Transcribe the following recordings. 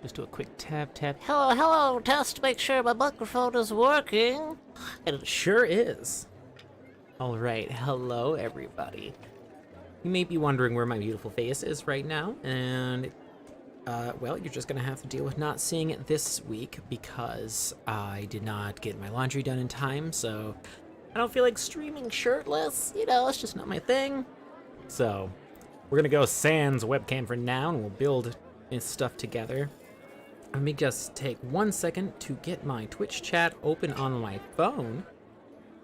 Just do a quick tap, tap. Hello, hello, test to make sure my microphone is working. And it sure is. All right, hello everybody. You may be wondering where my beautiful face is right now, and well, you're just gonna have to deal with not seeing it this week because I did not get my laundry done in time, so I don't feel like streaming shirtless. You know, it's just not my thing. So we're gonna go sans webcam for now, and we'll build this stuff together. Let me just take 1 second to get my Twitch chat open on my phone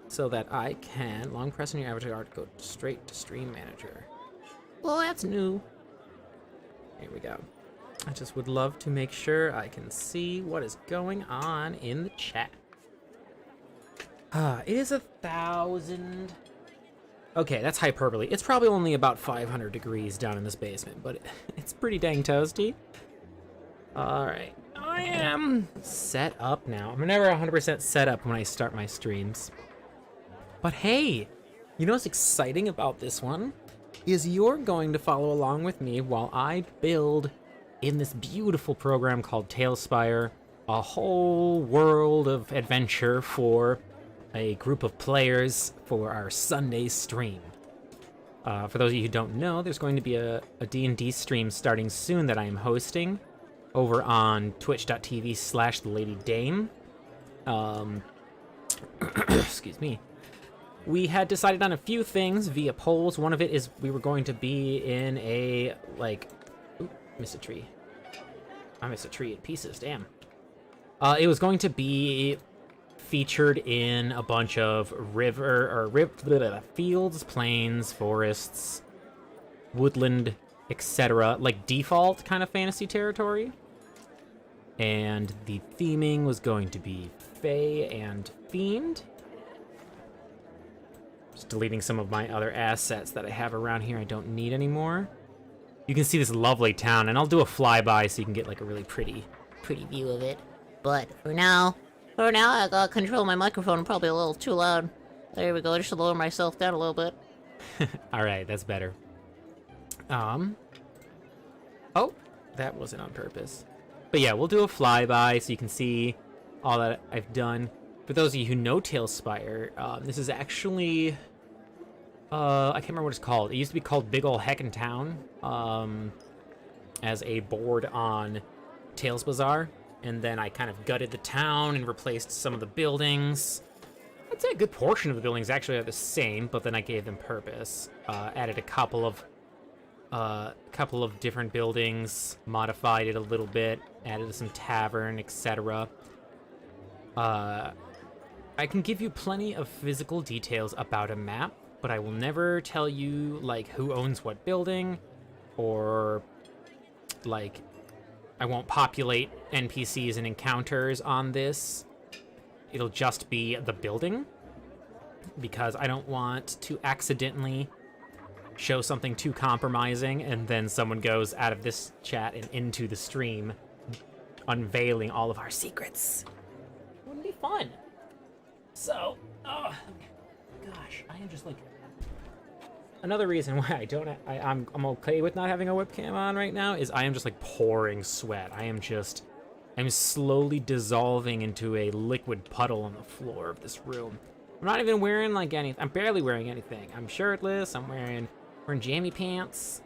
so that I can long press on your avatar to go straight to Stream Manager. Well, that's new. Here we go. I just would love to make sure I can see what is going on in the chat. It is 1,000. Okay, that's hyperbole. It's probably only about 500 degrees down in this basement, but it's pretty dang toasty. Alright, I am set up now. I'm never 100% set up when I start my streams. But hey, you know what's exciting about this one? Is you're going to follow along with me while I build in this beautiful program called TaleSpire, a whole world of adventure for a group of players for our Sunday stream. For those of you who don't know, there's going to be a D&D stream starting soon that I am hosting over on twitch.tv/thelady-dame. Excuse me. We had decided on a few things via polls. One of it is we were going to be in a, like... Oop, missed a tree. I missed a tree in pieces, damn. It was going to be featured in a bunch of fields, plains, forests, woodland, etc. Like default kind of fantasy territory. And the theming was going to be Fae and Fiend. Just deleting some of my other assets that I have around here I don't need anymore. You can see this lovely town, and I'll do a flyby so you can get like a really pretty view of it. But for now, I gotta control my microphone. I'm probably a little too loud. There we go, just to lower myself down a little bit. Alright, that's better. Oh, that wasn't on purpose. But yeah, we'll do a flyby so you can see all that I've done. For those of you who know TaleSpire, this is actually... I can't remember what it's called. It used to be called Big Ol' Heckin' Town, as a board on Tales Bazaar. And then I kind of gutted the town and replaced some of the buildings. I'd say a good portion of the buildings actually are the same, but then I gave them purpose. Added a couple of different buildings, modified it a little bit, added some tavern, etc. I can give you plenty of physical details about a map, but I will never tell you, like, who owns what building, or, like, I won't populate NPCs and encounters on this. It'll just be the building, because I don't want to accidentally show something too compromising, and then someone goes out of this chat and into the stream, unveiling all of our secrets. Wouldn't be fun. So, oh, gosh, I am just like... Another reason why I'm okay with not having a webcam on right now is I am just like pouring sweat. I'm slowly dissolving into a liquid puddle on the floor of this room. I'm not even wearing like anything. I'm barely wearing anything. I'm shirtless. I'm wearing jammy pants.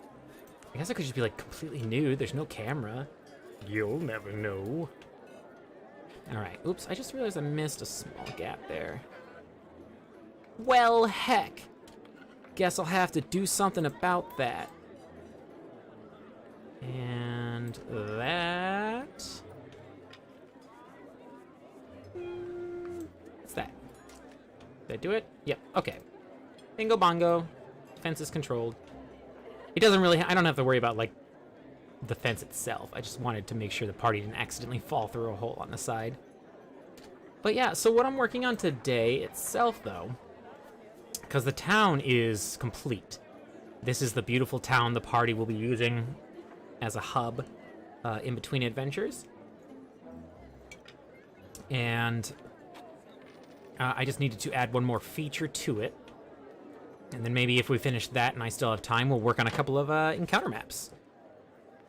I guess I could just be like completely nude. There's no camera. You'll never know. All right. Oops. I just realized I missed a small gap there. Well, heck. Guess I'll have to do something about that. And that... What's that? Did I do it? Yep, okay. Bingo bongo. Fence is controlled. It doesn't really... I don't have to worry about, like, the fence itself. I just wanted to make sure the party didn't accidentally fall through a hole on the side. But yeah, so what I'm working on today itself, though... Because the town is complete. This is the beautiful town the party will be using as a hub in between adventures. And I just needed to add one more feature to it. And then maybe if we finish that and I still have time, we'll work on a couple of encounter maps.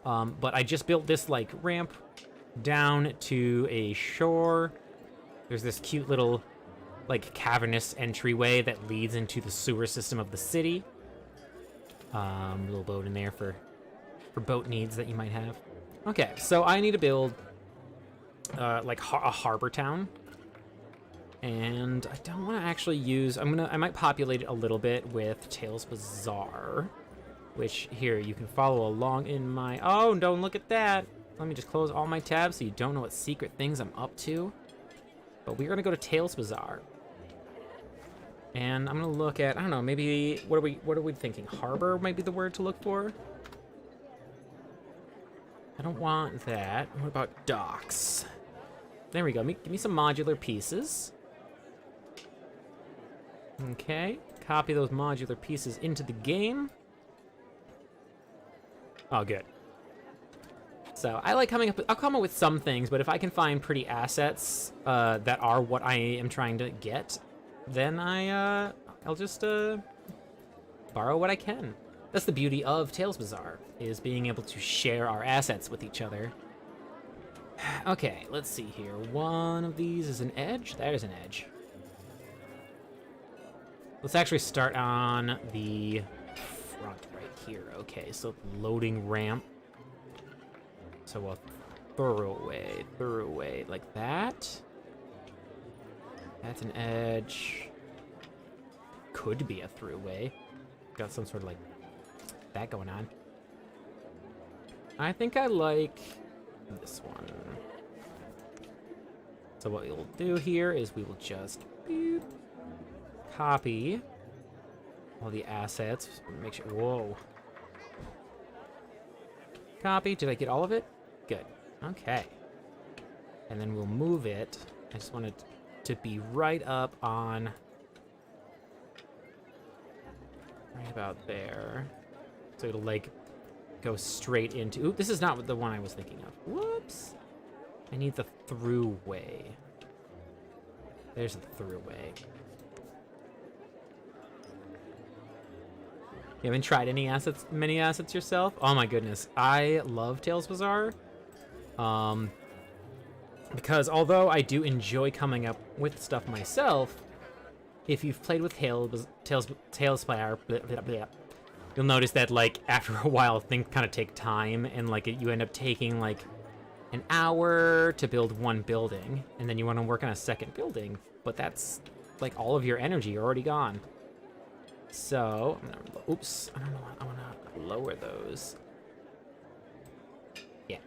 But I just built this like ramp down to a shore. There's this cute little, like, cavernous entryway that leads into the sewer system of the city. Little boat in there for boat needs that you might have. Okay, so I need to build, like, a harbor town. And I don't want to actually use... I might populate it a little bit with Tales Bazaar. Which, here, you can follow along in my... Oh, don't look at that! Let me just close all my tabs so you don't know what secret things I'm up to. But we're going to go to Tales Bazaar. And I'm going to look at... I don't know, maybe... What are we thinking? Harbor might be the word to look for? I don't want that. What about docks? There we go. Give me some modular pieces. Okay. Copy those modular pieces into the game. Oh, good. So I like coming up with, I'll come up with some things, but if I can find pretty assets that are what I am trying to get, then I'll just borrow what I can. That's the beauty of Tales Bazaar, is being able to share our assets with each other. Okay, let's see here. One of these is an edge. That is an edge. Let's actually start on the front right here. Okay, so loading ramp. So a throughway, like that. That's an edge. Could be a throughway. Got some sort of like that going on. I think I like this one. So what we'll do here is we will just copy all the assets. Make sure. Whoa. Copy. Did I get all of it? Good. Okay. And then we'll move it. I just want it to be right up on. Right about there. So it'll like go straight into. Oop, this is not the one I was thinking of. Whoops. I need the throughway. There's the throughway. You haven't tried many assets yourself? Oh my goodness. I love Tales Bazaar. Because although I do enjoy coming up with stuff myself, if you've played with Tales Bazaar, you'll notice that like after a while things kind of take time, and like you end up taking like an hour to build one building, and then you want to work on a second building, but that's like all of your energy already gone. So, oops, I don't know, I want to lower those. Yeah.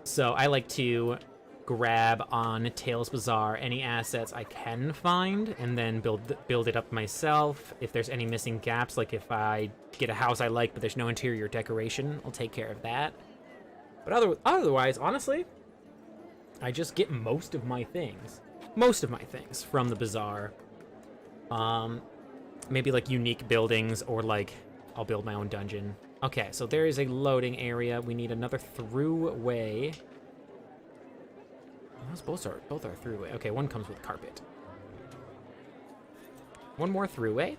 So I like to grab on Tales Bazaar any assets I can find, and then build it up myself. If there's any missing gaps, like if I get a house I like but there's no interior decoration, I'll take care of that. But otherwise, honestly, I just get most of my things from the bazaar. Maybe like unique buildings, or like I'll build my own dungeon. Okay, so there is a loading area. We need another throughway. Those both are throughway. Okay, one comes with carpet. One more throughway.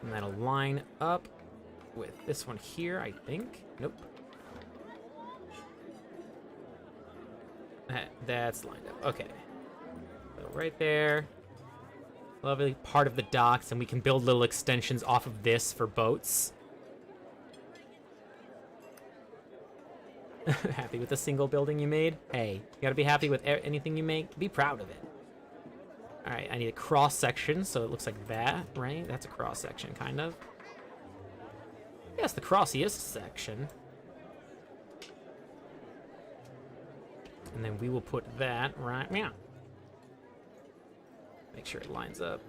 And that'll line up with this one here, I think. Nope. That's lined up. Okay. So right there. Lovely part of the docks, and we can build little extensions off of this for boats. Happy with a single building you made? Hey, you gotta be happy with anything you make. Be proud of it. Alright, I need a cross section, so it looks like that, right? That's a cross section, kind of. Yes, the crossiest section. And then we will put that right now. Make sure it lines up.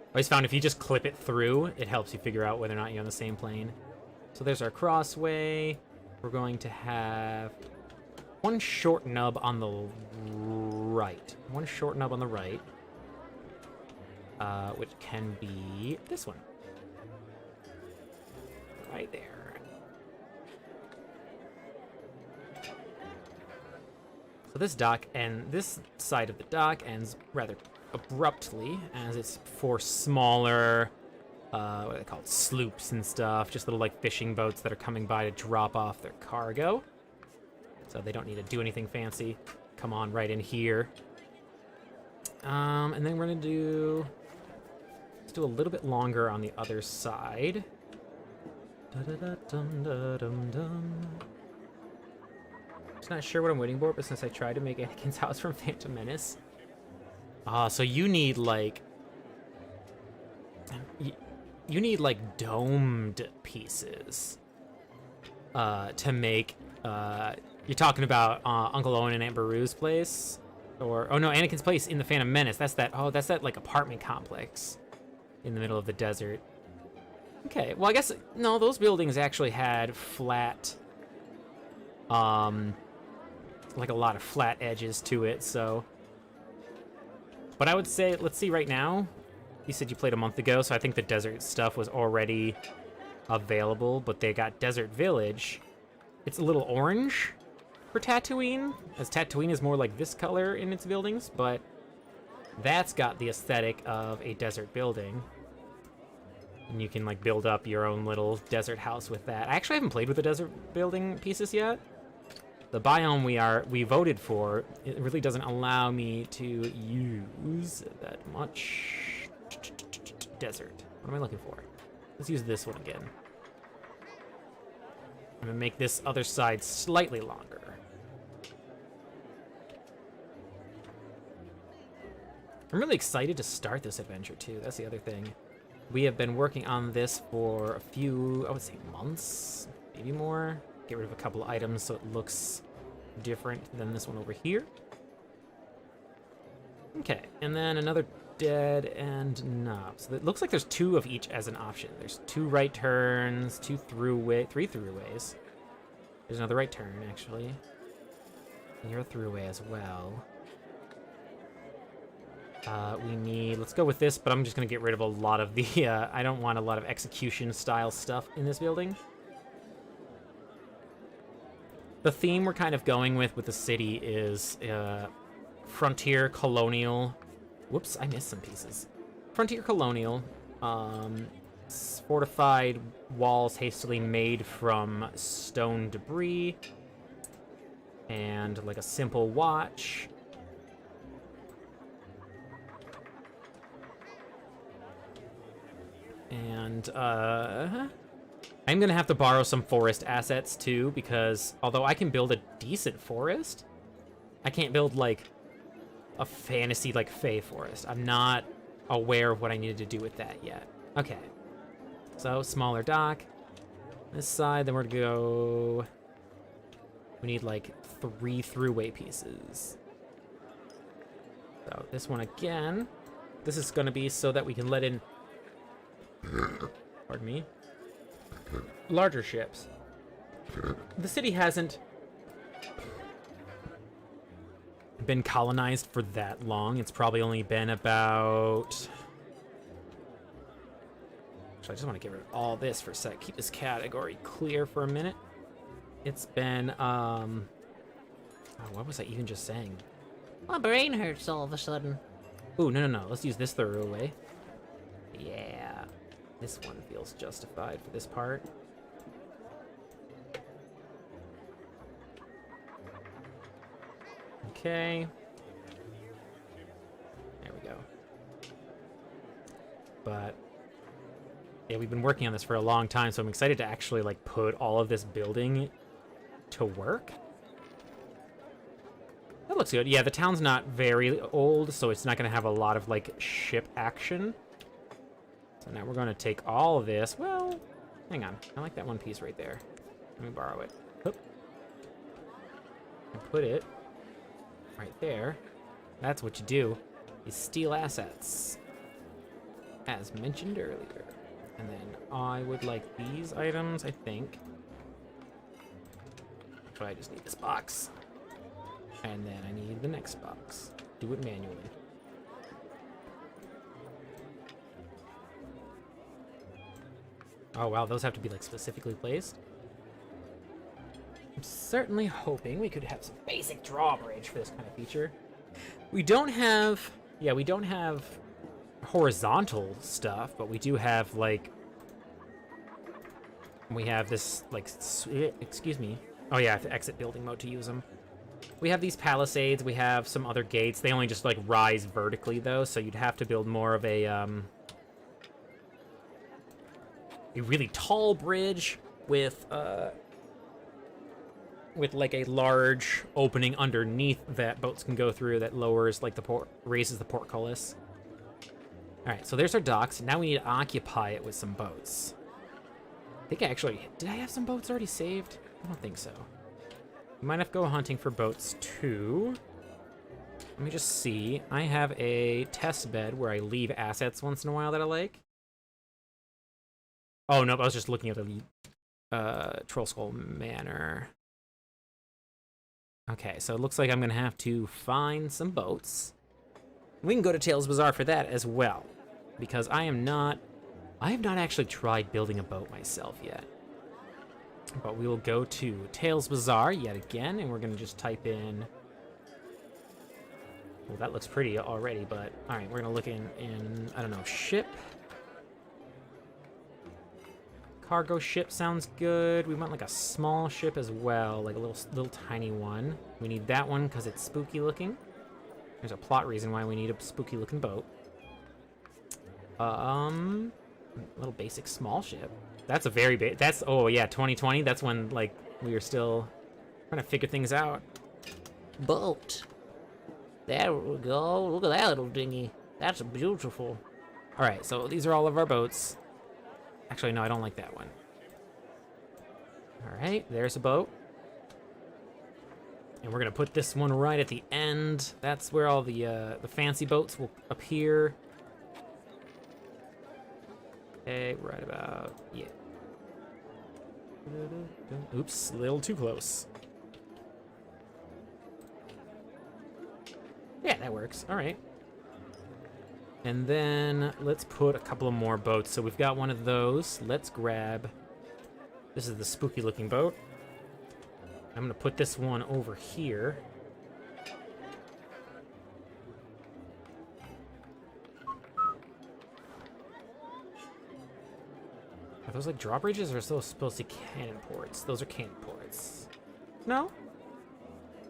I always found if you just clip it through, it helps you figure out whether or not you're on the same plane. So there's our crossway. We're going to have one short nub on the right. One short nub on the right. Which can be this one. Right there. So this dock, and this side of the dock ends rather abruptly, as it's for smaller, what are they called, sloops and stuff, just little like fishing boats that are coming by to drop off their cargo. So they don't need to do anything fancy. Come on right in here. And then we're gonna do, let's do a little bit longer on the other side. Da-da-da-dum-da-dum-dum. Just not sure what I'm waiting for, but since I tried to make Anakin's house from Phantom Menace. So you need like, you need like domed pieces to make, you're talking about Uncle Owen and Aunt Beru's place? Or, oh no, Anakin's place in the Phantom Menace. That's that like apartment complex in the middle of the desert. Okay, well I guess, no, those buildings actually had flat, like a lot of flat edges to it, so. But I would say, let's see right now. You said you played a month ago, so I think the desert stuff was already available, but they got Desert Village. It's a little orange for Tatooine, as Tatooine is more like this color in its buildings, but that's got the aesthetic of a desert building. And you can like build up your own little desert house with that. I actually haven't played with the desert building pieces yet. The biome we voted for, it really doesn't allow me to use that much desert. What am I looking for? Let's use this one again. I'm gonna make this other side slightly longer. I'm really excited to start this adventure too. That's the other thing. We have been working on this for a few, I would say months, maybe more. Get rid of a couple of items so it looks different than this one over here. Okay, and then another dead end knob. So it looks like there's 2 of each as an option. There's 2 right turns, 3 throughways. There's another right turn, actually. And you're a throughway as well. We need, let's go with this, but I'm just gonna get rid of a lot of the, I don't want a lot of execution style stuff in this building. The theme we're kind of going with the city is, frontier colonial, whoops, I missed some pieces. Frontier colonial, fortified walls hastily made from stone debris, and like a simple watch. And, I'm gonna have to borrow some forest assets, too, because although I can build a decent forest, I can't build, like, a fantasy, like, Fey forest. I'm not aware of what I needed to do with that yet. Okay. So, smaller dock. This side, then we're gonna go... We need, like, 3 throughway pieces. So, this one again. This is gonna be so that we can let in... Pardon me. Larger ships. The city hasn't been colonized for that long. It's probably only been about... Actually, I just want to get rid of all this for a sec. Keep this category clear for a minute. It's been, oh, what was I even just saying? My brain hurts all of a sudden. Ooh, no. Let's use this throughway. Yeah. This one feels justified for this part. Okay. There we go. But yeah, we've been working on this for a long time, so I'm excited to actually like put all of this building to work. That looks good. Yeah, the town's not very old, so it's not going to have a lot of like ship action. So now we're going to take all of this. Well, hang on. I like that one piece right there. Let me borrow it. Oop. And put it right there. That's what you do. You steal assets, as mentioned earlier. And then I would like these items, I think. Actually, I just need this box. And then I need the next box. Do it manually. Oh wow, those have to be like specifically placed. I'm certainly hoping we could have some basic drawbridge for this kind of feature. We don't have Yeah, we don't have horizontal stuff, but we do have, like... We have this, like... Excuse me. Oh, yeah, I have to exit building mode to use them. We have these palisades. We have some other gates. They only just, like, rise vertically, though, so you'd have to build more of a really tall bridge with like a large opening underneath that boats can go through that lowers like raises the portcullis. All right, so there's our docks. Now we need to occupy it with some boats. I think did I have some boats already saved? I don't think so. We might have to go hunting for boats too. Let me just see. I have a test bed where I leave assets once in a while that I like. Oh, nope, I was just looking at the Troll Skull Manor. Okay, so it looks like I'm gonna have to find some boats. We can go to Tales Bazaar for that as well, because I have not actually tried building a boat myself yet. But we will go to Tales Bazaar yet again, and we're gonna just type in... Well, that looks pretty already, but all right, we're gonna look in I don't know, ship. Cargo ship sounds good. We want like a small ship as well, like a little tiny one. We need that one because it's spooky looking. There's a plot reason why we need a spooky looking boat. A little basic small ship. That's a very big. That's oh yeah, 2020. That's when like we were still trying to figure things out. Boat. There we go. Look at that little dinghy. That's beautiful. All right, so these are all of our boats. Actually, no, I don't like that one. All right, there's a boat. And we're gonna put this one right at the end. That's where all the fancy boats will appear. Okay, right about, yeah. Oops, a little too close. Yeah, that works, all right. And then let's put a couple of more boats. So we've got one of those. Let's grab, this is the spooky looking boat. I'm gonna put this one over here. Are those like drawbridges or are those supposed to be cannon ports? Those are cannon ports. No?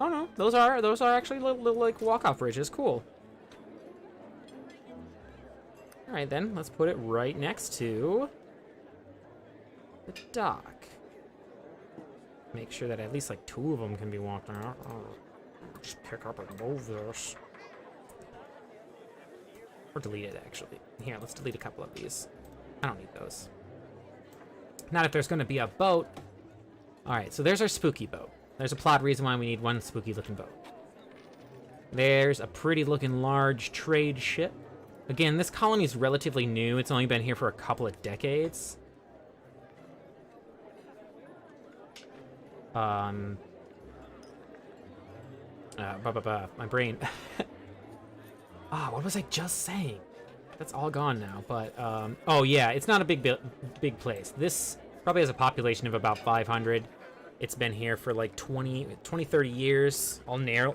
Oh no, those are actually little like walk-off bridges, cool. All right, then, let's put it right next to the dock. Make sure that at least, like, 2 of them can be walked out. Oh, just pick up and move this. Or delete it, actually. Here, let's delete a couple of these. I don't need those. Not if there's going to be a boat. All right, so there's our spooky boat. There's a plot reason why we need one spooky-looking boat. There's a pretty-looking large trade ship. Again, this colony is relatively new. It's only been here for a couple of decades. My brain. What was I just saying? That's all gone now, but, oh yeah, it's not a big place. This probably has a population of about 500. It's been here for like 20, 30 years. I'll nail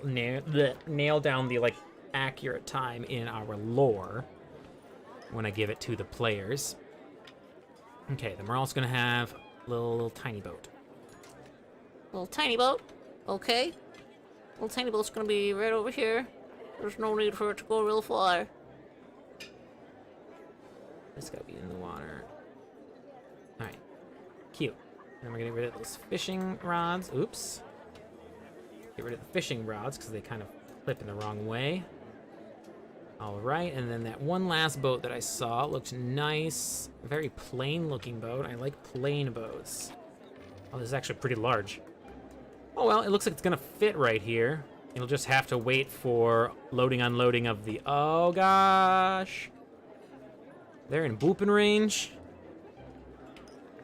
down the, like, accurate time in our lore when I give it to the players. Okay, then we're also gonna have a little tiny boat. Little tiny boat. Okay. Little tiny boat's gonna be right over here. There's no need for it to go real far. It's gotta be in the water. Alright. Cute. And we're gonna get rid of those fishing rods. Oops. Get rid of the fishing rods because they kind of flip in the wrong way. Alright, and then that one last boat that I saw looked nice. Very plain looking boat. I like plain boats. Oh, this is actually pretty large. Oh well, it looks like it's gonna fit right here. You'll just have to wait for loading, unloading of the... Oh gosh! They're in booping range.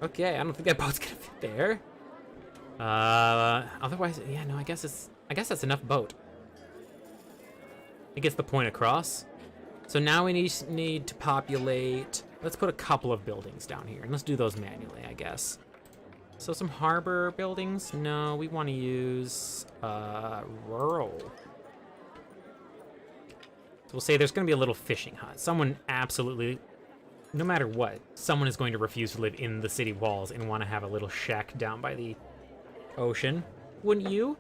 Okay, I don't think that boat's gonna fit there. Otherwise, yeah, no, I guess that's enough boat. It gets the point across. So now we need to populate... Let's put a couple of buildings down here, and let's do those manually, I guess. So some harbor buildings? No, we want to use rural. we'll say there's going to be a little fishing hut. Someone absolutely, no matter what, someone is going to refuse to live in the city walls and want to have a little shack down by the ocean. Wouldn't you?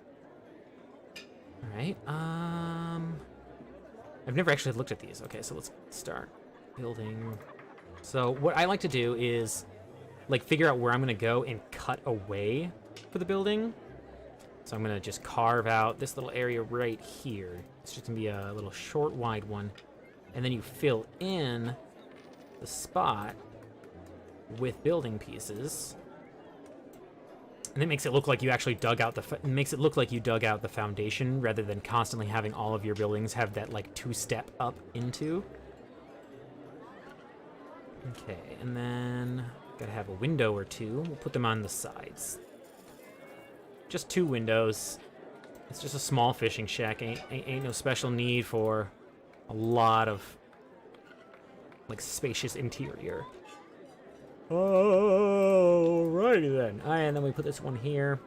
All right. I've never actually looked at these. Okay, so let's start building. So what I like to do is like figure out where I'm going to go and cut away for the building. So I'm going to just carve out this little area right here. It's just going to be a little short, wide one. And then you fill in the spot with building pieces. And it makes it look like you actually dug out the foundation rather than constantly having all of your buildings have that like 2-step up into. Okay, and then gotta have a window or two. We'll put them on the sides. Just 2 windows. It's just a small fishing shack. Ain't no special need for a lot of like spacious interior. Alrighty then. And then we put this one here.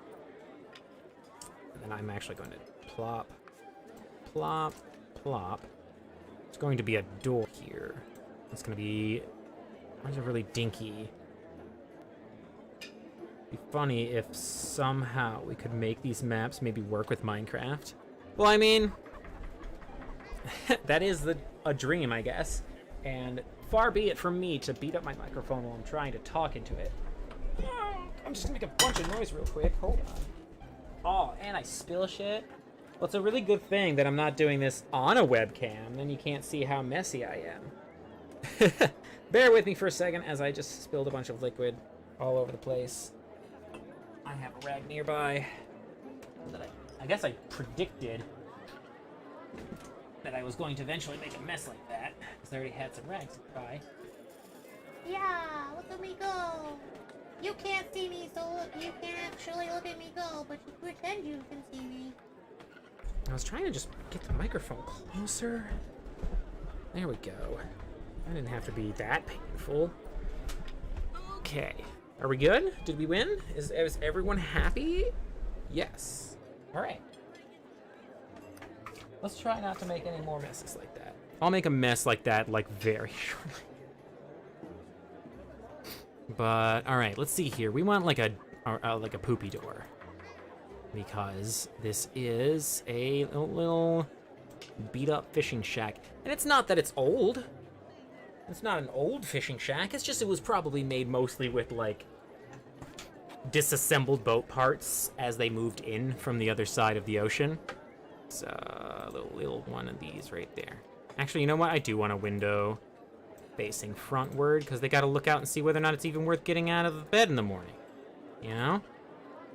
And then I'm actually going to plop, plop, plop. It's going to be a door here. It's going to be... Mine's a really dinky. Be funny if somehow we could make these maps maybe work with Minecraft. Well, I mean, that is a dream, I guess. And far be it from me to beat up my microphone while I'm trying to talk into it. I'm just gonna make a bunch of noise real quick. Hold on. Oh, and I spill shit. Well, it's a really good thing that I'm not doing this on a webcam. Then you can't see how messy I am. Bear with me for a second as I just spilled a bunch of liquid all over the place. I have a rag nearby. I guess I predicted that I was going to eventually make a mess like that, because I already had some rags nearby. Yeah, look at me go. You can't see me, so you can't actually look at me go, but you pretend you can see me. I was trying to just get the microphone closer. There we go. That didn't have to be that painful. Okay. Are we good? Did we win? Is everyone happy? Yes. All right. Let's try not to make any more messes like that. I'll make a mess like that, like, very shortly. But, all right, let's see here. We want, like a poopy door. Because this is a little beat-up fishing shack. And it's not that it's old. It's not an old fishing shack. It's just it was probably made mostly with, like, disassembled boat parts as they moved in from the other side of the ocean. It's a little one of these right there. Actually, you know what? I do want a window facing frontward because they got to look out and see whether or not it's even worth getting out of bed in the morning. You know?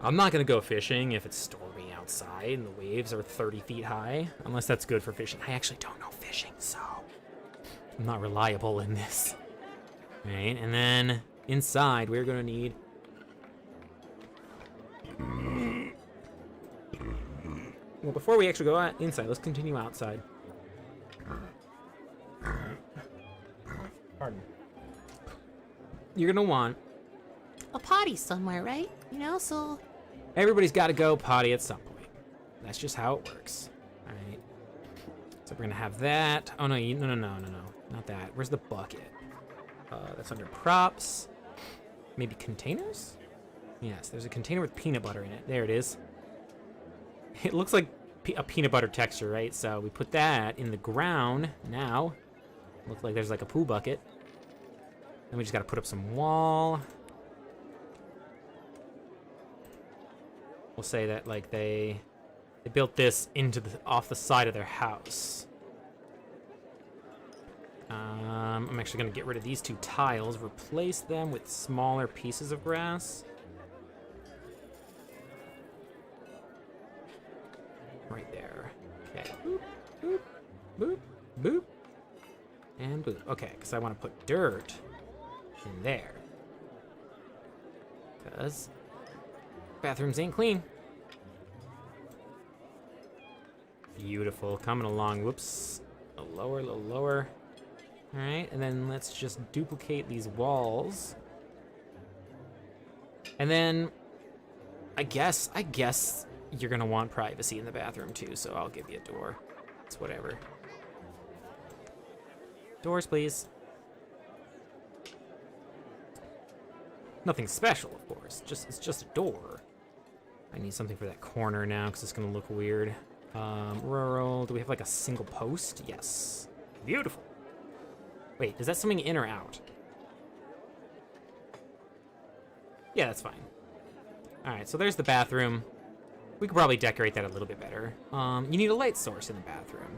I'm not going to go fishing if it's stormy outside and the waves are 30 feet high, unless that's good for fishing. I actually don't know fishing, so I'm not reliable in this. All right, and then inside we're going to need... Well, before we actually go inside, let's continue outside. Pardon. You're going to want... A potty somewhere, right? You know, so... Everybody's got to go potty at some point. That's just how it works. All right. So we're going to have that. Oh, no, no. Not that. Where's the bucket? That's under props. Maybe containers? Yes, there's a container with peanut butter in it. There it is. It looks like a peanut butter texture, right? So we put that in the ground now. Looks like there's like a poo bucket. Then we just got to put up some wall. We'll say that like they built this into off the side of their house. I'm actually going to get rid of these 2 tiles, replace them with smaller pieces of grass. Right there. Okay. Boop, boop, boop, boop, and boop. Okay, because I want to put dirt in there. Because bathrooms ain't clean. Beautiful. Coming along. Whoops. A little lower. All right, and then let's just duplicate these walls. And then I guess you're gonna want privacy in the bathroom too, so I'll give you a door. It's whatever. Doors, please. Nothing special, of course. It's just a door. I need something for that corner now because it's gonna look weird. Rural. Do we have like a single post? Yes. Beautiful. Wait, is that something in or out? Yeah, that's fine. All right, so there's the bathroom. We could probably decorate that a little bit better. You need a light source in the bathroom.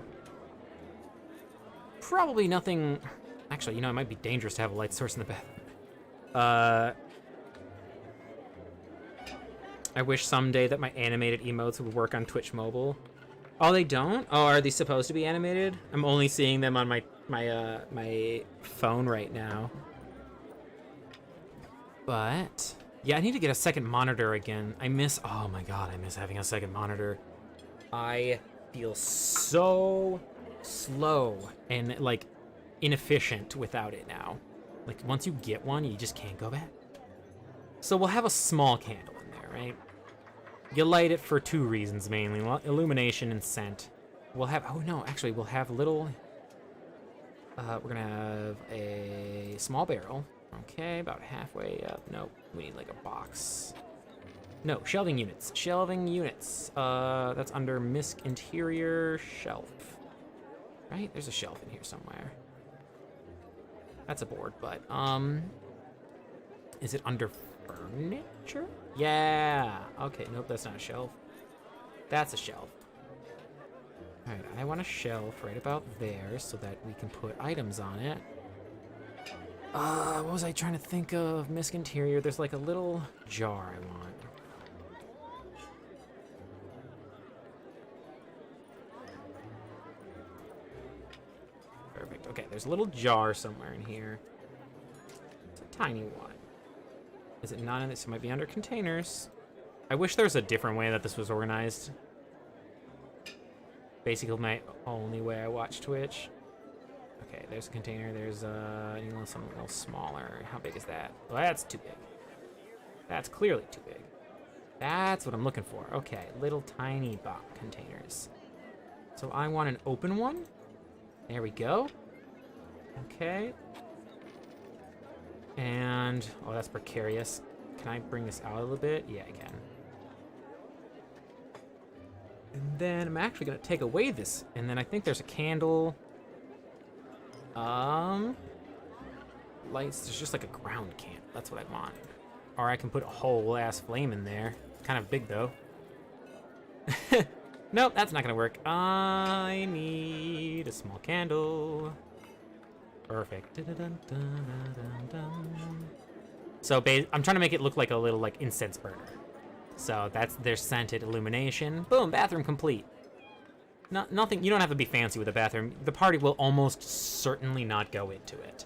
Probably nothing... Actually, you know, it might be dangerous to have a light source in the bathroom. I wish someday that my animated emotes would work on Twitch Mobile. Oh, they don't? Oh, are they supposed to be animated? I'm only seeing them on my phone right now. But yeah, I need to get a second monitor again. Oh my god, I miss having a second monitor. I feel so slow and like inefficient without it now. Like once you get one, you just can't go back. So we'll have a small candle in there, right? You light it for 2 reasons mainly, illumination and scent. We'll have, oh no, actually we'll have little, we're gonna have a small barrel. Okay, about halfway up. Nope, we need like a box. No, shelving units. Shelving units. That's under misc interior shelf. Right? There's a shelf in here somewhere. That's a board, but, is it under furniture? Yeah. Okay, nope, that's not a shelf. That's a shelf. All right, I want a shelf right about there so that we can put items on it. What was I trying to think of? Misc interior. There's like a little jar I want. Perfect. Okay, there's a little jar somewhere in here. It's a tiny one. Is it not in this? It might be under containers. I wish there was a different way that this was organized. Basically, my only way I watch Twitch. Okay, there's a container. There's something else smaller. How big is that? Well, that's too big. That's clearly too big. That's what I'm looking for. Okay, little tiny box containers. So I want an open one. There we go. Okay. And oh, that's precarious. Can I bring this out a little bit? Yeah, I can. And then I'm actually gonna take away this, and then I think there's a candle. Lights, there's just like a ground candle. That's what I want. Or I can put a whole ass flame in there. Kind of big though. Nope, that's not gonna work. I need a small candle. Perfect. So I'm trying to make it look like a little like incense burner. So that's their scented illumination. Boom, bathroom complete. Nothing, you don't have to be fancy with a bathroom. The party will almost certainly not go into it.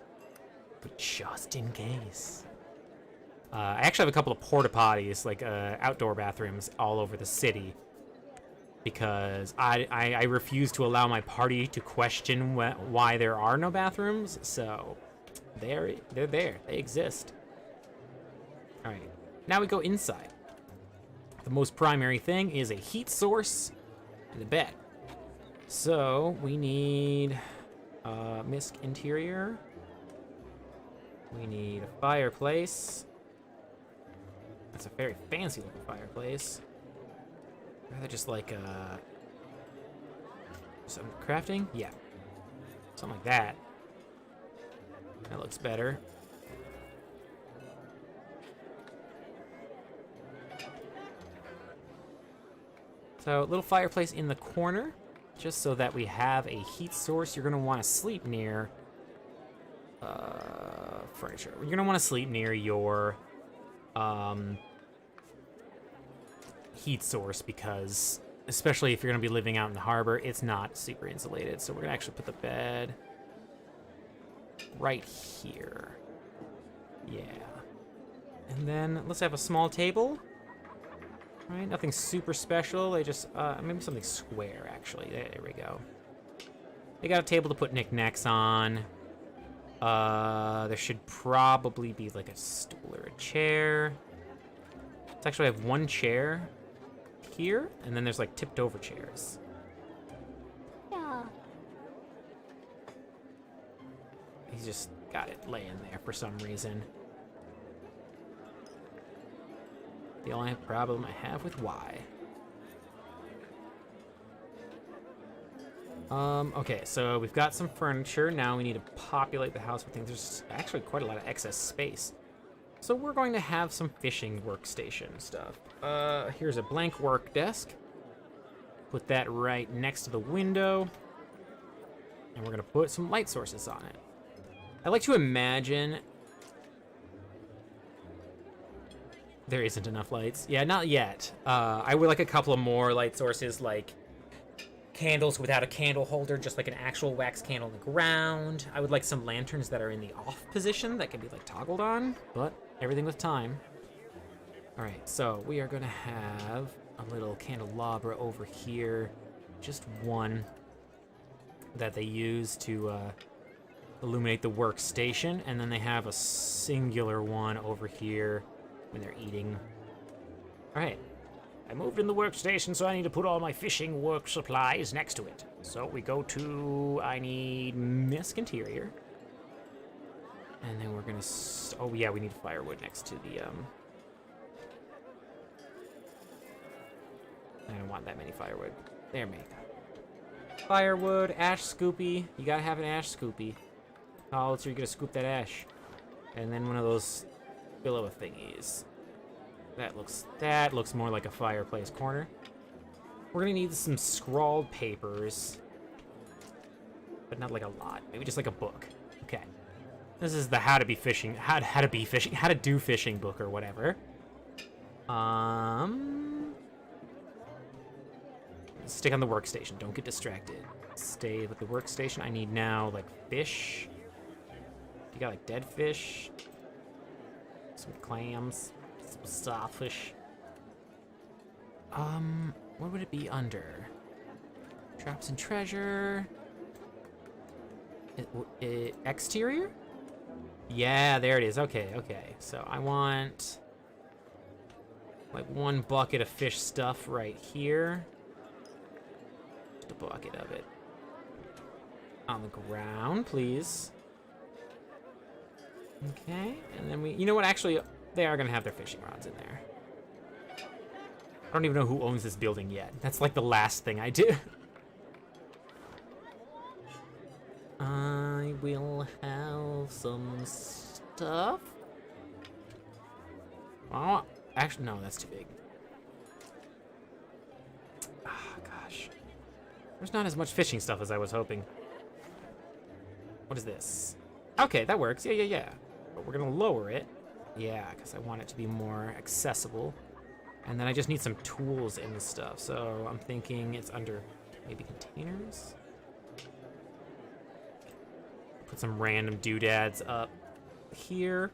But just in case. I actually have a couple of porta potties, like outdoor bathrooms all over the city. Because I refuse to allow my party to question why there are no bathrooms. So they're there, they exist. All right, now we go inside. The most primary thing is a heat source and a bed. So we need misc interior. We need a fireplace. That's a very fancy looking fireplace. Rather just like some crafting? Yeah. Something like that. That looks better. So, little fireplace in the corner, just so that we have a heat source. You're gonna want to sleep near furniture. You're gonna want to sleep near your heat source because, especially if you're gonna be living out in the harbor, it's not super insulated. So we're gonna actually put the bed right here. Yeah. And then let's have a small table. Right, nothing super special. They just, maybe something square, actually. There we go. They got a table to put knickknacks on. There should probably be like a stool or a chair. Let's actually have one chair here, and then there's like tipped over chairs. Yeah. He's just got it laying there for some reason. The only problem I have with Y. Okay, so we've got some furniture. Now we need to populate the house with things. There's actually quite a lot of excess space. So we're going to have some fishing workstation stuff. Here's a blank work desk. Put that right next to the window. And we're gonna put some light sources on it. I like to imagine... There isn't enough lights. Yeah, not yet. I would like a couple of more light sources, like candles without a candle holder, just like an actual wax candle on the ground. I would like some lanterns that are in the off position that can be like toggled on, but everything with time. All right, so we are gonna have a little candelabra over here, just one that they use to illuminate the workstation, and then they have a singular one over here when they're eating. All right, I moved in the workstation, so I need to put all my fishing work supplies next to it. So we go to, I need misc interior. And then we're gonna, oh yeah, we need firewood next to the, I don't want that many firewood. There we go. Firewood, ash scoopy. You gotta have an ash scoopy. How else are you gonna scoop that ash? And then one of those billow thingies. That looks more like a fireplace corner. We're gonna need some scrawled papers, but not like a lot. Maybe just like a book. Okay. This is the how to do fishing book or whatever. Stick on the workstation. Don't get distracted. Stay with the workstation. I need now like fish. You got like dead fish, some clams, some starfish. What would it be under? Traps and treasure. Exterior? Yeah, there it is. Okay, okay. So I want like one bucket of fish stuff right here. Just a bucket of it. On the ground, please. Okay, and then you know what? Actually, they are gonna have their fishing rods in there. I don't even know who owns this building yet. That's like the last thing I do. I will have some stuff. Oh, actually, no, that's too big. Ah, gosh. There's not as much fishing stuff as I was hoping. What is this? Okay, that works. Yeah, yeah, yeah. But we're gonna lower it. Yeah, because I want it to be more accessible. And then I just need some tools in the stuff. So I'm thinking it's under maybe containers. Put some random doodads up here.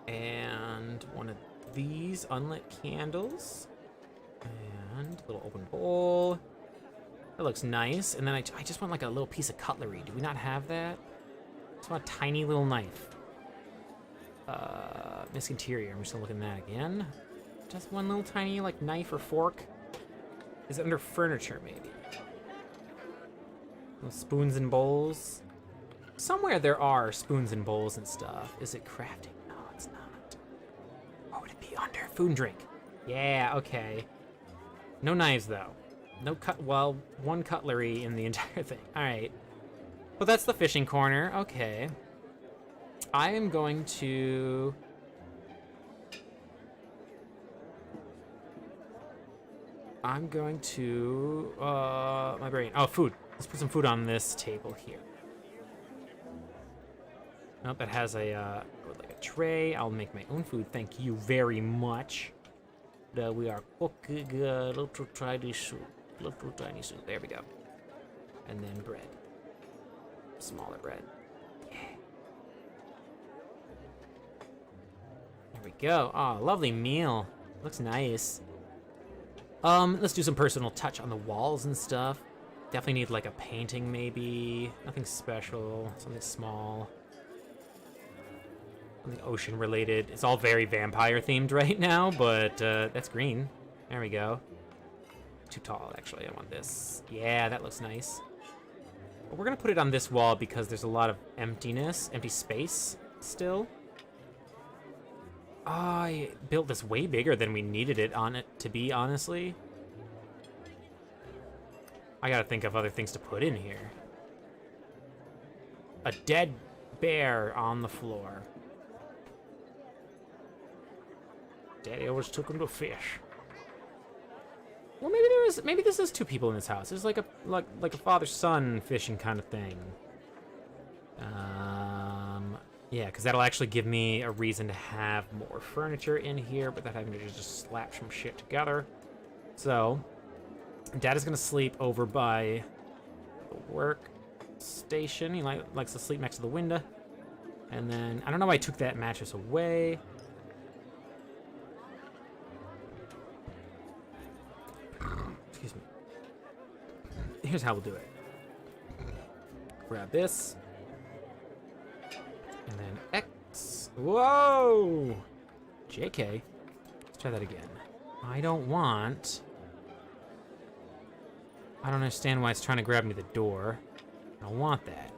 And one of these unlit candles. And a little open bowl. That looks nice. And then I just want like a little piece of cutlery. Do we not have that? I just want a tiny little knife. Misc interior. I'm just gonna look at that again. Just one little tiny like knife or fork. Is it under furniture maybe? Little spoons and bowls. Somewhere there are spoons and bowls and stuff. Is it crafting? No, it's not. What would it be under? Food and drink. Yeah, okay. No knives though. No one cutlery in the entire thing. All right. Well, that's the fishing corner. Okay. I am going to... my brain. Oh, food. Let's put some food on this table here. Nope, it has a, like a tray. I'll make my own food. Thank you very much. We are cooking little tiny soup. Little tiny soup. There we go. And then bread. Smaller bread. Yeah. There we go. Oh, lovely meal. Looks nice. Let's do some personal touch on the walls and stuff. Definitely need like a painting maybe. Nothing special. Something small. Something ocean related. It's all very vampire themed right now, but that's green. There we go. too tall, actually. I want this. Yeah, that looks nice. But we're gonna put it on this wall because there's a lot of empty space still. I built this way bigger than we needed it to be, honestly. I gotta think of other things to put in here. A dead bear on the floor. Daddy always took him to fish. Well, maybe this is two people in this house. It's like a father-son fishing kind of thing. Yeah, because that'll actually give me a reason to have more furniture in here, without having to just slap some shit together. So, Dad is gonna sleep over by the workstation. He likes to sleep next to the window. And then I don't know why I took that mattress away. Excuse me. Here's how we'll do it. Grab this. And then X. Whoa! JK. Let's try that again. I don't understand why it's trying to grab me the door. I don't want that.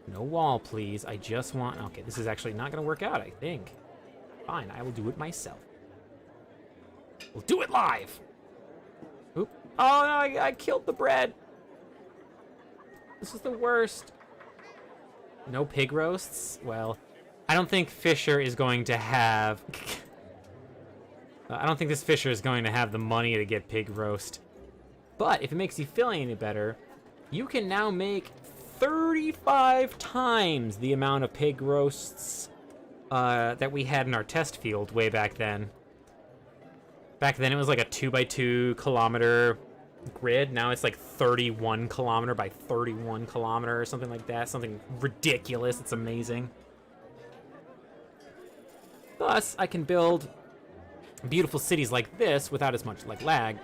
No wall, please. I just want... Okay, this is actually not going to work out, I think. Fine, I will do it myself. We'll do it live! Oop. Oh, no, I killed the bread. This is the worst. No pig roasts? Well, I don't think Fisher is going to have... I don't think this Fisher is going to have the money to get pig roast. But if it makes you feel any better, you can now make 35 times the amount of pig roasts that we had in our test field way back then. Back then it was like a 2x2 kilometer grid. Now it's like 31 kilometer by 31 kilometer or something like that. Something ridiculous. It's amazing. Thus, I can build beautiful cities like this without as much like lag.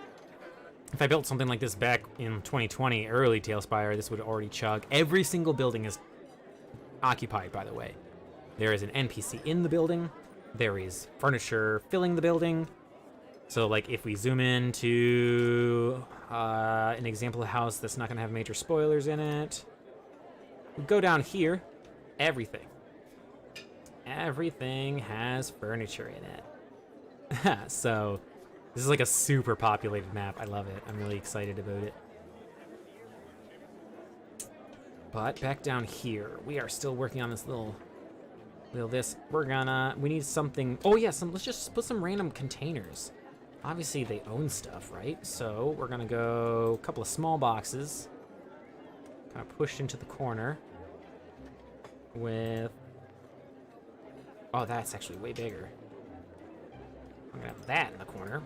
If I built something like this back in 2020, early Tailspire, this would already chug. Every single building is occupied, by the way. There is an NPC in the building. There is furniture filling the building. So, like, if we zoom into an example of a house that's not going to have major spoilers in it, we go down here, everything has furniture in it. So, this is like a super populated map. I love it. I'm really excited about it. But back down here, we are still working on this little we need something. Oh yeah, let's just put some random containers. Obviously they own stuff, right? So we're gonna go a couple of small boxes, kind of pushed into the corner with, oh, that's actually way bigger. I'm gonna have that in the corner.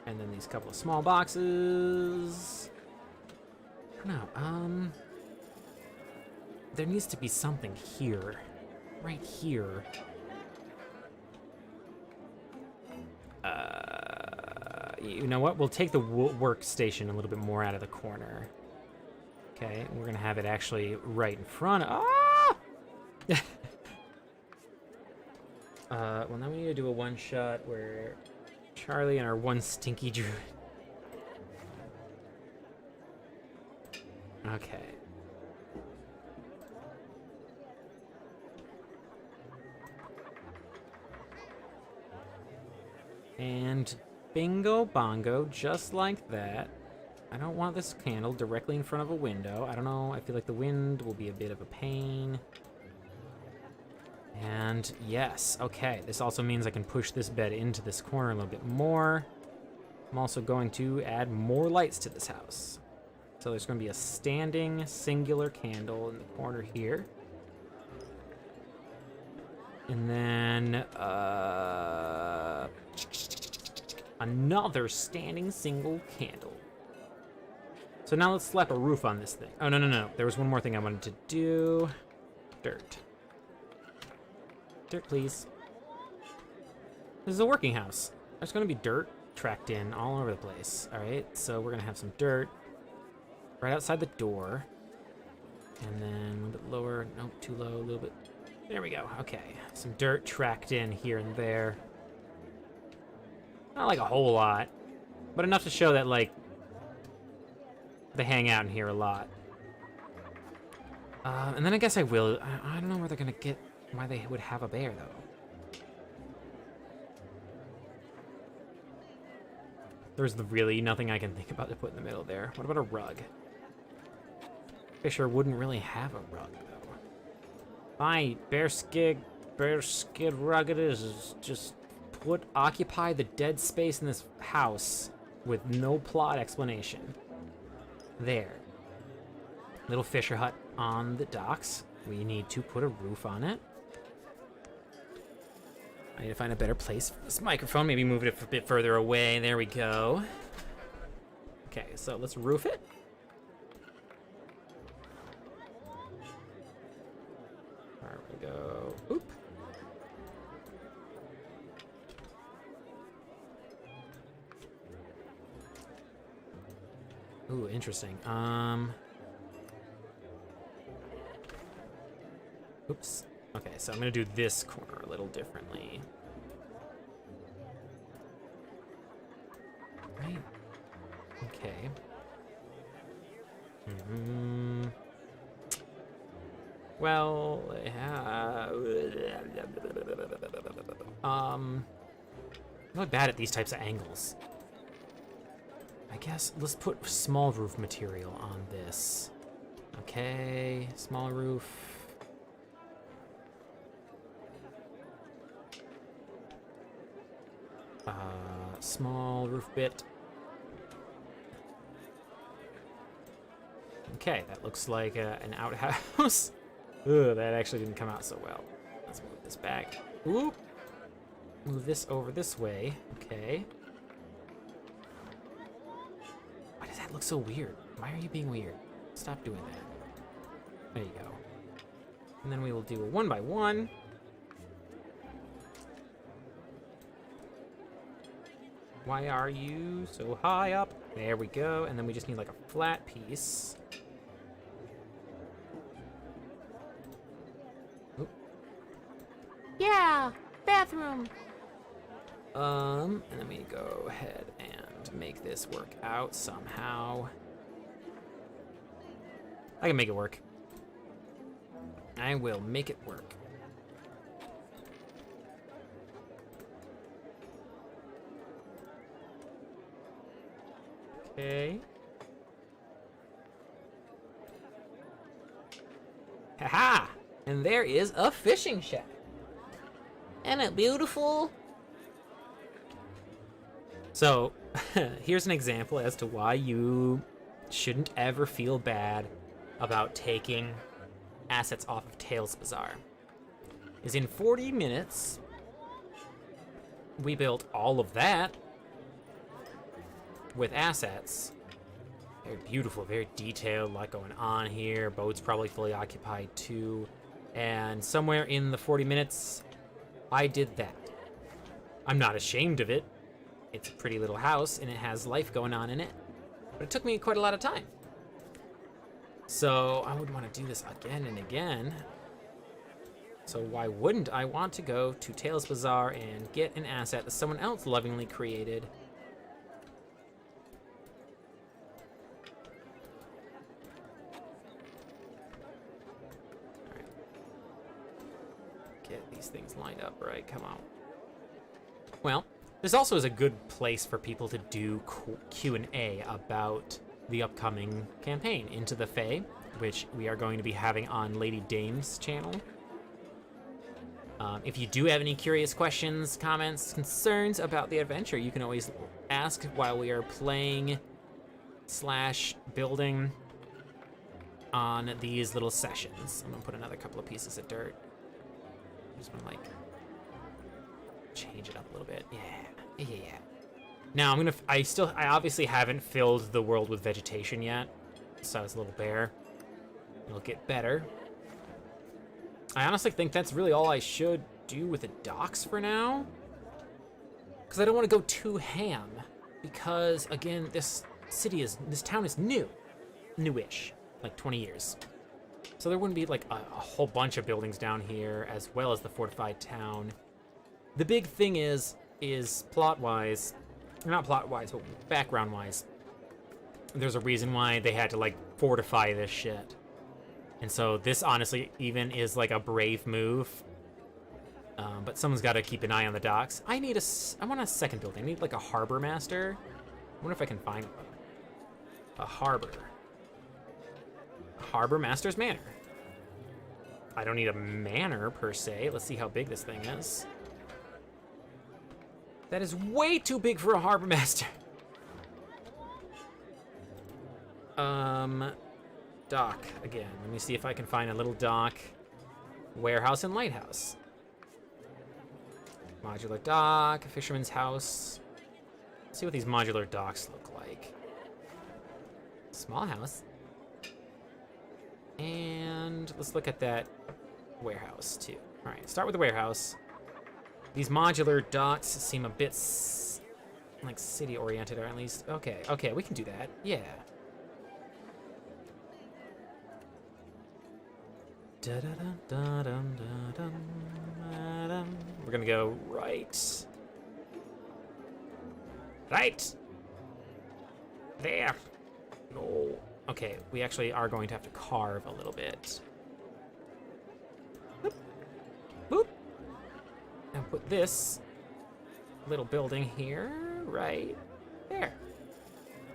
And then these couple of small boxes. I don't know, there needs to be something here. Right here. You know what? We'll take the workstation a little bit more out of the corner. Okay, we're gonna have it actually right in front of... Ah! Well, now we need to do a one-shot where Charlie and our one stinky druid. Okay. And bingo bongo, just like that. I don't want this candle directly in front of a window. I don't know, I feel like the wind will be a bit of a pain. And yes, okay, this also means I can push this bed into this corner a little bit more. I'm also going to add more lights to this house. So there's going to be a standing singular candle in the corner here. And then, another standing single candle. So now let's slap a roof on this thing. Oh, no. There was one more thing I wanted to do. Dirt. Dirt, please. This is a working house. There's going to be dirt tracked in all over the place. All right, so we're going to have some dirt right outside the door. And then a little bit lower. Nope, too low, a little bit. There we go. Okay, some dirt tracked in here and there. Not like a whole lot, but enough to show that, like, they hang out in here a lot. And then I guess I will. I don't know where they're gonna get, why they would have a bear, though. There's really nothing I can think about to put in the middle there. What about a rug? Fisher wouldn't really have a rug, though. Fine, bear skid rug it is. Just occupy the dead space in this house with no plot explanation. There. Little Fisher hut on the docks. We need to put a roof on it. I need to find a better place for this microphone. Maybe move it a bit further away. There we go. Okay, so let's roof it. There we go. Oop. Ooh, interesting. Oops. Okay, so I'm gonna do this corner a little differently. Right. Okay. Well, I'm not bad at these types of angles. I guess let's put small roof material on this. Okay, small roof. Small roof bit. Okay, that looks like an outhouse. Ugh, that actually didn't come out so well. Let's move this back. Ooh. Move this over this way. Okay. Why does that look so weird? Why are you being weird? Stop doing that. There you go. And then we will do a 1 by 1. Why are you so high up? There we go. And then we just need like a flat piece. Oop. Yeah, bathroom. And then we go ahead and make this work out somehow. I can make it work. I will make it work. Okay. Haha! And there is a fishing shack. Isn't it beautiful? So, here's an example as to why you shouldn't ever feel bad about taking assets off of Tales Bazaar. Is in 40 minutes, we built all of that with assets. Very beautiful, very detailed, a lot going on here. Boat's probably fully occupied too. And somewhere in the 40 minutes, I did that. I'm not ashamed of it. It's a pretty little house and it has life going on in it. But it took me quite a lot of time. So I would want to do this again and again. So why wouldn't I want to go to Tales Bazaar and get an asset that someone else lovingly created? All right. Get these things lined up, right? Come on. Well, this also is a good place for people to do Q&A about the upcoming campaign, Into the Fae, which we are going to be having on Lady Dame's channel. If you do have any curious questions, comments, concerns about the adventure, you can always ask while we are playing / building on these little sessions. I'm gonna put another couple of pieces of dirt. Just wanna like change it up a little bit. Yeah. Now I obviously haven't filled the world with vegetation yet, so it's a little bare. It'll get better. I honestly think that's really all I should do with the docks for now, because I don't want to go too ham. Because again, this town is newish, like 20 years. So there wouldn't be like a whole bunch of buildings down here, as well as the fortified town. The big thing is plot-wise, not plot-wise, but background-wise. There's a reason why they had to, like, fortify this shit. And so this, honestly, even is, like, a brave move. But someone's got to keep an eye on the docks. I want a second building. I need, like, a harbor master. I wonder if I can find one. A harbor. Harbor Master's Manor. I don't need a manor, per se. Let's see how big this thing is. That is way too big for a harbor master. Dock again. Let me see if I can find a little dock, warehouse, and lighthouse. Modular dock, fisherman's house. Let's see what these modular docks look like. Small house. And let's look at that warehouse too. All right, start with the warehouse. These modular docks seem a bit like city-oriented, or at least, okay, we can do that, yeah. We're gonna go right. Right! There! No. Okay, we actually are going to have to carve a little bit. Boop. Boop. And put this little building here, right there.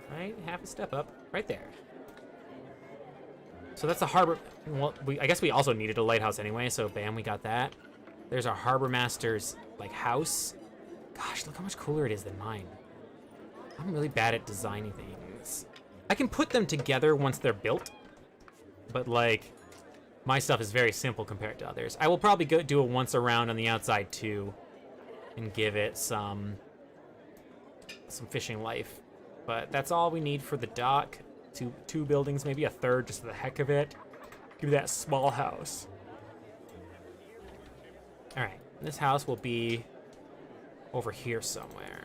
Right, half a step up, right there. So that's the harbor. Well, I guess we also needed a lighthouse anyway, so bam, we got that. There's our harbor master's, like, house. Gosh, look how much cooler it is than mine. I'm really bad at designing things. I can put them together once they're built, but, like, my stuff is very simple compared to others. I will probably do a once around on the outside too, and give it some fishing life. But that's all we need for the dock. Two buildings, maybe a third, just for the heck of it. Give me that small house. All right, this house will be over here somewhere.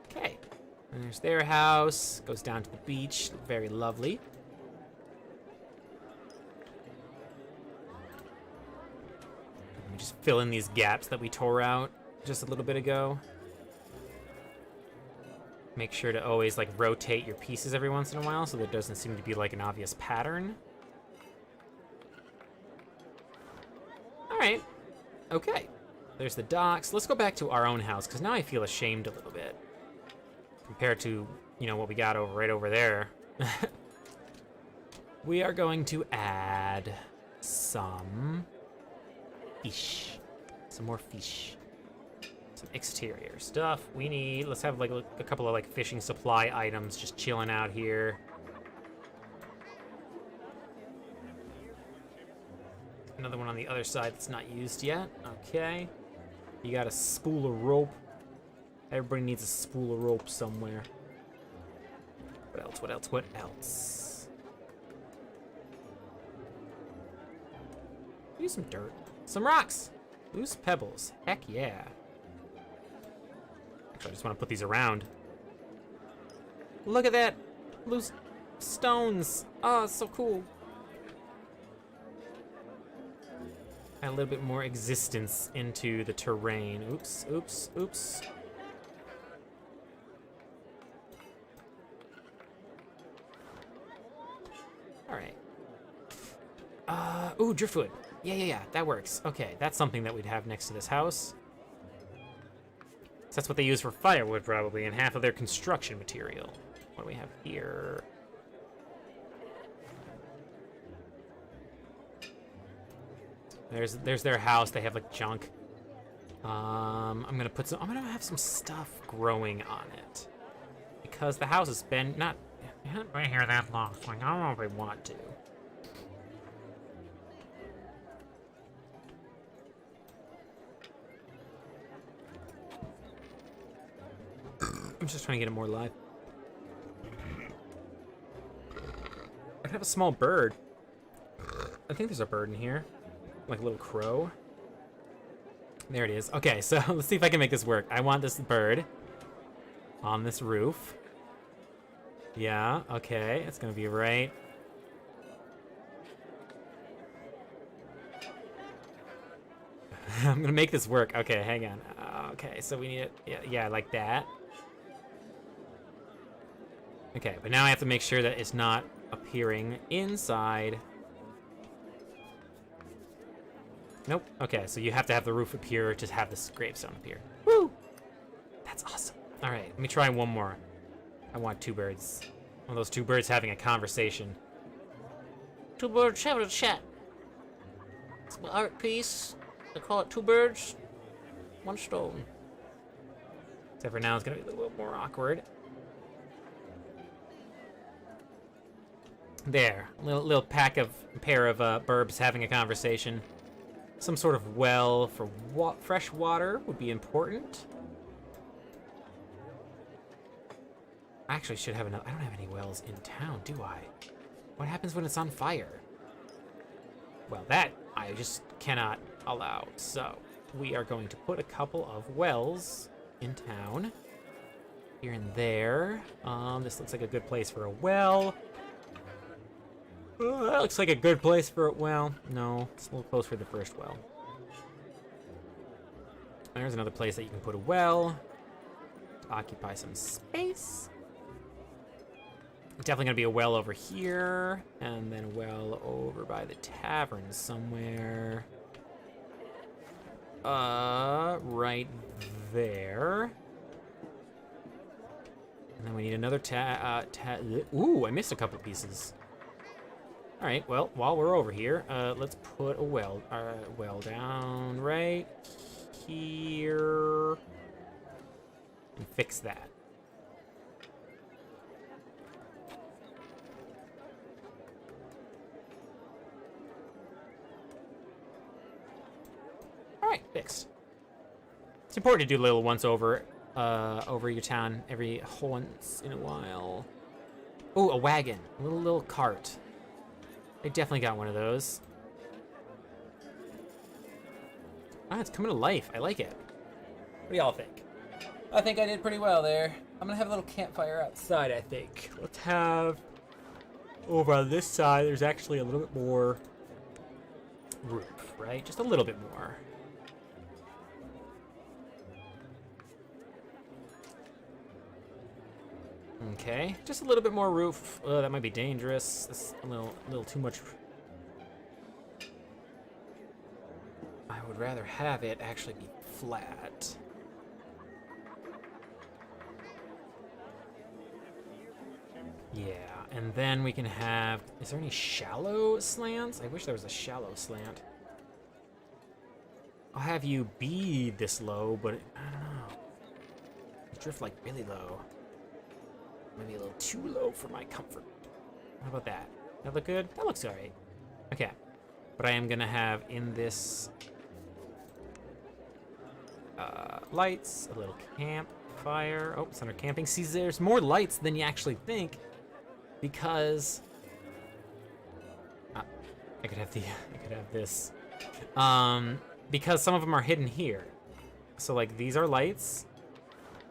Okay, and there's their house. Goes down to the beach. Very lovely. Let me just fill in these gaps that we tore out just a little bit ago. Make sure to always, like, rotate your pieces every once in a while so there doesn't seem to be, like, an obvious pattern. All right. Okay. There's the docks. Let's go back to our own house, because now I feel ashamed a little bit. Compared to, you know, what we got right over there. We are going to add some fish. Some more fish. Some exterior stuff. We need, let's have, like, a couple of, like, fishing supply items just chilling out here. Another one on the other side that's not used yet. Okay. You got a spool of rope. Everybody needs a spool of rope somewhere. What else? What else? What else? Use some dirt. Some rocks. Loose pebbles. Heck yeah. Actually, I just want to put these around. Look at that. Loose stones. Oh, it's so cool. Add a little bit more existence into the terrain. Oops, oops, oops. All right. Ooh, driftwood. Yeah, that works. Okay, that's something that we'd have next to this house. So that's what they use for firewood, probably, and half of their construction material. What do we have here? There's their house. They have, like, junk. I'm gonna have some stuff growing on it because the house has been not right here that long. So I don't know if I want to. I'm just trying to get it more live. I have a small bird. I think there's a bird in here. Like a little crow. There it is. Okay, so let's see if I can make this work. I want this bird on this roof. Yeah, okay, it's gonna be right. I'm gonna make this work. Okay, hang on. Okay, so we need it. Yeah, like that. Okay, but now I have to make sure that it's not appearing inside. Nope. Okay, so you have to have the roof appear to have this gravestone appear. Woo! That's awesome. All right, let me try one more. I want two birds. One of those two birds having a conversation. Two birds having a chat. It's my art piece. They call it Two Birds, One Stone. Except for now, it's gonna be a little bit more awkward. There, little pair of burbs having a conversation. Some sort of well for fresh water would be important. I actually should have enough. I don't have any wells in town, do I? What happens when it's on fire? Well, that I just cannot allow. So we are going to put a couple of wells in town. Here and there. This looks like a good place for a well. That looks like a good place for a well. No, it's a little close for the first well. There's another place that you can put a well to occupy some space. Definitely gonna be a well over here, and then a well over by the tavern somewhere. Right there. And then we need another ooh, I missed a couple pieces. All right, well, while we're over here, let's put a well down right here and fix that. All right, fixed. It's important to do little once over your town every once in a while. Oh, a wagon, a little cart. I definitely got one of those. Ah, it's coming to life. I like it. What do y'all think? I think I did pretty well there. I'm gonna have a little campfire outside, I think. Let's have... Over on this side, there's actually a little bit more roof, right? Just a little bit more. Okay, just a little bit more roof. That might be dangerous. That's a little too much. I would rather have it actually be flat. Yeah, and then we can have... Is there any shallow slants? I wish there was a shallow slant. I'll have you be this low, but I don't know. You drift like really low. Maybe a little too low for my comfort. How about that? That look good? That looks alright. Okay. But I am gonna have in this lights, a little campfire. Oh, it's under camping. See, there's more lights than you actually think because I could have this. Because some of them are hidden here. So like these are lights.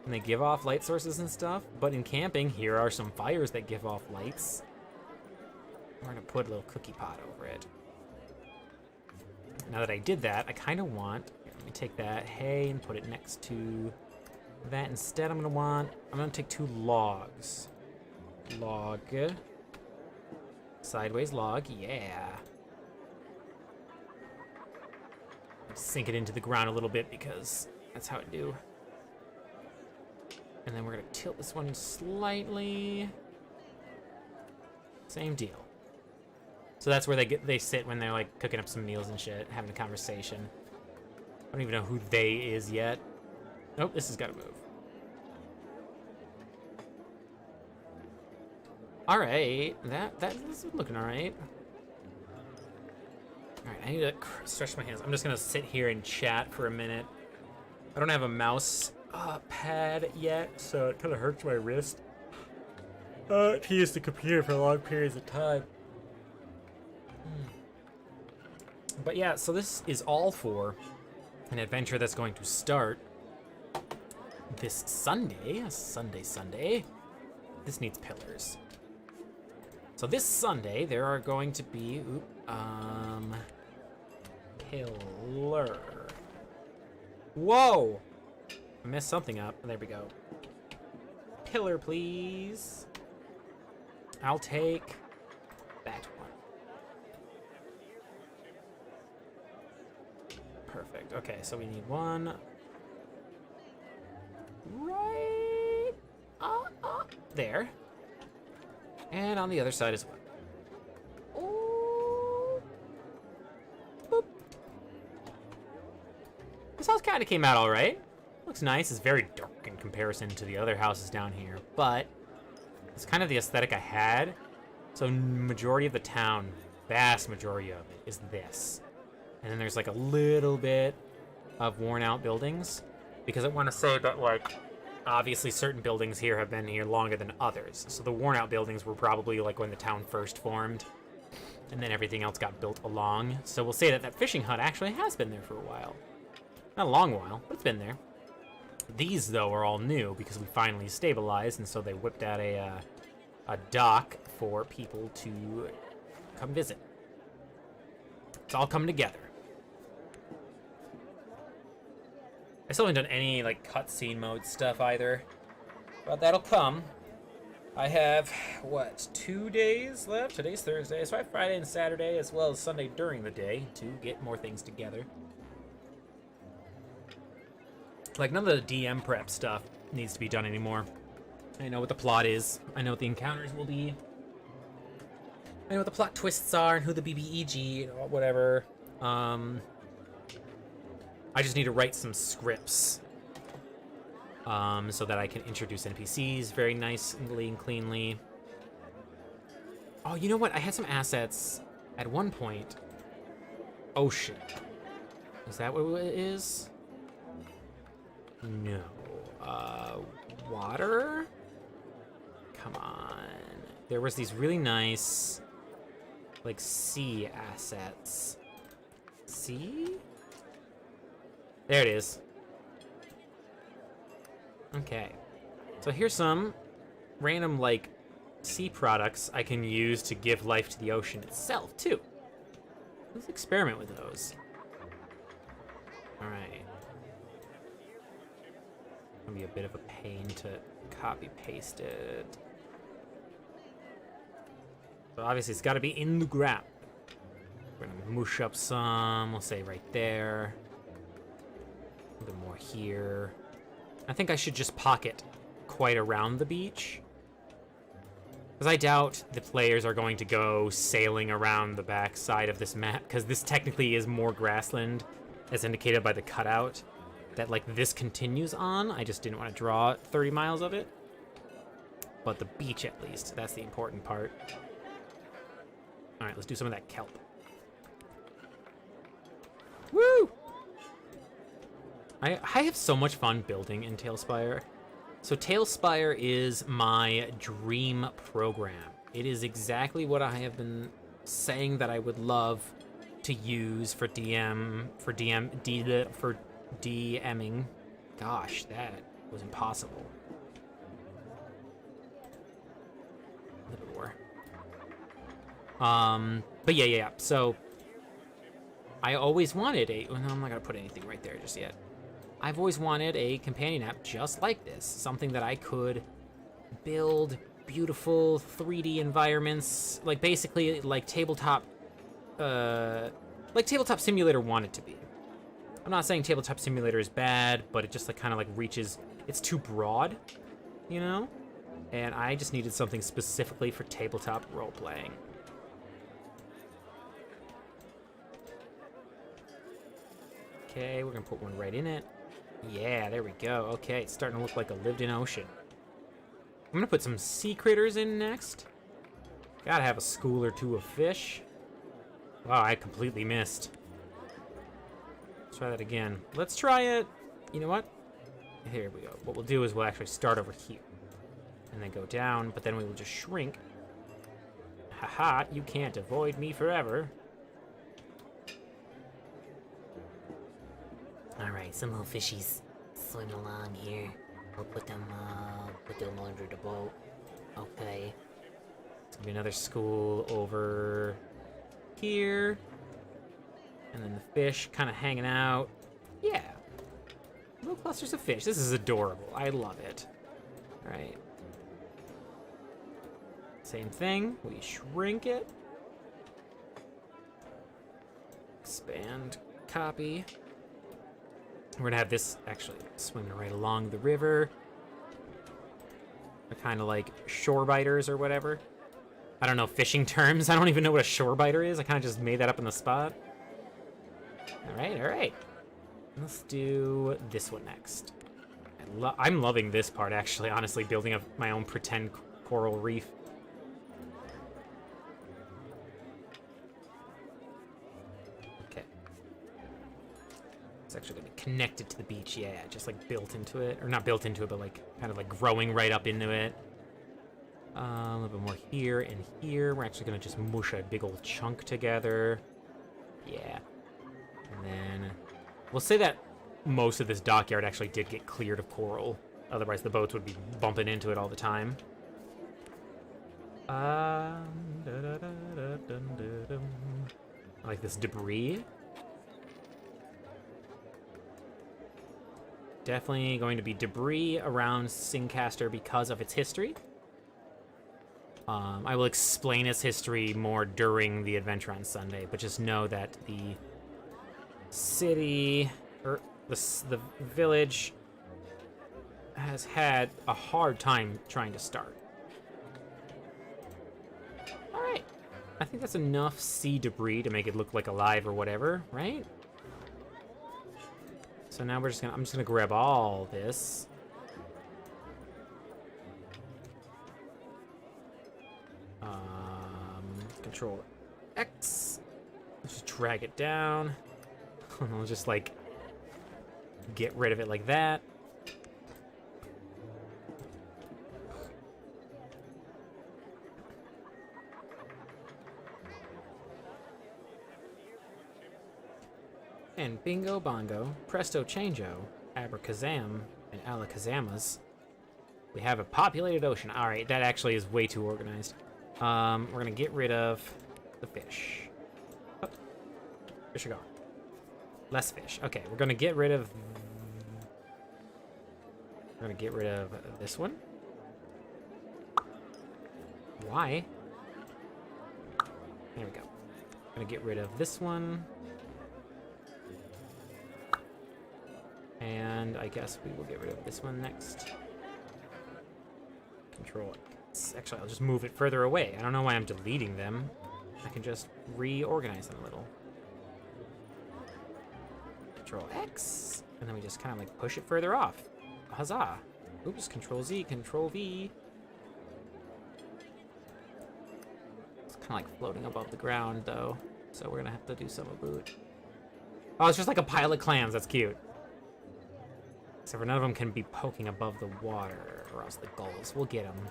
And they give off light sources and stuff, but in camping, here are some fires that give off lights. We're gonna put a little cookie pot over it. Now that I did that, I kind of want, here, let me take that hay and put it next to that. Instead, I'm gonna take 2 logs. Log. Sideways log, yeah. Sink it into the ground a little bit because that's how I do. And then we're gonna tilt this one slightly. Same deal. So that's where they sit when they're like cooking up some meals and shit, having a conversation. I don't even know who they is yet. Nope, this has gotta move. Alright, that is looking alright. Alright, I need to stretch my hands. I'm just gonna sit here and chat for a minute. I don't have a mouse pad yet, so it kind of hurts my wrist to use the computer for long periods of time. But yeah, so this is all for an adventure that's going to start this Sunday. this needs pillars. So this Sunday, there are going to be, pillar. Whoa! I messed something up. There we go. Pillar, please. I'll take that one. Perfect. Okay, so we need one right there. And on the other side as well. Ooh. Boop. This house kind of came out all right. Looks nice. It's very dark in comparison to the other houses down here, but it's kind of the aesthetic I had. So majority of the town, vast majority of it, is this. And then there's like a little bit of worn out buildings, because I want to say that, like, obviously certain buildings here have been here longer than others. So the worn out buildings were probably like when the town first formed, and then everything else got built along. So we'll say that that fishing hut actually has been there for a while. Not a long while, but it's been there. These, though, are all new because we finally stabilized, and so they whipped out a dock for people to come visit. It's all coming together. I still haven't done any, like, cutscene mode stuff either, but that'll come. I have, what, 2 days left? Today's Thursday, so I have Friday and Saturday, as well as Sunday during the day, to get more things together. Like, none of the DM prep stuff needs to be done anymore. I know what the plot is. I know what the encounters will be. I know what the plot twists are and who the BBEG, whatever. I just need to write some scripts so that I can introduce NPCs very nicely and cleanly. Oh, you know what? I had some assets at one point. Ocean. Is that what it is? No. Water? Come on. There was these really nice, like, sea assets. Sea? There it is. Okay. So here's some random, like, sea products I can use to give life to the ocean itself, too. Let's experiment with those. Alright. Gonna be a bit of a pain to copy paste it. So obviously it's gotta be in the ground. We're gonna mush up some, we'll say right there. A little more here. I think I should just pocket quite around the beach, because I doubt the players are going to go sailing around the back side of this map, because this technically is more grassland, as indicated by the cutout that, like, this continues on. I just didn't want to draw 30 miles of it. But the beach, at least, that's the important part. All right, let's do some of that kelp. Woo! I have so much fun building in Tailspire. So Tailspire is my dream program. It is exactly what I have been saying that I would love to use for DMing. Gosh, that was impossible. A little more. But yeah. So I always wanted well, no, I'm not gonna put anything right there just yet. I've always wanted a companion app just like this, something that I could build beautiful 3D environments, like basically like Tabletop Simulator wanted to be. I'm not saying Tabletop Simulator is bad, but it just like kind of like reaches, it's too broad, you know? And I just needed something specifically for tabletop role-playing. Okay, we're gonna put one right in it. Yeah, there we go. Okay, it's starting to look like a lived-in ocean. I'm gonna put some sea critters in next. Gotta have a school or two of fish. Wow, I completely missed. Let's try that again. Let's try it. You know what? Here we go. What we'll do is we'll actually start over here. And then go down, but then we will just shrink. Haha, you can't avoid me forever. Alright, some little fishies swim along here. We'll put them under the boat. Okay. There's gonna be another school over here. And then the fish kind of hanging out. Yeah. Little clusters of fish. This is adorable. I love it. All right. Same thing. We shrink it. Expand. Copy. We're gonna have this actually swimming right along the river. They're kind of like shore biters or whatever. I don't know fishing terms. I don't even know what a shore biter is. I kind of just made that up on the spot. All right, all right. Let's do this one next. I'm loving this part, actually, honestly, building up my own pretend coral reef. Okay. It's actually going to be connected to the beach, yeah, just like built into it. Or not built into it, but like kind of like growing right up into it. A little bit more here and here. We're actually going to just mush a big old chunk together. Yeah. And then we'll say that most of this dockyard actually did get cleared of coral. Otherwise, the boats would be bumping into it all the time. I like this debris. Definitely going to be debris around Singcaster because of its history. I will explain its history more during the adventure on Sunday, but just know that the city, or the village, has had a hard time trying to start. Alright. I think that's enough sea debris to make it look like alive or whatever, right? So now I'm just gonna grab all this. Control X. Let's just drag it down. I'll just like get rid of it like that. And bingo bongo, presto changeo, abracazam, and alacazamas. We have a populated ocean. All right, that actually is way too organized. We're gonna get rid of the fish. Oh, fish are gone. Less fish. Okay, we're gonna get rid of. We're gonna get rid of this one. Why? There we go. Gonna get rid of this one. And I guess we will get rid of this one next. Control it. Actually, I'll just move it further away. I don't know why I'm deleting them. I can just reorganize them a little. Control X. And then we just kind of like push it further off. Huzzah. Oops, Control Z, Control V. It's kind of like floating above the ground though. So we're gonna have to do some about. Oh, it's just like a pile of clams. That's cute. Except for none of them can be poking above the water, or else the gulls will get them.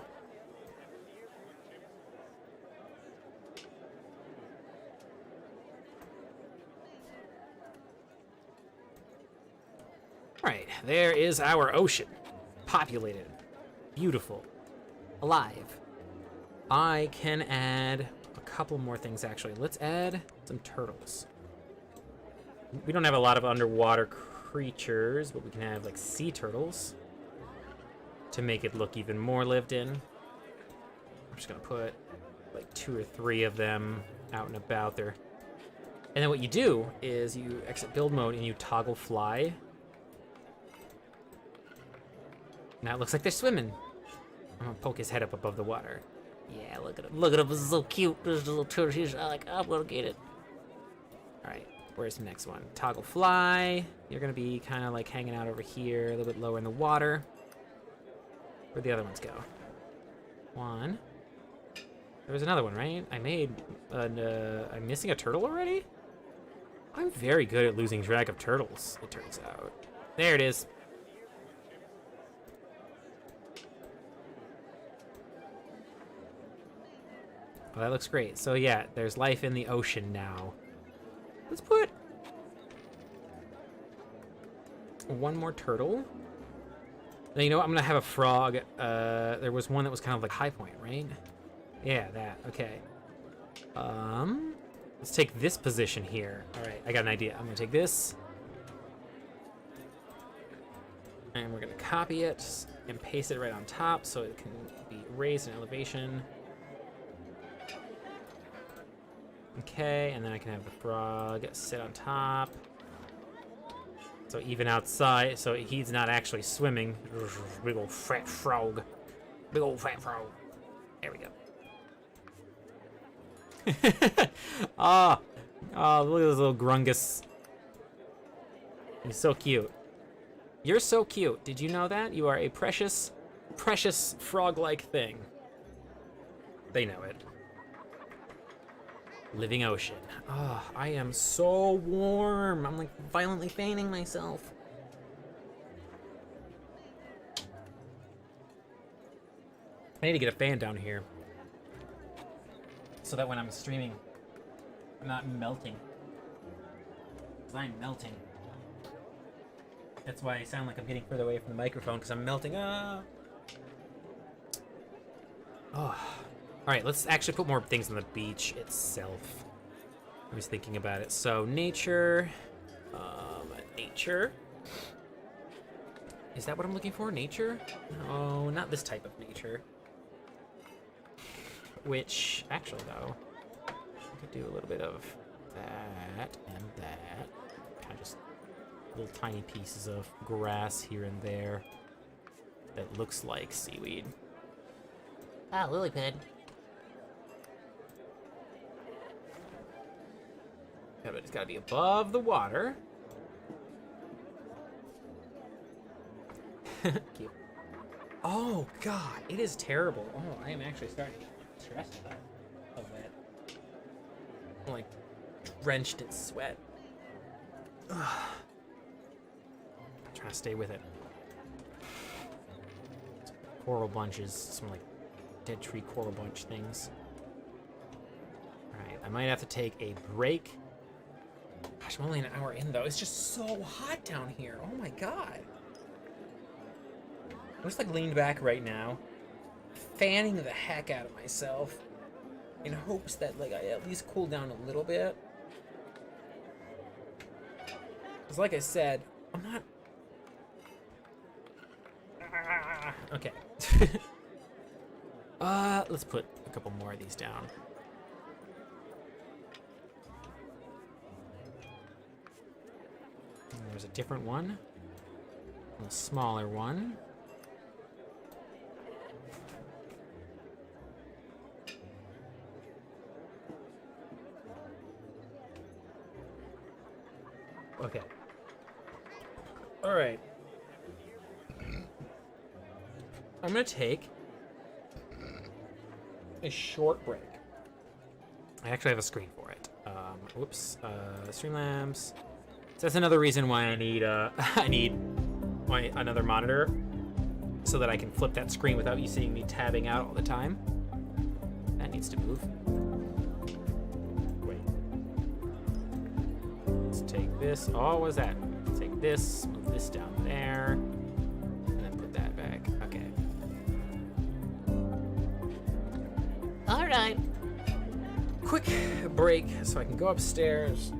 Alright, there is our ocean. Populated. Beautiful. Alive. I can add a couple more things, actually. Let's add some turtles. We don't have a lot of underwater creatures, but we can have, like, sea turtles to make it look even more lived in. I'm just gonna put, like, 2 or 3 of them out and about there. And then what you do is you exit build mode and you toggle fly. Now it looks like they're swimming. I'm gonna poke his head up above the water. Yeah, look at him. Look at him. This is so cute. This little turtle. He's like, I'm gonna get it. Alright, where's the next one? Toggle fly. You're gonna be kind of like hanging out over here, a little bit lower in the water. Where'd the other ones go? One. There was another one, right? I made I'm missing a turtle already? I'm very good at losing track of turtles, it turns out. There it is. Well, that looks great. So yeah, there's life in the ocean now. Let's put one more turtle. Now, you know what? I'm gonna have a frog. There was one that was kind of like high point, right? Yeah, that. Okay. Let's take this position here. All right, I got an idea. I'm gonna take this, and we're gonna copy it and paste it right on top so it can be raised in elevation. Okay, and then I can have the frog sit on top. So even outside, so he's not actually swimming. Big old fat frog. Big old fat frog. There we go. Oh, look at this little grungus. He's so cute. You're so cute. Did you know that? You are a precious, precious frog-like thing. They know it. Living ocean. Oh, I am so warm. I'm like violently fanning myself. I need to get a fan down here so that when I'm streaming, I'm not melting. Because I'm melting. That's why I sound like I'm getting further away from the microphone, because I'm melting. Ah. Oh. Alright, let's actually put more things on the beach itself. I was thinking about it. So, nature. Nature. Is that what I'm looking for? Nature? No, not this type of nature. Which, actually, though, I could do a little bit of that and that. Kind of just little tiny pieces of grass here and there that looks like seaweed. Ah, lily pad. Yeah, but it's gotta be above the water. Cute. Oh, God, it is terrible. Oh, I am actually starting to get stressed of it. I'm like drenched in sweat. Ugh. I'm trying to stay with it. Coral bunches, some like dead tree coral bunch things. Alright, I might have to take a break. Gosh, I'm only an hour in though. It's just so hot down here. Oh my god. I'm just like leaned back right now, fanning the heck out of myself in hopes that like I at least cool down a little bit. Because like I said, I'm not... Okay. Let's put a couple more of these down. And there's a different one. A smaller one. Okay. All right. I'm gonna take a short break. I actually have a screen for it. Whoops. Streamlabs. So that's another reason why I need another monitor, so that I can flip that screen without you seeing me tabbing out all the time. That needs to move. Wait. Let's take this. Oh, what was that? Let's take this. Move this down there, and then put that back. Okay. All right. Quick break so I can go upstairs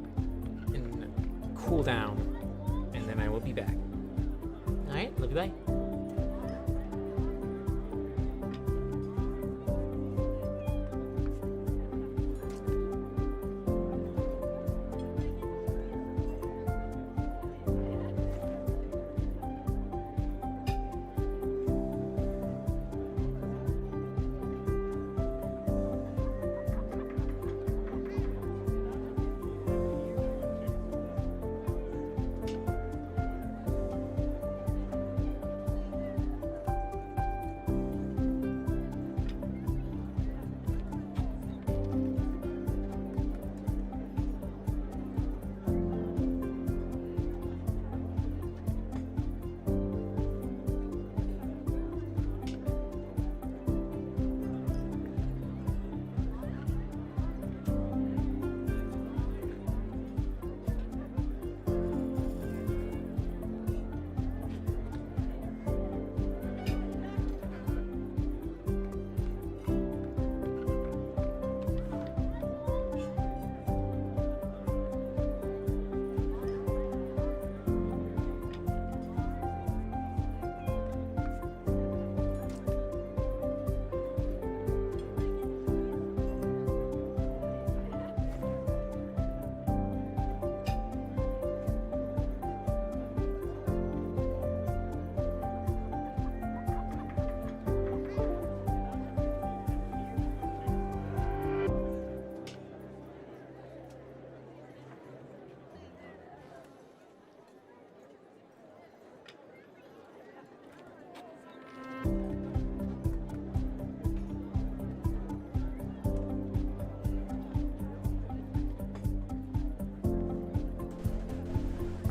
and cool down, and then I will be back. All right. Love you. Bye.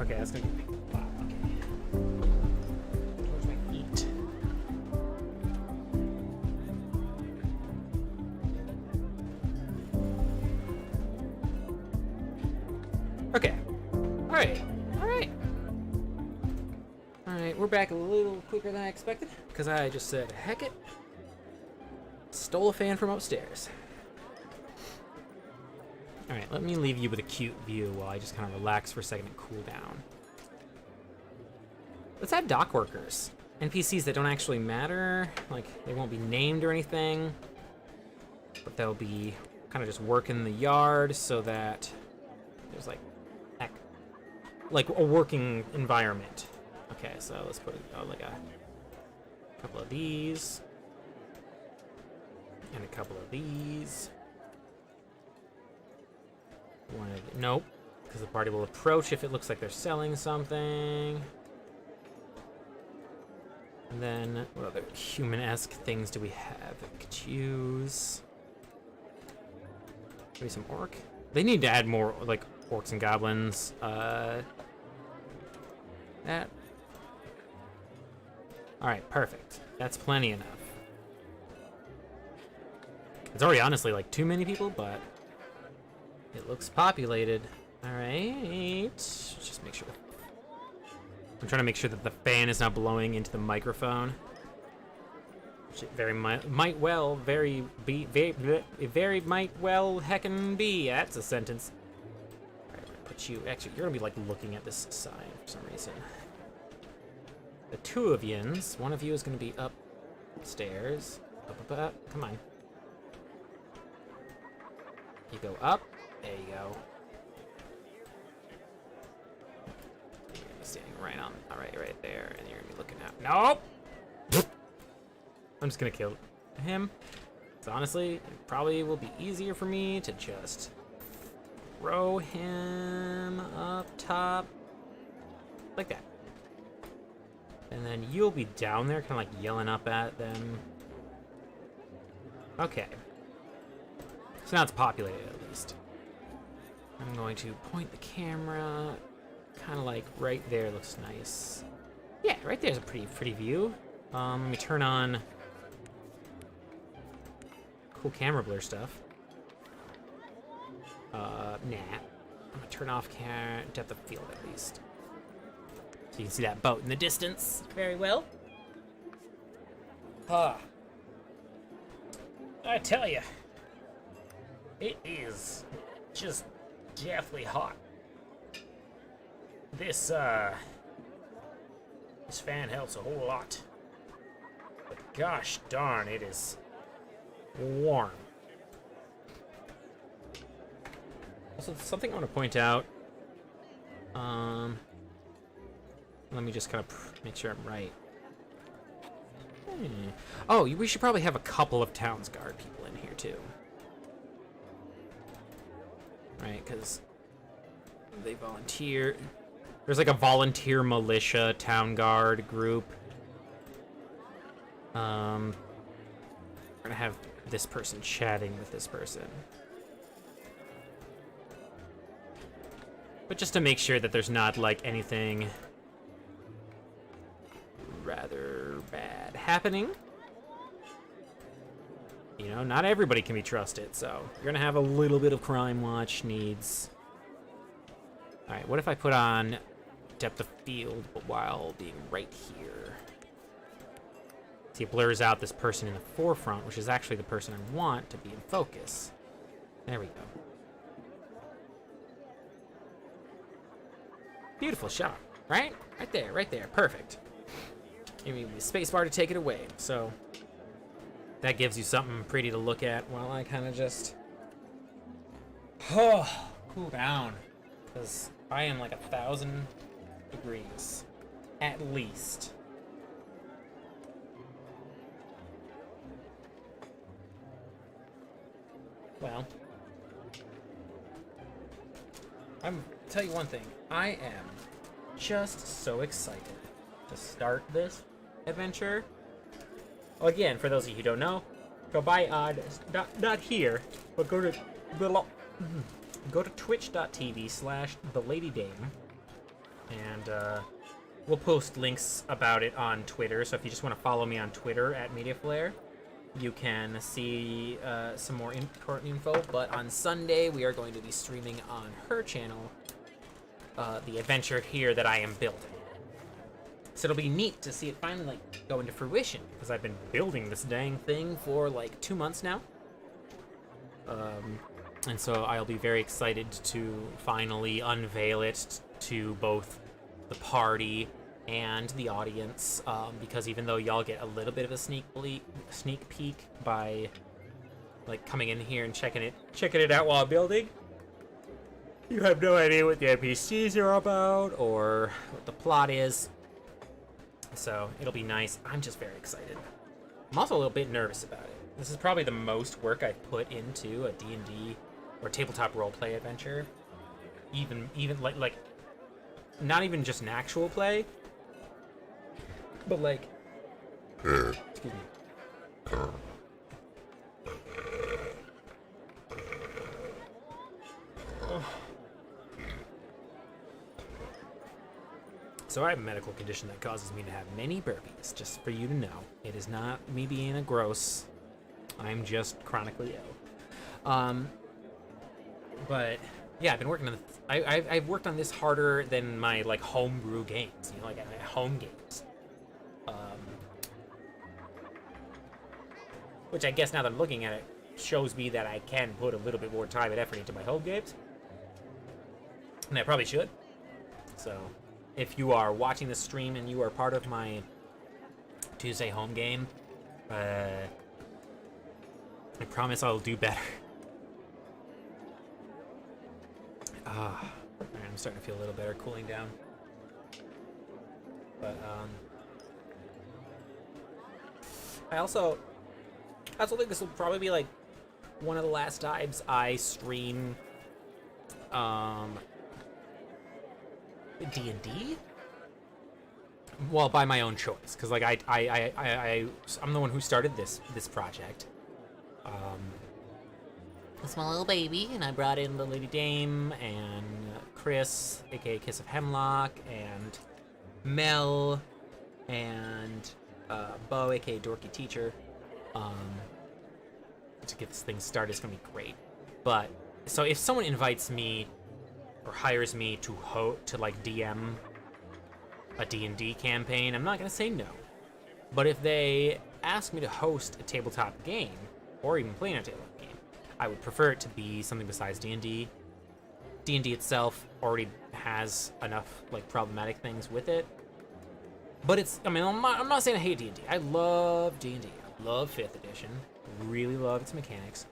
Okay, that's gonna be a big wow, okay. Where's my eat? Okay. Alright. Alright. Alright, we're back a little quicker than I expected, because I just said, heck it. Stole a fan from upstairs. Alright, let me leave you with a cute view while I just kind of relax for a second and cool down. Let's add dock workers. NPCs that don't actually matter. Like, they won't be named or anything. But they'll be kind of just working the yard so that there's like a working environment. Okay, so let's put like a couple of these. And a couple of these. One of nope, because the party will approach if it looks like they're selling something. And then what other human-esque things do we have that we could use? Maybe some orc. They need to add more like orcs and goblins. That. All right, perfect. That's plenty enough. It's already honestly like too many people, but it looks populated. All right, just make sure. I'm trying to make sure that the fan is not blowing into the microphone. Which it very might well heckin' be. That's a sentence. All right, I'm gonna put you. Actually, you're gonna be like looking at this sign for some reason. The two of yins. One of you is gonna be upstairs. Come on. You go up. There you go. You're gonna be standing right on. All right, right there, and you're gonna be looking out. Nope. I'm just gonna kill him. So honestly, it probably will be easier for me to just throw him up top, like that. And then you'll be down there, kind of like yelling up at them. Okay. So now it's populated at least. I'm going to point the camera, kind of like right there. Looks nice. Yeah, right there's a pretty view. Let me turn on cool camera blur stuff. Nah. I'm gonna turn off depth of field at least. So you can see that boat in the distance very well. I tell you, it is just deathly hot. This fan helps a whole lot. But gosh darn, it is warm. Also, something I want to point out. Let me just kind of make sure I'm right. Oh, we should probably have a couple of Towns Guard people in here too. Right, because they volunteer. There's like a volunteer militia Town Guard group. We're gonna have this person chatting with this person. But just to make sure that there's not like anything rather bad happening. You know, not everybody can be trusted, so you're gonna have a little bit of crime watch needs. Alright, what if I put on depth of field, but while being right here? See, it blurs out this person in the forefront, which is actually the person I want to be in focus. There we go. Beautiful shot, right? Right there, perfect. Give me the spacebar to take it away, so that gives you something pretty to look at while I kind of just cool down, because I am like 1,000 degrees at least. Well, tell you one thing, I am just so excited to start this adventure. Well, again, for those of you who don't know, go by not here, but go to twitch.tv/theladydame and we'll post links about it on Twitter. So if you just want to follow me on Twitter at MediaFlare, you can see some more important info. But on Sunday, we are going to be streaming on her channel the adventure here that I am building. So it'll be neat to see it finally like go into fruition, because I've been building this dang thing for like 2 months now. And so I'll be very excited to finally unveil it to both the party and the audience, because even though y'all get a little bit of a sneak peek by like coming in here and checking it out while building, you have no idea what the NPCs are about or what the plot is. So it'll be nice. I'm just very excited. I'm also a little bit nervous about it. This is probably the most work I've put into a D&D or tabletop roleplay adventure. Even like not even just an actual play, but like excuse me. So I have a medical condition that causes me to have many burpees, just for you to know. It is not me being a gross. I'm just chronically ill. But yeah, I've been working on I've worked on this harder than my like homebrew games, you know, like my home games. Which I guess now that I'm looking at it shows me that I can put a little bit more time and effort into my home games. And I probably should. So if you are watching this stream and you are part of my Tuesday home game, I promise I'll do better. Alright, I'm starting to feel a little better cooling down. But, I also think this will probably be, like, one of the last times I stream, D&D? Well, by my own choice, because, like, I'm the one who started this project. It's my little baby, and I brought in the Lady Dame, and Chris, aka Kiss of Hemlock, and Mel, and Bo, aka Dorky Teacher. To get this thing started is gonna be great. But so if someone invites me or hires me to like DM a D&D campaign, I'm not gonna say no. But if they ask me to host a tabletop game, or even play in a tabletop game, I would prefer it to be something besides D&D. D&D itself already has enough like problematic things with it. But it's, I mean, I'm not saying I hate D&D. I love D&D. I love 5th edition. Really love its mechanics.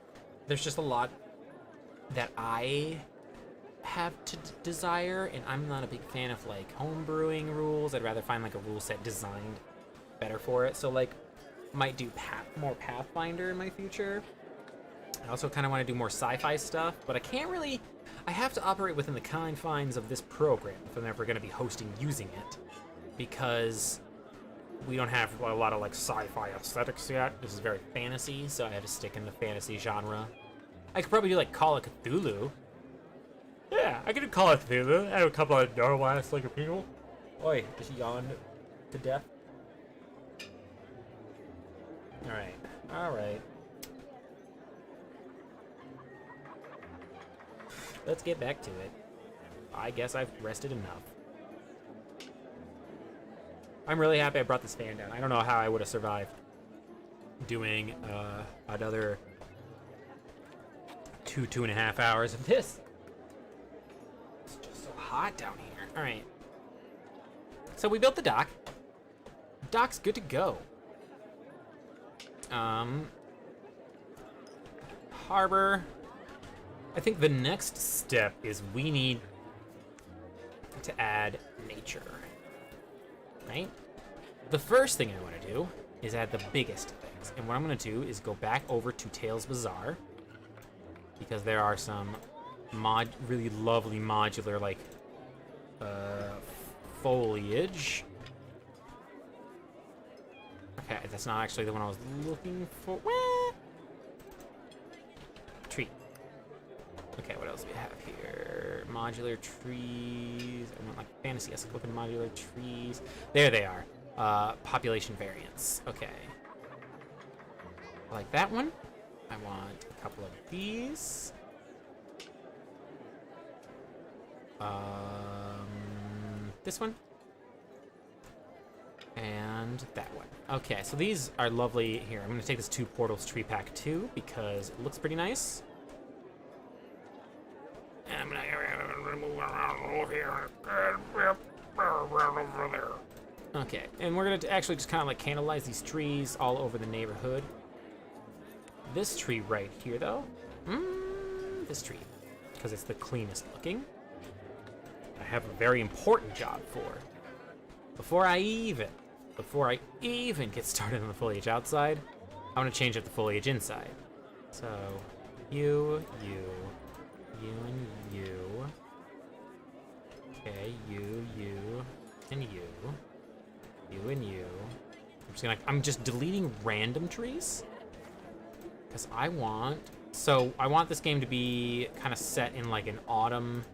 There's just a lot that I have to desire, and I'm not a big fan of like homebrewing rules. I'd rather find like a rule set designed better for it. So like, might do more Pathfinder in my future. I also kind of want to do more sci-fi stuff, but I can't really. I have to operate within the confines of this program if I'm ever going to be hosting using it, because we don't have a lot of like sci-fi aesthetics yet. This is very fantasy, so I have to stick in the fantasy genre. I could probably do like Call of Cthulhu. Yeah, I could do Call of Cthulhu. I have a couple of normal ass like people. Oi, just yawned to death. Alright. Let's get back to it. I guess I've rested enough. I'm really happy I brought this fan down. I don't know how I would have survived doing another 2.5 hours of this. It's just so hot down here. Alright. So we built the dock. The dock's good to go. Harbor. I think the next step is we need to add nature. Right? The first thing I want to do is add the biggest things. And what I'm going to do is go back over to Tales Bazaar, because there are some really lovely modular like foliage. Okay, that's not actually the one I was looking for. Tree. Okay, what else do we have here? modular trees. I want like fantasy-esque looking modular trees. There they are. Population variants. Okay. I like that one. I want a couple of these. This one. And that one. Okay, so these are lovely. Here, I'm going to take this 2 portals tree pack too because it looks pretty nice. And I'm going to move around over here. Over there. Okay, and we're going to actually just kind of like candleize these trees all over the neighborhood. This tree right here, though. This tree, because it's the cleanest looking. I have a very important job for. Before I even get started on the foliage outside, I want to change up the foliage inside. So, you, and you. Okay, you, and you. You and you. I'm just deleting random trees. Because I want this game to be kind of set in like an autumn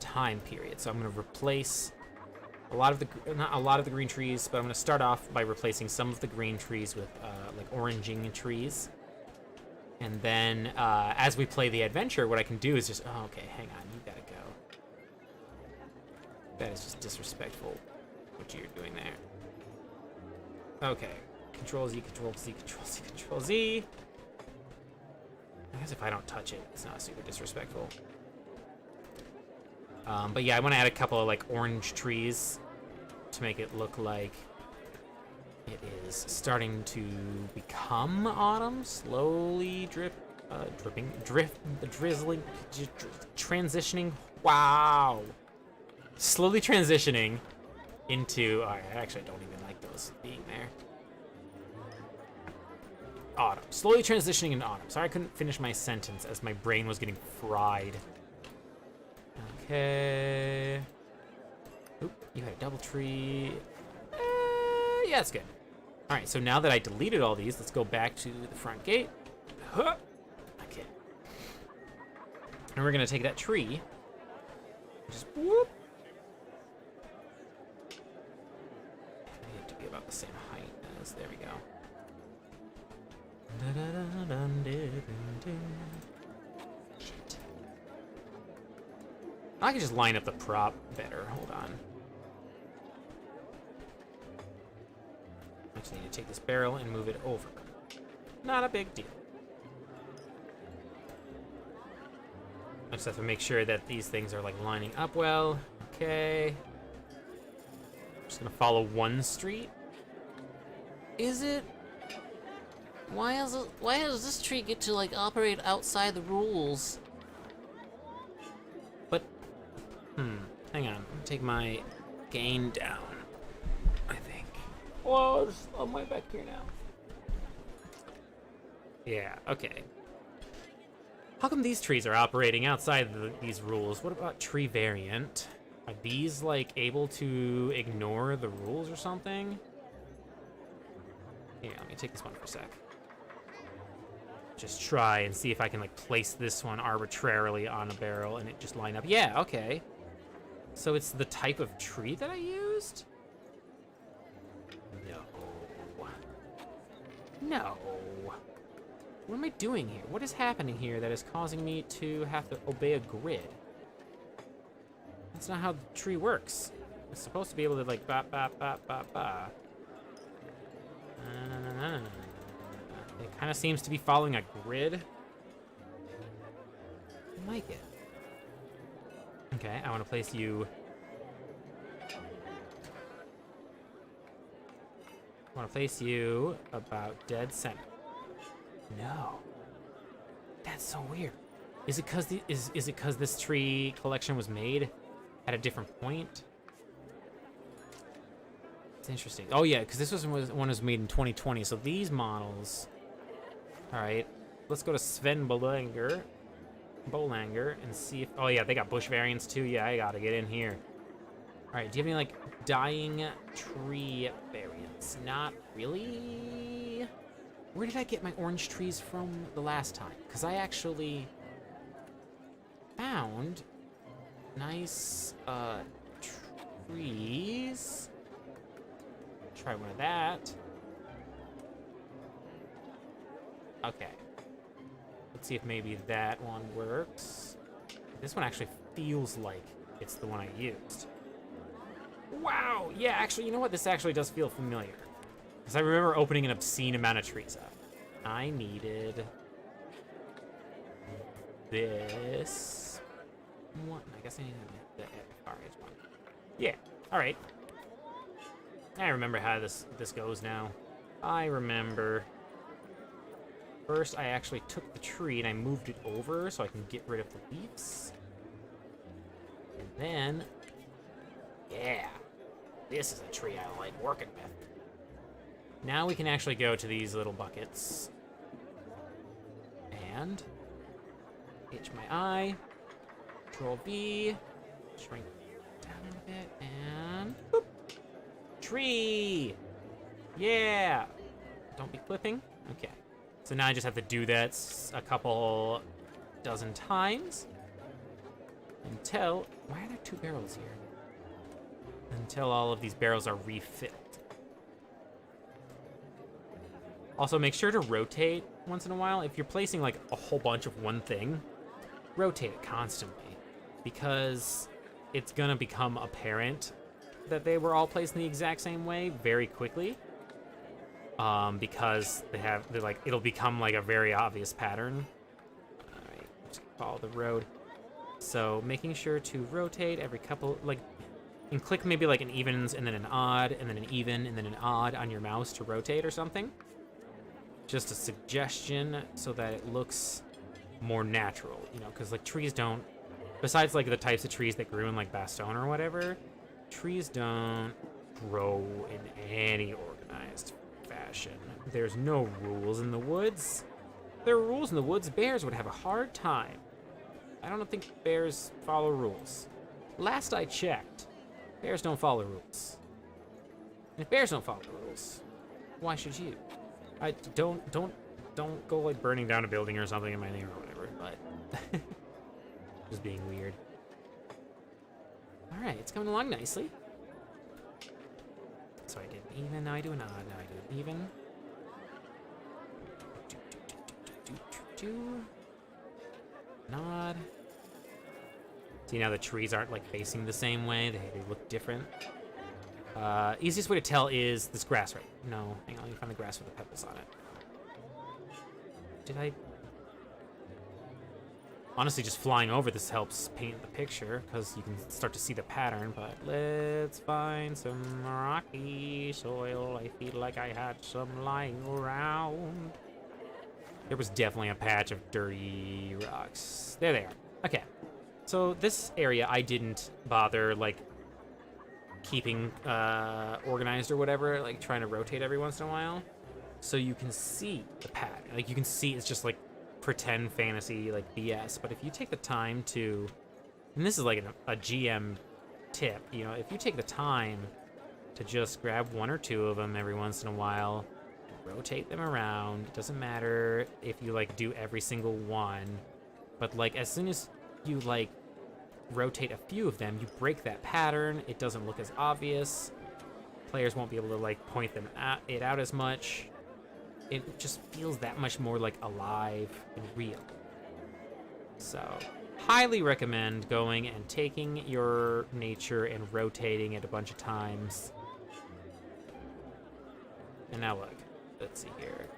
time period. So I'm going to replace not a lot of the green trees, but I'm going to start off by replacing some of the green trees with like oranging trees. And then as we play the adventure, what I can do is just, oh, okay, hang on, you gotta go. That is just disrespectful, what you're doing there. Okay, Control Z, Control Z, Control Z, Control Z. I guess if I don't touch it, it's not super disrespectful. But yeah, I want to add a couple of like orange trees to make it look like it is starting to become autumn, slowly drizzling, transitioning. Wow, slowly transitioning into. I actually don't even like those being there. Autumn, slowly transitioning into autumn. Sorry, I couldn't finish my sentence as my brain was getting fried. Okay. Oop, you had a double tree. Yeah, that's good. All right, so now that I deleted all these, let's go back to the front gate. Huh. Okay. And we're gonna take that tree. Just whoop. I need to be about the same height as. There we go. Shit. I can just line up the prop better. Hold on. I just need to take this barrel and move it over. Not a big deal. I just have to make sure that these things are like lining up well. Okay. I'm just gonna follow one street. Is it? Why does this tree get to like operate outside the rules? But, hang on. I'm gonna take my gain down, I think. Whoa, I'm way back here now. Yeah, okay. How come these trees are operating outside these rules? What about tree variant? Are these like able to ignore the rules or something? Here, let me take this one for a sec. Just try and see if I can like place this one arbitrarily on a barrel and it just line up. Yeah, okay. So it's the type of tree that I used? No. What am I doing here? What is happening here that is causing me to have to obey a grid? That's not how the tree works. It's supposed to be able to like ba ba ba ba ba. It kind of seems to be following a grid. I like it. Okay, I want to place you. I want to place you about dead center. No. That's so weird. Is it because is it because this tree collection was made at a different point? It's interesting. Oh yeah, because this one was made in 2020. So these models. All right, let's go to Sven Bolanger, and see if. Oh yeah, they got bush variants too. Yeah, I gotta get in here. All right, do you have any like dying tree variants? Not really. Where did I get my orange trees from the last time? Because I actually found nice trees. Try one of that. Okay. Let's see if maybe that one works. This one actually feels like it's the one I used. Wow! Yeah, actually, you know what? This actually does feel familiar. Because I remember opening an obscene amount of trees up. I needed this one. I guess I needed the far edge one. Yeah, alright. I remember how this goes now. I remember. First, I actually took the tree and I moved it over so I can get rid of the leaves. And then, yeah, this is a tree I like working with. Now we can actually go to these little buckets. And H my eye, Control V, shrink down a little bit, and boop. Tree! Yeah! Don't be clipping. Okay. So now I just have to do that a couple dozen times until... Why are there 2 barrels here? Until all of these barrels are refilled. Also, make sure to rotate once in a while. If you're placing like a whole bunch of one thing, rotate it constantly because it's gonna become apparent that they were all placed in the exact same way very quickly. Because they're like, it'll become like a very obvious pattern. All right, just follow the road. So making sure to rotate every couple, like, and click maybe like an evens and then an odd and then an even and then an odd on your mouse to rotate or something. Just a suggestion so that it looks more natural, you know, because like trees don't, besides like the types of trees that grew in like Bastogne or whatever, trees don't grow in any organized fashion. There's no rules in the woods. If there were rules in the woods, bears would have a hard time. I don't think bears follow rules. Last I checked, bears don't follow rules. And if bears don't follow rules, why should you? I don't go like burning down a building or something in my name or whatever, but just being weird. All right, it's coming along nicely. So I did an even, now I do an odd, now I do an even. Nod. See, now the trees aren't like facing the same way, they look different. Easiest way to tell is this grass right. No, hang on, let me find the grass with the pebbles on it. Did I? Honestly, just flying over this helps paint the picture because you can start to see the pattern, but let's find some rocky soil. I feel like I had some lying around. There was definitely a patch of dirty rocks. There they are. Okay. So this area I didn't bother like keeping organized or whatever, like trying to rotate every once in a while. So you can see the pattern. Like you can see it's just like pretend fantasy like BS, but if you take the time to, and this is like a GM tip, you know, if you take the time to just grab 1 or 2 of them every once in a while, rotate them around, it doesn't matter if you like do every single one, but like as soon as you like rotate a few of them, you break that pattern, it doesn't look as obvious, players won't be able to like point them at it out as much. It just feels that much more like alive and real. So, highly recommend going and taking your nature and rotating it a bunch of times. And now look, let's see here.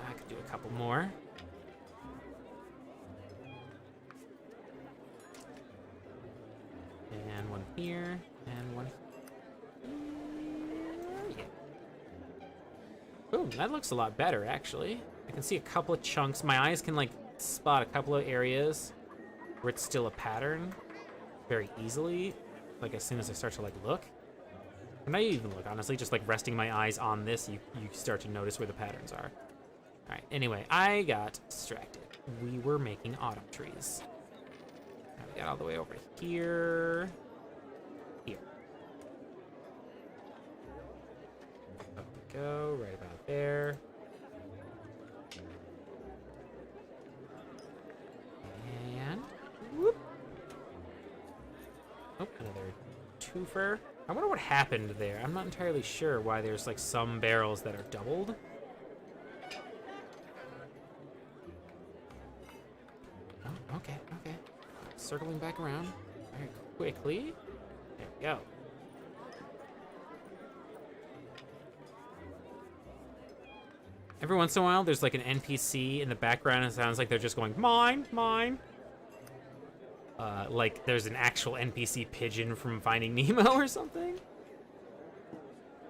I could do a couple more. And one here, and one here. Boom, that looks a lot better, actually. I can see a couple of chunks. My eyes can, like, spot a couple of areas where it's still a pattern very easily, like, as soon as I start to, like, look. And not even look, honestly, just, like, resting my eyes on this, you start to notice where the patterns are. All right, anyway, I got distracted. We were making autumn trees. Now we got all the way over here. Here. Up we go, right about there. And whoop. Oh, another twofer. I wonder what happened there. I'm not entirely sure why there's like some barrels that are doubled. Oh, okay, okay. Circling back around very quickly. There we go. Every once in a while, there's like an NPC in the background and it sounds like they're just going, mine, mine. Like there's an actual NPC pigeon from Finding Nemo or something.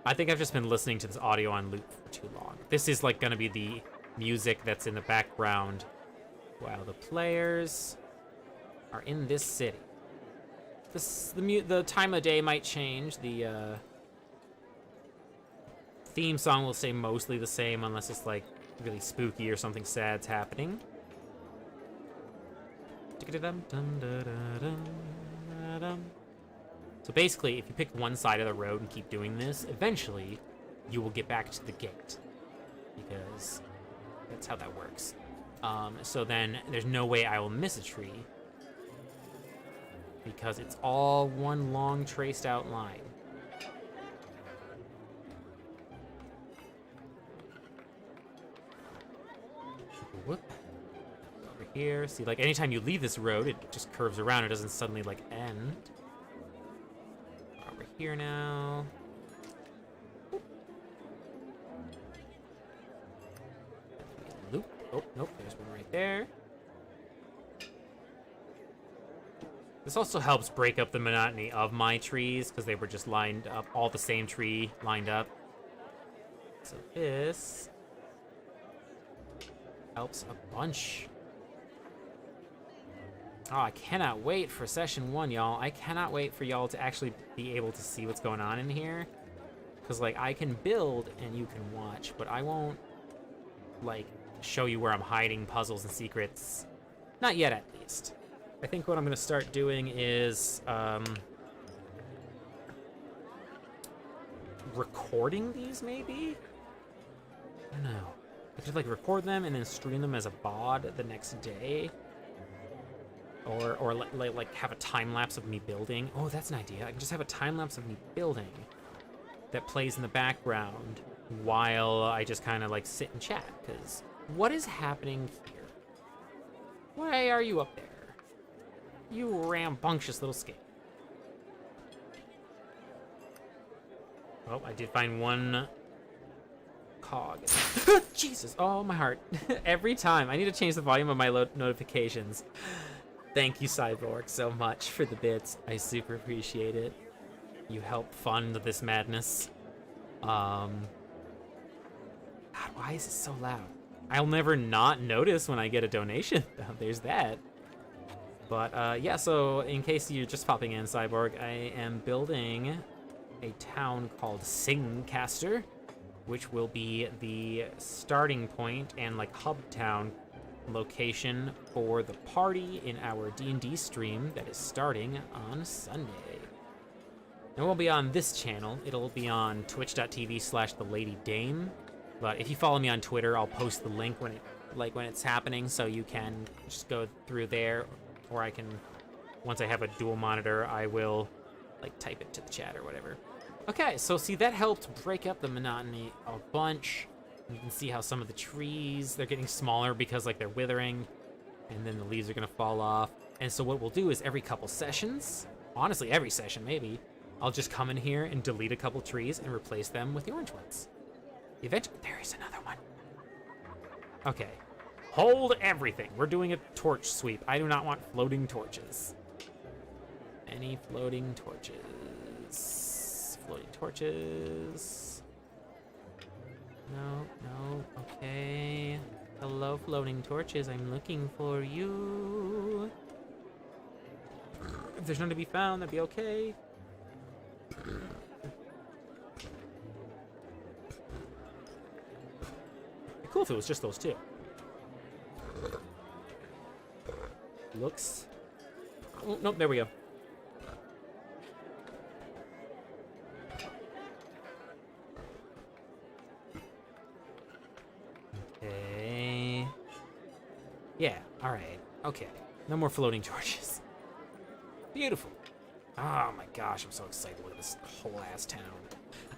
I think I've just been listening to this audio on loop for too long. This is like gonna be the music that's in the background while the players are in this city. The time of day might change. The theme song will stay mostly the same unless it's like really spooky or something sad's happening. So basically, if you pick one side of the road and keep doing this, eventually you will get back to the gate, because that's how that works. So then there's no way I will miss a tree, because it's all one long traced out line. Whoop. Over here. See, like anytime you leave this road, it just curves around. It doesn't suddenly like end. Over here now. Loop. Oh, nope. There's one right there. This also helps break up the monotony of my trees, because they were just lined up, all the same tree lined up. So this helps a bunch. Oh, I cannot wait for session 1, y'all. I cannot wait for y'all to actually be able to see what's going on in here. Because, like, I can build and you can watch, but I won't, like, show you where I'm hiding puzzles and secrets. Not yet, at least. I think what I'm going to start doing is recording these, maybe? I don't know. I could like record them and then stream them as a VOD the next day, or like have a time lapse of me building. Oh, that's an idea. I can just have a time lapse of me building that plays in the background while I just kind of like sit and chat. Because what is happening here? Why are you up there? You rambunctious little skate. Oh, I did find one cog. Jesus, oh my heart. Every time. I need to change the volume of my notifications. Thank you, Cyborg, so much for the bits. I super appreciate it. You help fund this madness. God, why is it so loud? I'll never not notice when I get a donation. There's that. But yeah, so in case you're just popping in, Cyborg, I am building a town called Singcaster, which will be the starting point and like hub town location for the party in our D&D stream that is starting on Sunday. It won't be on this channel. It'll be on twitch.tv/theladydame. But if you follow me on Twitter, I'll post the link when it's happening, so you can just go through there, or I can, once I have a dual monitor, I will like type it to the chat or whatever. Okay, so see, that helped break up the monotony a bunch. You can see how some of the trees, they're getting smaller because like they're withering, and then the leaves are gonna fall off. And so what we'll do is every couple sessions, honestly every session maybe, I'll just come in here and delete a couple trees and replace them with the orange ones. Eventually, there is another one. Okay, hold everything. We're doing a torch sweep. I do not want floating torches. Any floating torches? Floating torches. No, no, okay. Hello, floating torches. I'm looking for you. If there's none to be found, that'd be okay. Be cool if it was just those two. Looks. Oh, nope, there we go. Okay. Yeah, alright. Okay. No more floating torches. Beautiful. Oh my gosh, I'm so excited. Look at this whole ass town.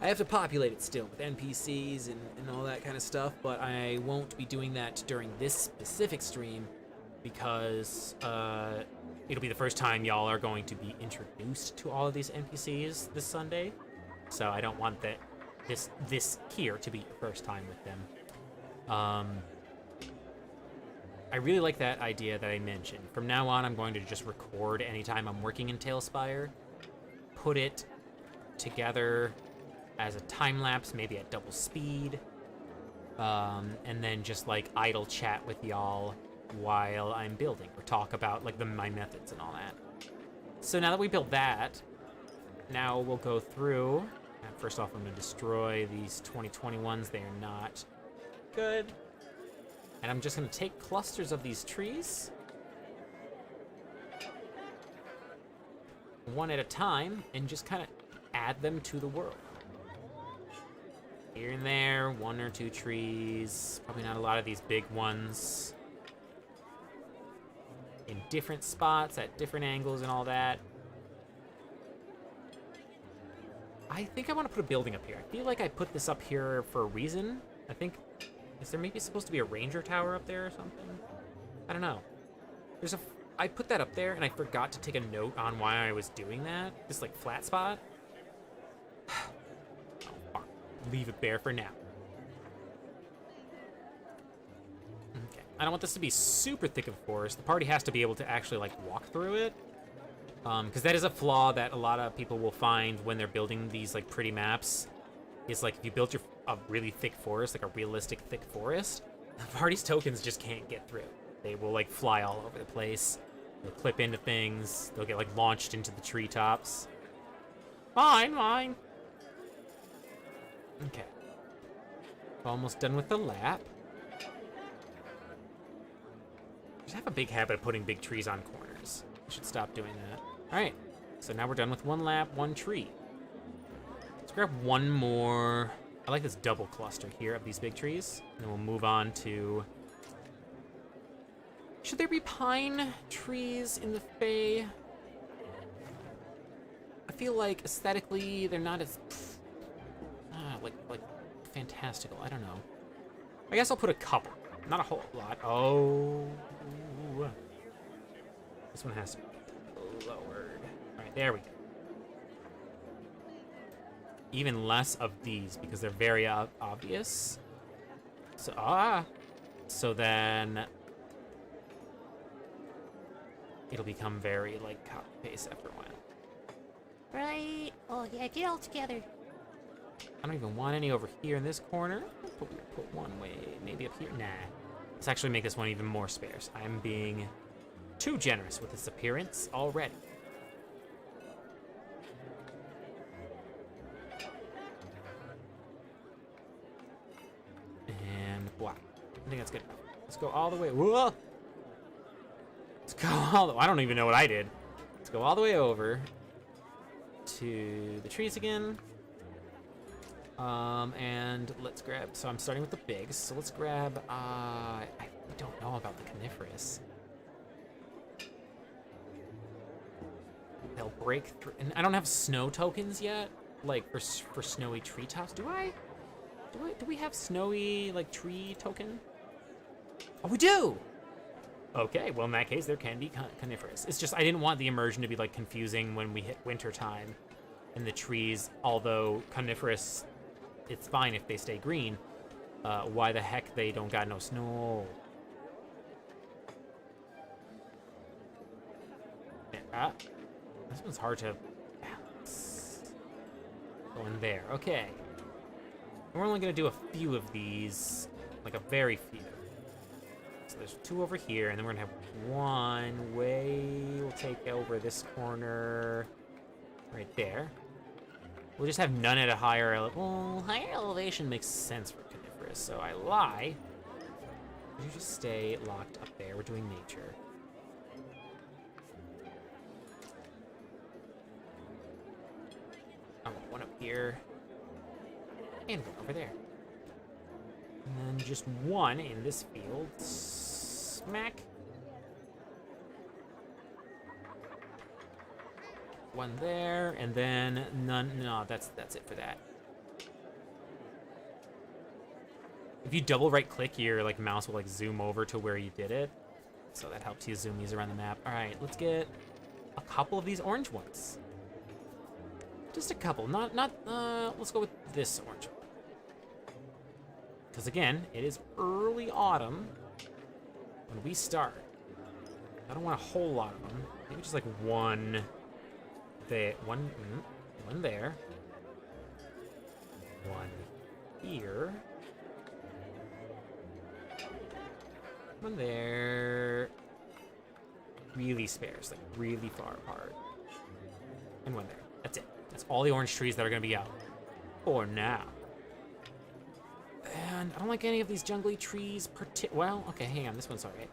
I have to populate it still with NPCs and all that kind of stuff, but I won't be doing that during this specific stream because it'll be the first time y'all are going to be introduced to all of these NPCs this Sunday. So I don't want that this here to be your first time with them. I really like that idea that I mentioned. From now on, I'm going to just record anytime I'm working in Tailspire, put it together as a time lapse, maybe at double speed, and then just like idle chat with y'all while I'm building or talk about like my methods and all that. So now that we built that, now we'll go through. And first off, I'm going to destroy these 2021s. They are not good. And I'm just going to take clusters of these trees, one at a time, and just kind of add them to the world. Here and there, 1 or 2 trees. Probably not a lot of these big ones. In different spots, at different angles and all that. I think I want to put a building up here. I feel like I put this up here for a reason. I think... Is there maybe supposed to be a ranger tower up there or something? I don't know. I put that up there and I forgot to take a note on why I was doing that. This like flat spot. I'll leave it bare for now. Okay. I don't want this to be super thick of a forest. The party has to be able to actually like walk through it. Because that is a flaw that a lot of people will find when they're building these like pretty maps. Is like if you built a really thick forest, like a realistic thick forest, the party's tokens just can't get through. They will like fly all over the place. They'll clip into things. They'll get like launched into the treetops. Fine. Okay. Almost done with the lap. Just have a big habit of putting big trees on corners. I should stop doing that. All right. So now we're done with 1 lap, 1 tree. Let's grab 1 more. I like this double cluster here of these big trees. And then we'll move on to... Should there be pine trees in the Fae? I feel like aesthetically they're not as... like fantastical. I don't know. I guess I'll put a couple. Not a whole lot. Oh. This one has to be lowered. All right, there we go. Even less of these because they're very obvious. So then it'll become very like copy paste after a while. Right. Oh yeah, get all together. I don't even want any over here in this corner. Put one way, maybe up here. Nah. Let's actually make this one even more sparse. I'm being too generous with its appearance already. And wow. I think that's good enough. Let's go all the way. Whoa! Let's go all the way. I don't even know what I did. Let's go all the way over to the trees again. And let's grab, so I'm starting with the bigs, so let's grab, I don't know about the coniferous. They'll break through, and I don't have snow tokens yet, like for snowy treetops. Do we have snowy, like, tree token? Oh, we do! Okay, well in that case, there can be coniferous. It's just, I didn't want the immersion to be, like, confusing when we hit winter time. And the trees, although coniferous, it's fine if they stay green. Why the heck they don't got no snow? This one's hard to balance. Go in there. Okay. We're only gonna do a few of these, like a very few. So there's 2 over here, and then we're gonna have 1 way. We'll take over this corner right there. We'll just have none at a higher elevation. Well, higher elevation makes sense for coniferous, so I lie. You just stay locked up there. We're doing nature. I want 1 up here. And 1 over there. And then just 1 in this field. Smack. one there, and then none. No, that's it for that. If you double right click, your like mouse will like zoom over to where you did it, so that helps you zoom these around the map. All right, let's get a couple of these orange ones. Just a couple, not. Let's go with this orange one. Because again, it is early autumn when we start. I don't want a whole lot of them. Maybe just like one there, one there, one here, one there. Really sparse, like really far apart, and one there. That's it. That's all the orange trees that are gonna be out for now. And I don't like any of these jungly trees. Well, okay, hang on. This one's alright.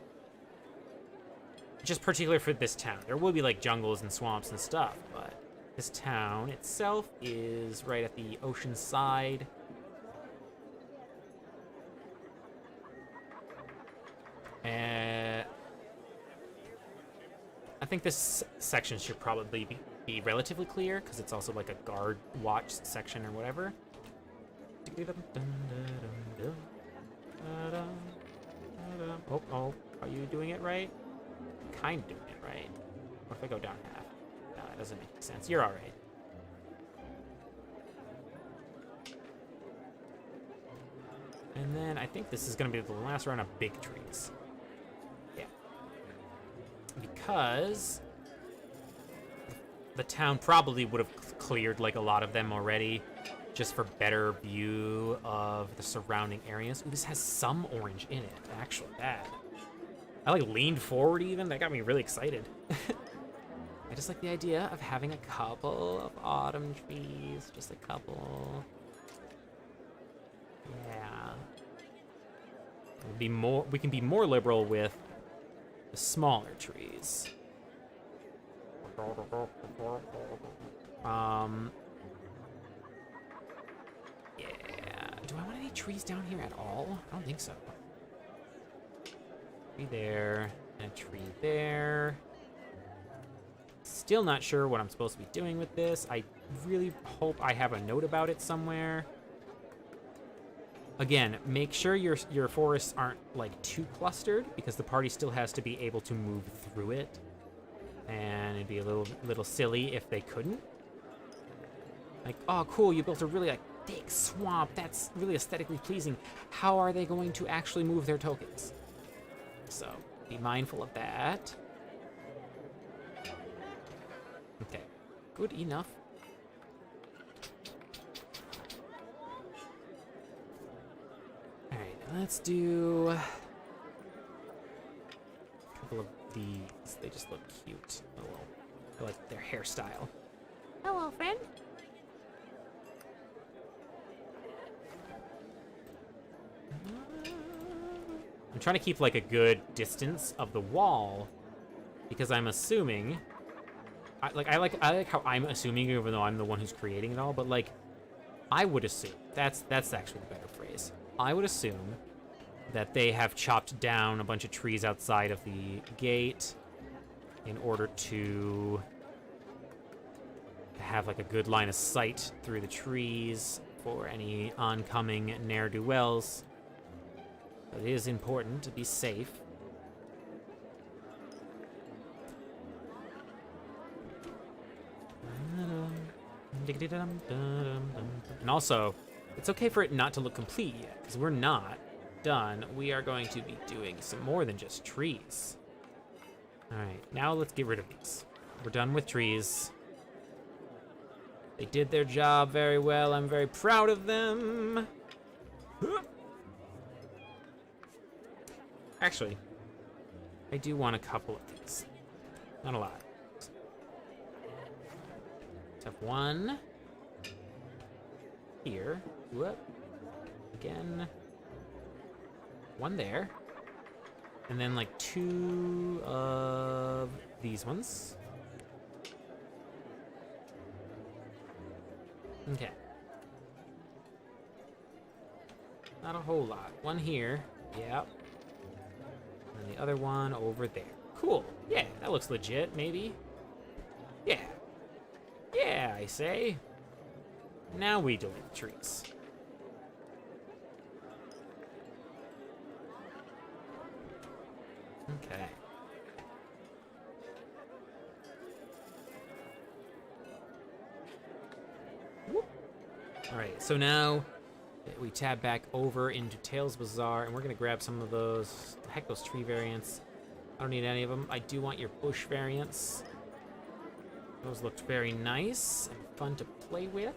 Just particular for this town. There will be like jungles and swamps and stuff, but this town itself is right at the ocean side. And I think this section should probably be relatively clear because it's also like a guard watch section or whatever. Oh, are you doing it right? Kind of doing it right. What if I go down half? No, that doesn't make sense. You're all right. And then I think this is going to be the last round of big trees. Yeah. Because the town probably would have cleared like a lot of them already, just for better view of the surrounding areas. Ooh, this has some orange in it, actually. Bad. I like leaned forward even. That got me really excited. I just like the idea of having a couple of autumn trees. Just a couple. Yeah. We can be more liberal with the smaller trees. Yeah. Do I want any trees down here at all? I don't think so. Tree there, and a tree there. Still not sure what I'm supposed to be doing with this. I really hope I have a note about it somewhere. Again, make sure your forests aren't like too clustered, because the party still has to be able to move through it. And it'd be a little silly if they couldn't. Like, oh cool, you built a really like big swamp. That's really aesthetically pleasing. How are they going to actually move their tokens? So, be mindful of that. Okay, good enough. Alright, let's do a couple of these. They just look cute. I like their hairstyle. Hello, friend. I'm trying to keep like a good distance of the wall, because I'm assuming, I like how I'm assuming, even though I'm the one who's creating it all. But like, I would assume that's actually the better phrase. I would assume that they have chopped down a bunch of trees outside of the gate in order to have like a good line of sight through the trees for any oncoming ne'er-do-wells. It is important to be safe. And also, it's okay for it not to look complete yet, because we're not done. We are going to be doing some more than just trees. Alright, now let's get rid of these. We're done with trees. They did their job very well. I'm very proud of them. Actually, I do want a couple of these. Not a lot. Let's have one here. Whoop. Again. One there. And then like two of these ones. Okay. Not a whole lot. One here. Yep. And the other one over there. Cool. Yeah, that looks legit, maybe. Yeah. Yeah, I say. Now we delete the trees. Okay. Alright, so now we tab back over into Tails Bazaar, and we're gonna grab some of those, heck, those tree variants. I don't need any of them. I do want your bush variants. Those looked very nice and fun to play with.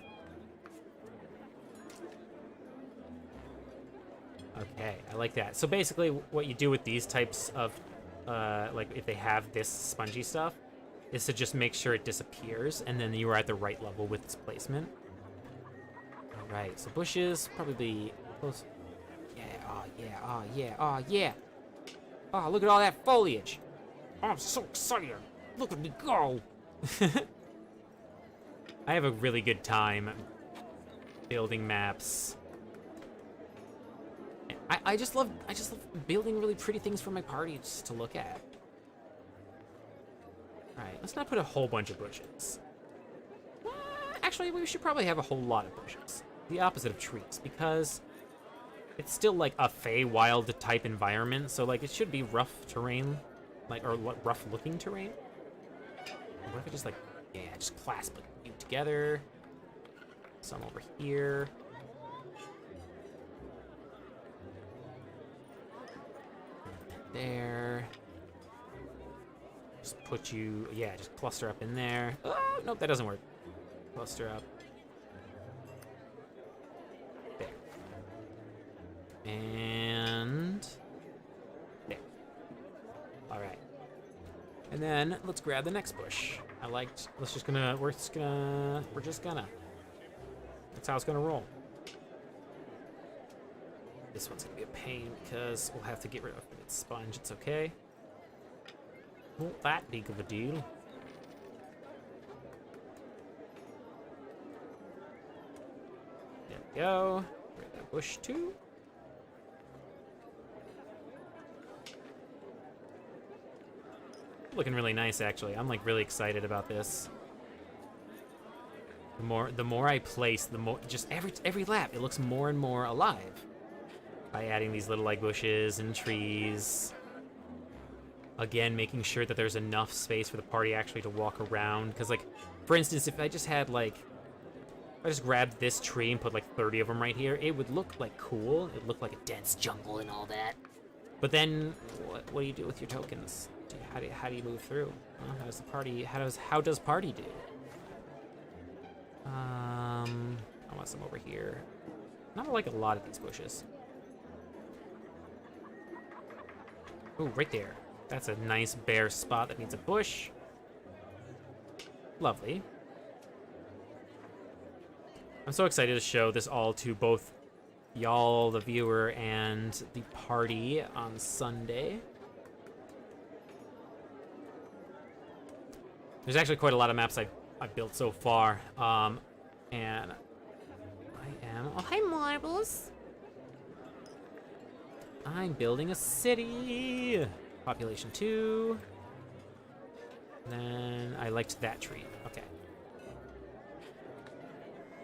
Okay, I like that. So basically what you do with these types of, like if they have this spongy stuff, is to just make sure it disappears, and then you are at the right level with its placement. Alright, so bushes, probably close. Yeah, oh yeah, oh yeah, oh yeah. Oh, look at all that foliage. Oh, I'm so excited. Look at me go. I have a really good time building maps. I just love building really pretty things for my party just to look at. Alright, let's not put a whole bunch of bushes. Actually, we should probably have a whole lot of bushes. The opposite of trees, because it's still like a Feywild type environment, so like it should be rough terrain, like, or rough looking terrain. What if I just like, yeah, just clasp you together. Some over here. There. Just put you, yeah, just cluster up in there. Oh, nope, that doesn't work. Cluster up. There. And there. All right. And then let's grab the next bush. We're just gonna. That's how it's gonna roll. This one's gonna be a pain because we'll have to get rid of its sponge. It's okay. Not that big of a deal. There we go. Grab that bush too. Looking really nice, actually. I'm like really excited about this. The more I place, the more just every lap it looks more and more alive. By adding these little like bushes and trees. Again, making sure that there's enough space for the party actually to walk around. Because like, for instance, if I just had like, if I just grabbed this tree and put like 30 of them right here, it would look like cool. It would look like a dense jungle and all that. But then, what do you do with your tokens? How do you move through? How does party do? I want some over here. Not like a lot of these bushes. Ooh, right there. That's a nice bare spot that needs a bush. Lovely. I'm so excited to show this all to both y'all, the viewer, and the party on Sunday. There's actually quite a lot of maps I've built so far, and I am... Oh, hi, Marbles! I'm building a city! Population 2. And then I liked that tree. Okay.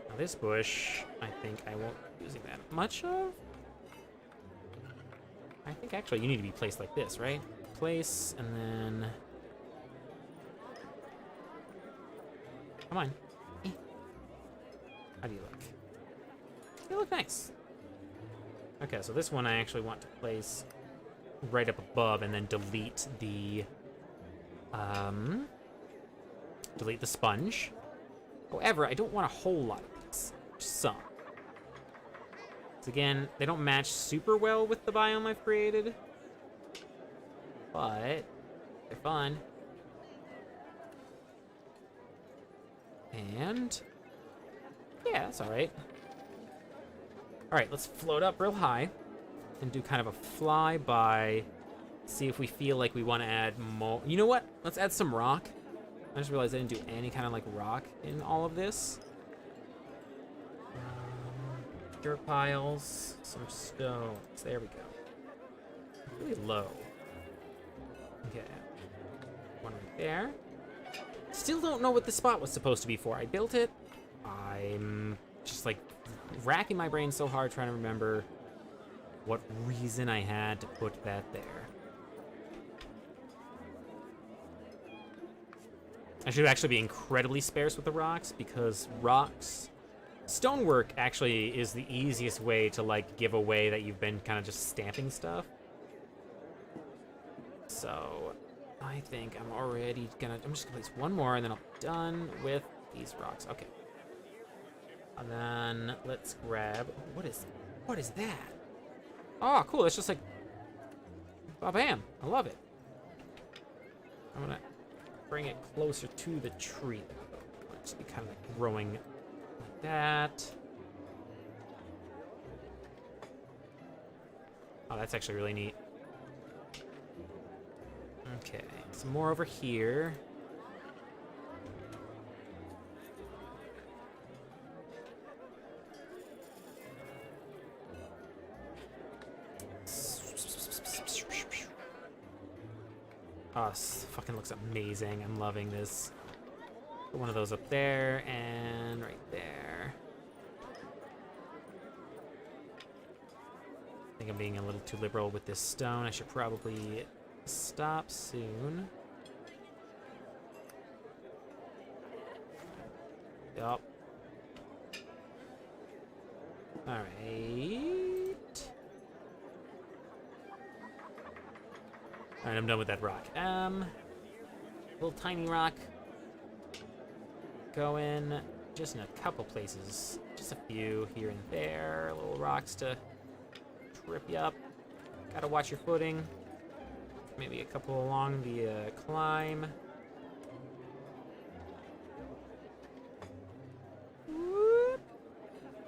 Now this bush, I think I won't be using that much of. I think actually you need to be placed like this, right? Place, and then... Come on. How do you look? You look nice. Okay, so this one I actually want to place right up above and then delete the sponge. However, I don't want a whole lot of these, just some. So again, they don't match super well with the biome I've created, but they're fun. And yeah, that's all right. All right, let's float up real high and do kind of a flyby. See if we feel like we want to add more. You know what? Let's add some rock. I just realized I didn't do any kind of like rock in all of this. Dirt piles, some stones. There we go. Really low. Okay. One right there. Still don't know what the spot was supposed to be for. I built it. I'm just like racking my brain so hard trying to remember what reason I had to put that there. I should actually be incredibly sparse with the rocks because stonework actually is the easiest way to like give away that you've been kind of just stamping stuff. So I think I'm just gonna place one more and then I'll be done with these rocks. Okay. And then let's grab, what is that? Oh, cool, it's just like, bam, I love it. I'm gonna bring it closer to the tree. Just be kind of like growing like that. Oh, that's actually really neat. Okay, some more over here. Oh, this fucking looks amazing. I'm loving this. Put one of those up there and right there. I think I'm being a little too liberal with this stone. I should probably stop soon. Yup. Alright. Alright, I'm done with that rock. Little tiny rock. Go in just in a couple places. Just a few here and there. Little rocks to trip you up. Gotta watch your footing. Maybe a couple along the climb. Whoop.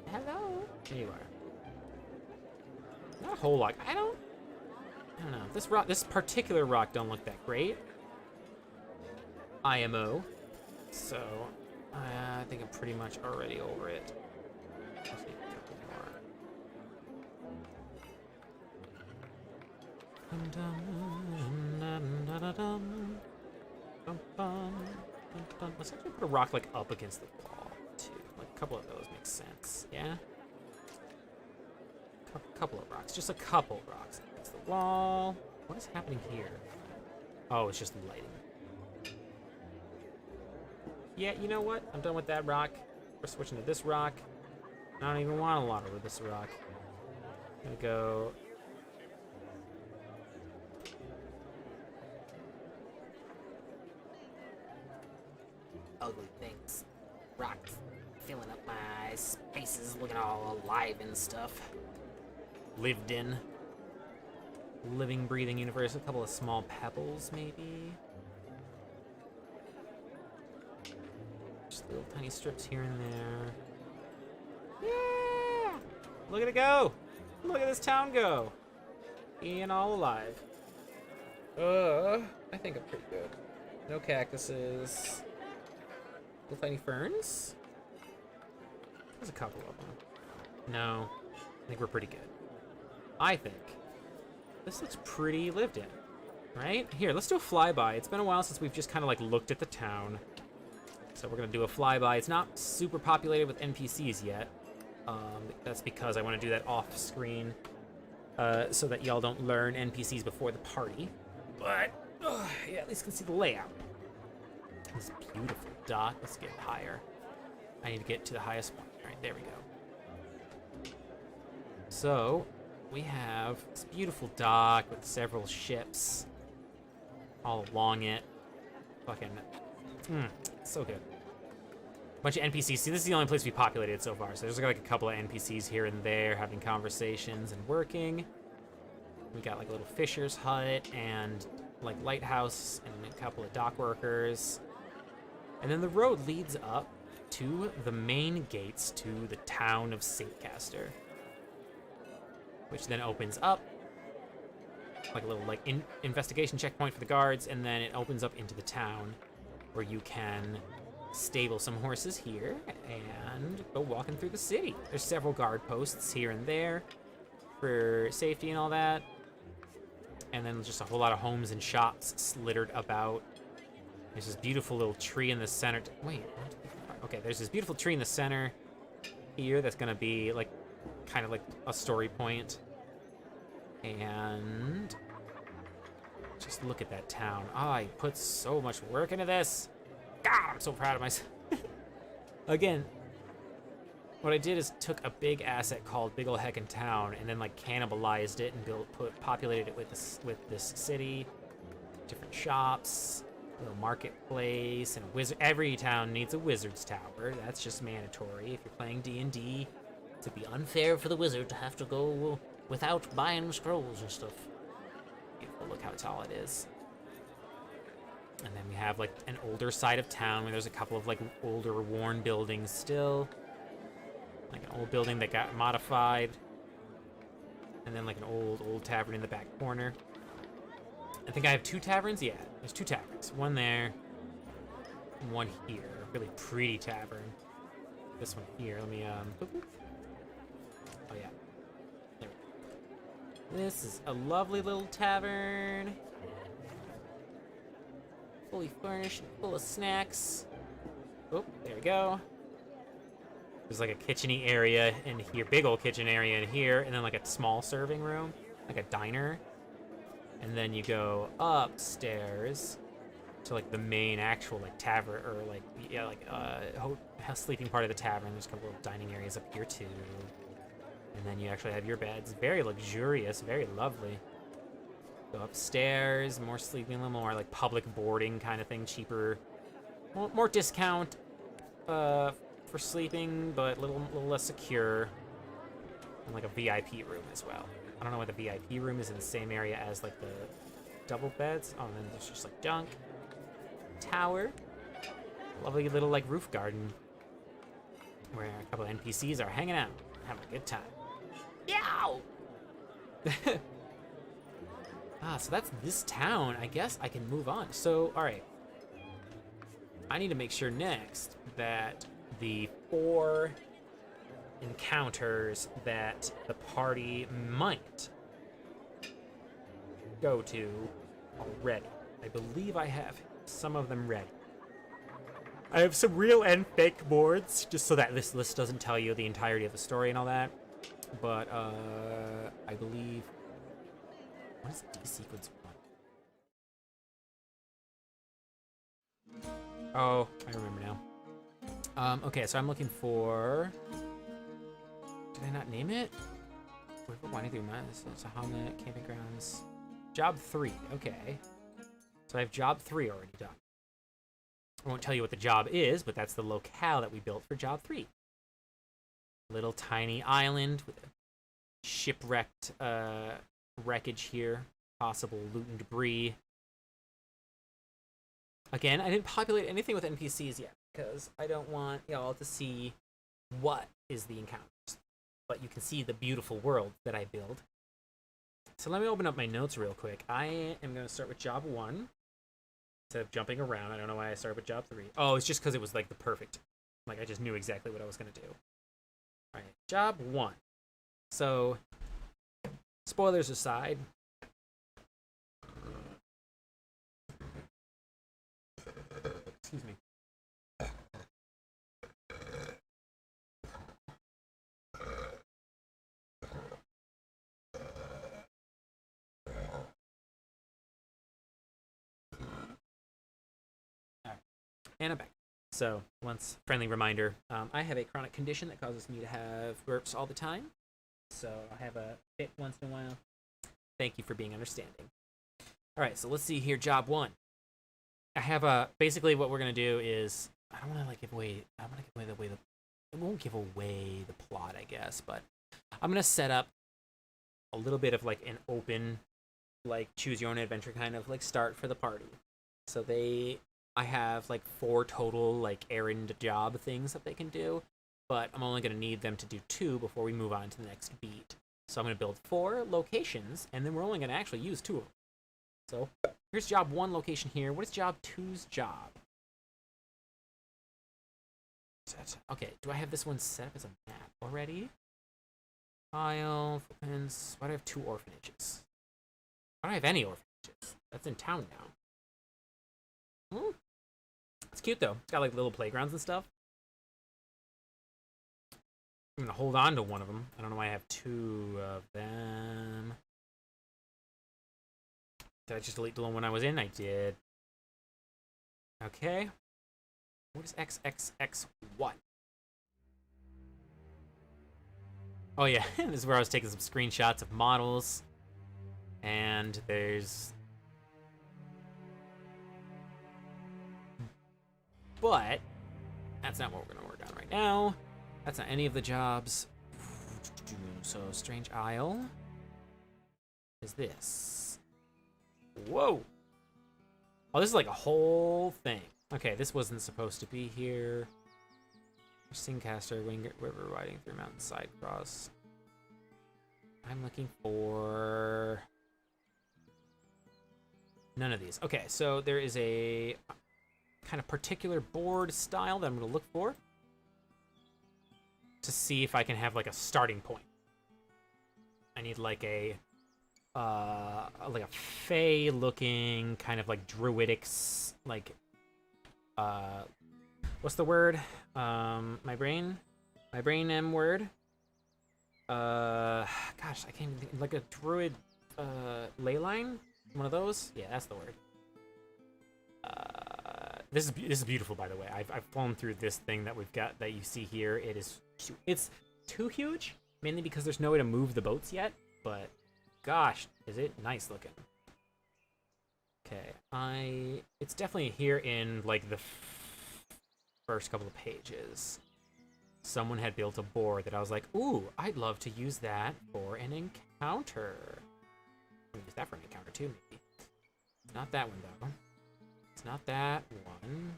Hello. There you are. Not a whole lot. I don't know. This particular rock don't look that great. IMO. So, I think I'm pretty much already over it. Just need a couple more. Let's actually put a rock like up against the wall too. Like a couple of those makes sense. Yeah. Couple of rocks. Just a couple rocks against the wall. What is happening here? Oh, it's just lighting. Yeah, you know what? I'm done with that rock. We're switching to this rock. I don't even want a lot over this rock. I'm gonna go. Ugly things. Rocks filling up my spaces, looking all alive and stuff. Lived in. Living, breathing universe. A couple of small pebbles, maybe. Just little tiny strips here and there. Yeah! Look at it go! Look at this town go! Being all alive. I think I'm pretty good. No cactuses. Little tiny ferns? There's a couple of them. No. I think we're pretty good. I think this looks pretty lived in, right? Here, let's do a flyby. It's been a while since we've just kind of like looked at the town. So we're gonna do a flyby. It's not super populated with NPCs yet. That's because I want to do that off screen so that y'all don't learn NPCs before the party. But yeah, at least can see the layout. This beautiful dock. Let's get higher. I need to get to the highest one. All right, there we go. So we have this beautiful dock with several ships all along it. Fucking, so good. Bunch of NPCs. See, this is the only place we populated so far. So there's like a couple of NPCs here and there having conversations and working. We got like a little fisher's hut and like lighthouse and a couple of dock workers. And then the road leads up to the main gates to the town of Singcaster, which then opens up like a little like investigation checkpoint for the guards, and then it opens up into the town where you can stable some horses here and go walking through the city. There's several guard posts here and there for safety and all that, and then just a whole lot of homes and shops littered about There's this beautiful little tree in the center. Wait, okay, there's this beautiful tree in the center here that's gonna be like, kind of like a story point. And just look at that town. Oh, I put so much work into this. God, I'm so proud of myself. Again, what I did is took a big asset called Big Ol' Heckin' Town and then like cannibalized it and populated it with this city, different shops, a little marketplace, and a wizard. Every town needs a wizard's tower. That's just mandatory if you're playing D&D. To be unfair for the wizard to have to go without buying scrolls and stuff. Beautiful, look how tall it is. And then we have like an older side of town where there's a couple of like older worn buildings still. Like an old building that got modified. And then like an old tavern in the back corner. I think I have 2 taverns? Yeah, there's 2 taverns. One there, and one here. Really pretty tavern. This one here, let me, oh yeah. There we go. This is a lovely little tavern. Fully furnished, full of snacks. Oh, there we go. There's like a kitchen-y area in here, big old kitchen area in here, and then like a small serving room, like a diner. And then you go upstairs to like the main actual like tavern, or like, yeah, like sleeping part of the tavern. There's a couple of dining areas up here too. And then you actually have your beds. Very luxurious, very lovely. Go upstairs, more sleeping, a little more like public boarding kind of thing, cheaper. More discount for sleeping, but a little less secure. And like a VIP room as well. I don't know why the VIP room is in the same area as like the double beds. Oh, and then there's just like junk. Tower. Lovely little like roof garden where a couple of NPCs are hanging out, having a good time. Yow! So that's this town. I guess I can move on. So, all right. I need to make sure next that the 4 encounters that the party might go to already. I believe I have some of them ready. I have some real and fake boards, just so that this list doesn't tell you the entirety of the story and all that. But, I believe... What is D-Sequence 1? Oh, I remember now. Okay, so I'm looking for... Did I not name it? River winding through mountains, it's a hamlet, camping grounds. Job 3, okay. So I have job 3 already done. I won't tell you what the job is, but that's the locale that we built for job 3. Little tiny island with a shipwrecked wreckage here. Possible loot and debris. Again, I didn't populate anything with NPCs yet, because I don't want y'all to see what is the encounters. But you can see the beautiful world that I build. So let me open up my notes real quick. I am going to start with job 1. Instead of jumping around, I don't know why I started with job 3. Oh, it's just because it was like the perfect. Like I just knew exactly what I was going to do. All right, job 1. So, spoilers aside. Excuse me. And I'm back. So, once friendly reminder, I have a chronic condition that causes me to have burps all the time. So, I have a fit once in a while. Thank you for being understanding. All right, so let's see here. Job 1. I have a basically what we're gonna do is I don't want to like give away. I want to give away the way the. It won't give away the plot, I guess, but I'm gonna set up a little bit of like an open, like choose your own adventure kind of like start for the party. So I have like 4 total like errand job things that they can do, but I'm only gonna need them to do 2 before we move on to the next beat. So I'm gonna build 4 locations, and then we're only gonna actually use 2 of them. So here's job 1 location here. What is job 2's job? Okay, do I have this one set up as a map already? File, footprints. Why do I have 2 orphanages? I don't have any orphanages. That's in town now. cute though. It's got like little playgrounds and stuff. I'm gonna hold on to one of them. I don't know why I have two of them. Did I just delete the one when I was in? I did. Okay. What is XXX1? Oh yeah, this is where I was taking some screenshots of models. And there's... But that's not what we're gonna work on right now. That's not any of the jobs. So, Strange Isle is this. Whoa! Oh, this is like a whole thing. Okay, this wasn't supposed to be here. Singcaster, Wingate River, riding through mountainside cross. I'm looking for... None of these. Okay, so there is a kind of particular board style that I'm going to look for to see if I can have like a starting point. I need like a fey looking kind of like druidic like what's the word? My brain M word. Gosh, I can't even think, like a druid ley line? One of those? Yeah, that's the word. This is beautiful, by the way. I've flown through this thing that we've got that you see here. It's too huge, mainly because there's no way to move the boats yet. But gosh, is it nice looking? Okay, it's definitely here in like the first couple of pages. Someone had built a board that I was like, ooh, I'd love to use that for an encounter. I can use that for an encounter too, maybe. Not that one though. It's not that one.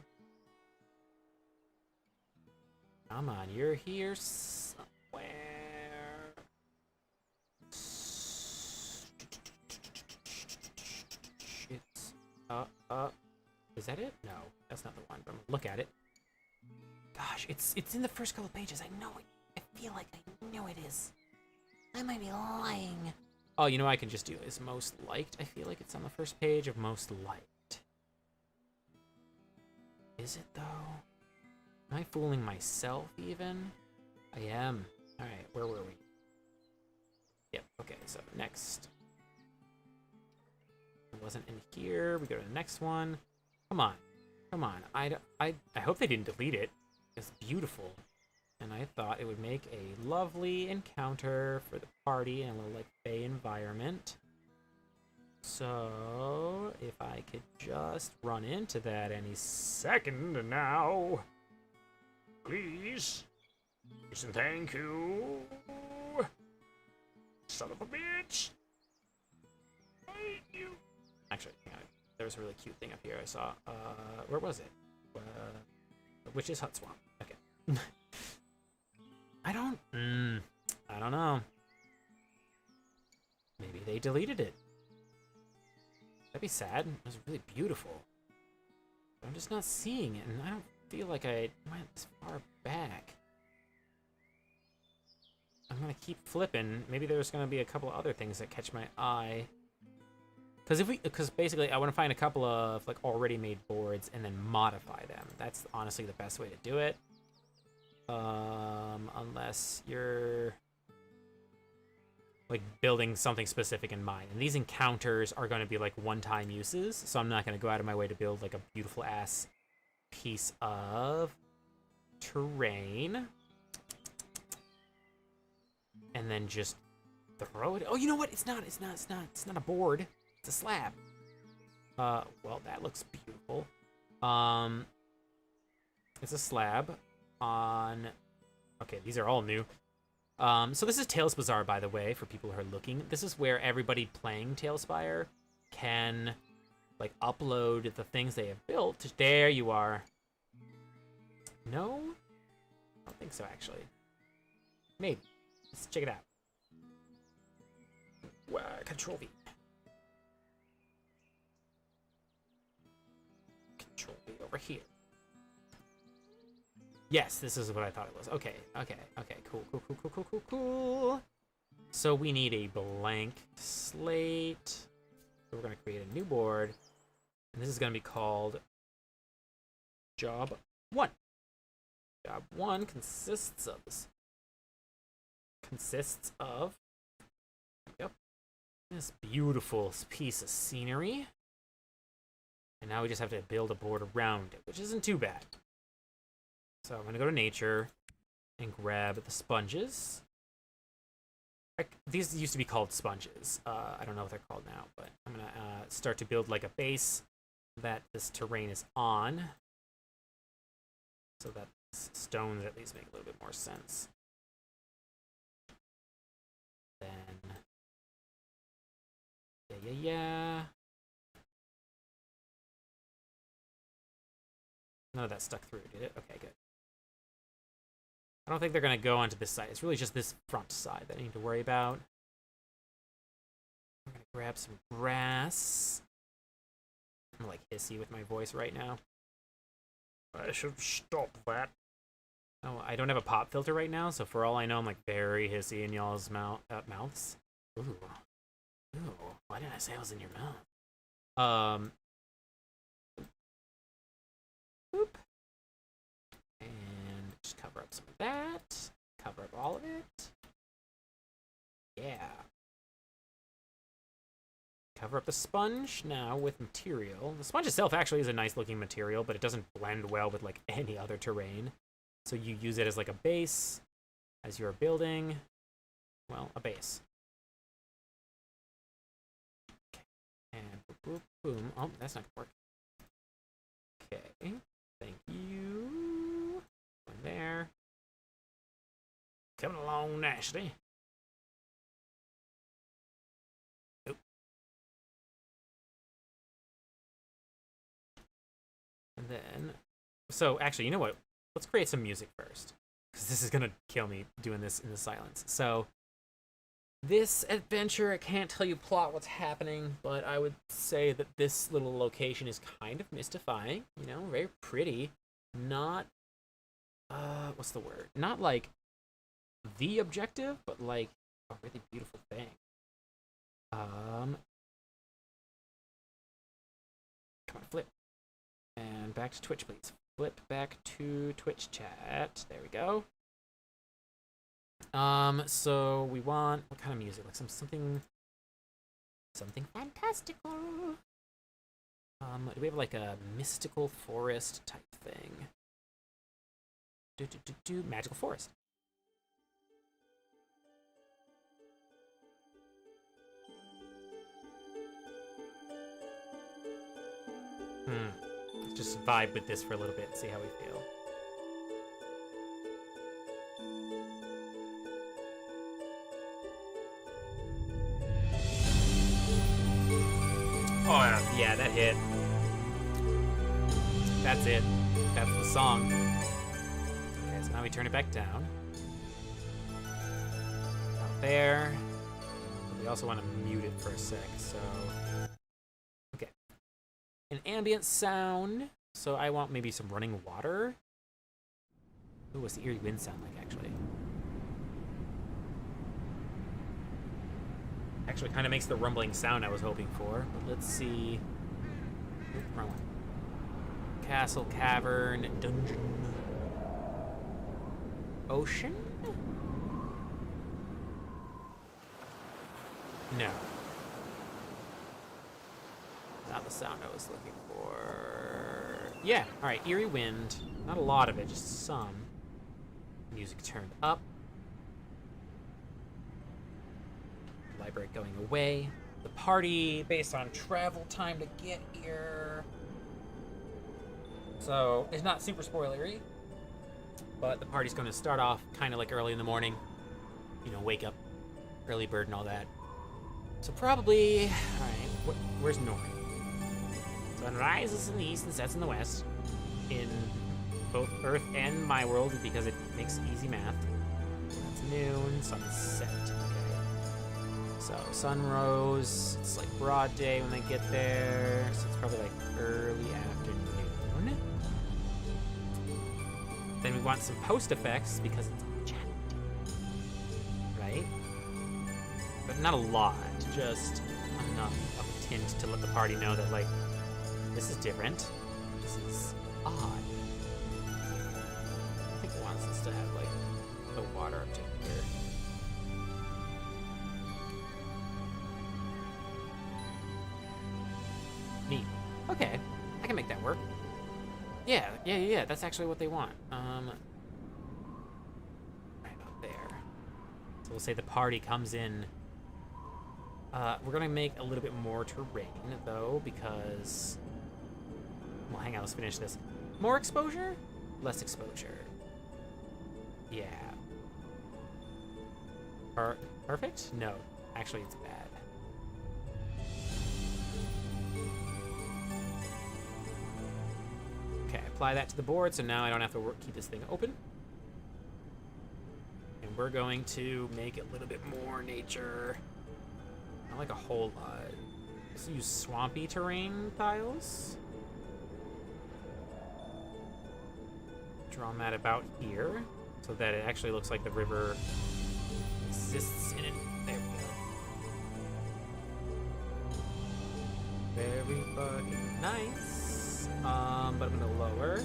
Come on, you're here somewhere. It's is that it? No, that's not the one. But look at it. Gosh, it's in the first couple pages. I know it. I feel like I know it is. I might be lying. Oh, you know what I can just do is most liked. I feel like it's on the first page of most liked. Is it though? Am I fooling myself even? I am. Alright, where were we? Yep, okay, so next. It wasn't in here. We go to the next one. Come on. Come on. I hope they didn't delete it. It's beautiful. And I thought it would make a lovely encounter for the party and a little, like, fey environment. So, if I could just run into that any second now. Please. Please and thank you. Son of a bitch. Thank you. Actually, hang on. There was a really cute thing up here I saw. Where was it? Which is Hut Swamp. Okay. I don't know. Maybe they deleted it. That'd be sad. It was really beautiful. I'm just not seeing it, and I don't feel like I went this far back. I'm gonna keep flipping. Maybe there's gonna be a couple of other things that catch my eye. Because basically I want to find a couple of like already made boards and then modify them. That's honestly the best way to do it. Unless you're like building something specific in mind. And these encounters are going to be like one-time uses, so I'm not going to go out of my way to build like a beautiful ass piece of terrain. And then just throw it. Oh, you know what? It's not a board. It's a slab. Well, that looks beautiful. It's a slab on... Okay, these are all new. So this is Tales Bazaar, by the way, for people who are looking. This is where everybody playing Talespire can, like, upload the things they have built. There you are. No? I don't think so, actually. Maybe. Let's check it out. Control V. Control V over here. Yes, this is what I thought it was. Okay, cool. So we need a blank slate. So we're gonna create a new board. And this is gonna be called job 1. Job 1 consists of yep, this beautiful piece of scenery. And now we just have to build a board around it, which isn't too bad. So I'm gonna go to nature and grab the sponges. These used to be called sponges. I don't know what they're called now, but I'm gonna start to build like a base that this terrain is on, so that stones at least make a little bit more sense. Then, yeah. None of that stuck through, did it? Okay, good. I don't think they're going to go onto this side. It's really just this front side that I need to worry about. I'm going to grab some grass. I'm like hissy with my voice right now. I should stop that. Oh, I don't have a pop filter right now, so for all I know, I'm like very hissy in y'all's mouths. Ooh. Ooh. Why did I say I was in your mouth? Boop. And just cover up some of that. Cover up all of it. Yeah. Cover up the sponge now with material. The sponge itself actually is a nice looking material, but it doesn't blend well with like any other terrain. So you use it as like a base as you're building, well, a base. Okay. And boop, boop, boom. Oh, that's not gonna work. Okay. Thank you. One there. Coming along nicely. Nope. And then, so actually, you know what? Let's create some music first, because this is gonna kill me doing this in the silence. So, this adventure, I can't tell you plot what's happening, but I would say that this little location is kind of mystifying, you know, very pretty. Not, what's the word? Not like the objective, but like a really beautiful thing. Come on, flip. And back to Twitch, please. Flip back to Twitch chat. There we go. So we want what kind of music? Like something fantastical. Do we have like a mystical forest type thing? Magical forest. Let's just vibe with this for a little bit and see how we feel. Oh, yeah, that hit. That's it. That's the song. Okay, so now we turn it back down. Out there. We also want to mute it for a sec, so... Okay. An ambient sound. So I want maybe some running water. Ooh, what's the eerie wind sound like, actually? Actually kind of makes the rumbling sound I was hoping for. But let's see. Oop, wrong one. Castle, cavern, dungeon. Ocean? No. Not the sound I was looking for. Yeah, alright, eerie wind. Not a lot of it, just some. Music turned up. Library going away. The party based on travel time to get here. So it's not super spoilery, but the party's going to start off kind of like early in the morning. You know, wake up, early bird and all that. So probably, all right, where's north? Sun rises in the east and sets in the west. In both Earth and my world, because it makes easy math. That's noon, sunset. So, sun rose, it's like broad day when they get there, so it's probably like early afternoon. Then we want some post effects because it's chat, right? But not a lot, just enough of a tint to let the party know that, like, this is different. This is odd. I think it wants us to have, like, the water up to here. Neat. Okay, I can make that work. Yeah, that's actually what they want. Right about there. So we'll say the party comes in. We're gonna make a little bit more terrain, though, because... Well, hang on, let's finish this. More exposure? Less exposure. Yeah. Perfect? No. Actually, it's bad. Okay, apply that to the board, so now I don't have to keep this thing open. And we're going to make it a little bit more nature. Not like a whole lot. Let's use swampy terrain tiles. Draw that about here, so that it actually looks like the river exists in it. There we go. Very fucking nice. But I'm gonna lower.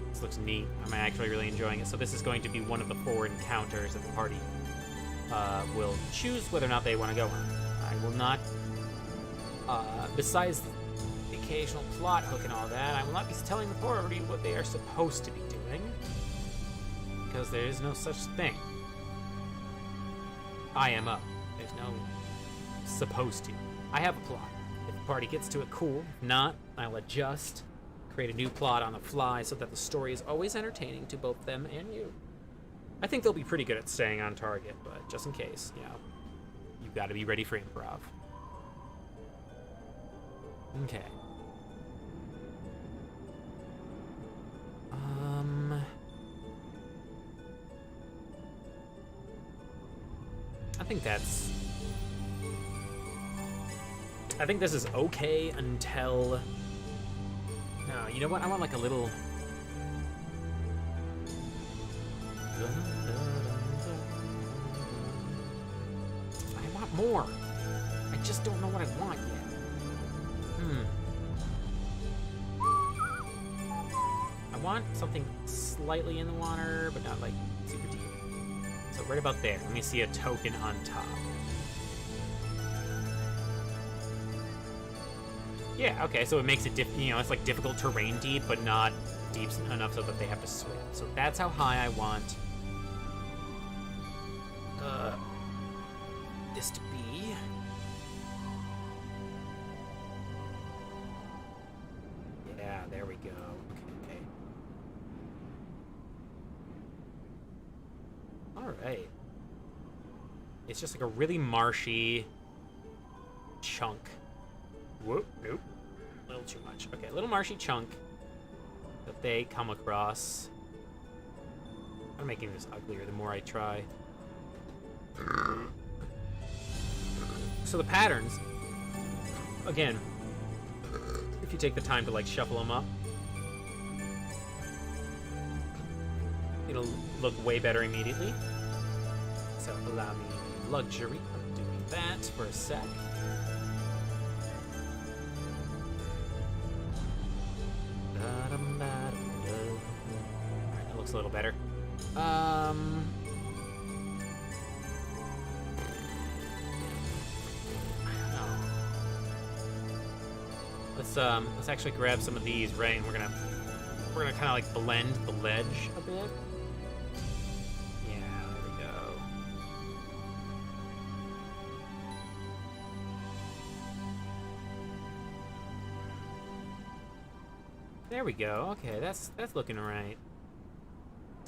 This looks neat. I'm actually really enjoying it. So this is going to be one of the 4 encounters that the party will choose whether or not they want to go on. I will not, besides the occasional plot hook and all that, I will not be telling the party what they are supposed to be doing, because there is no such thing. I am up. There's no supposed to. I have a plot. If the party gets to it, cool. If not, I'll adjust, create a new plot on the fly so that the story is always entertaining to both them and you. I think they'll be pretty good at staying on target, but just in case, you know, you've got to be ready for improv. Okay. I think this is okay until... No, you know what? I want like a little... I want more. I just don't know what I want yet. I want something slightly in the water, but not like super deep. So right about there. Let me see a token on top. Yeah, okay, so it makes it, it's like difficult terrain deep, but not deep enough so that they have to swim. So that's how high I want this to be. Yeah, there we go. Okay. Alright. It's just like a really marshy chunk. Whoop, nope. A little too much. Okay, a little marshy chunk that they come across. I'm making this uglier the more I try. So the patterns, again, if you take the time to like shuffle them up, it'll look way better immediately. So allow me the luxury of doing that for a sec. Alright, that looks a little better. I don't know. Let's actually grab some of these, right? And we're gonna kind of like blend the ledge a bit. Yeah, there we go. There we go. Okay, that's looking right.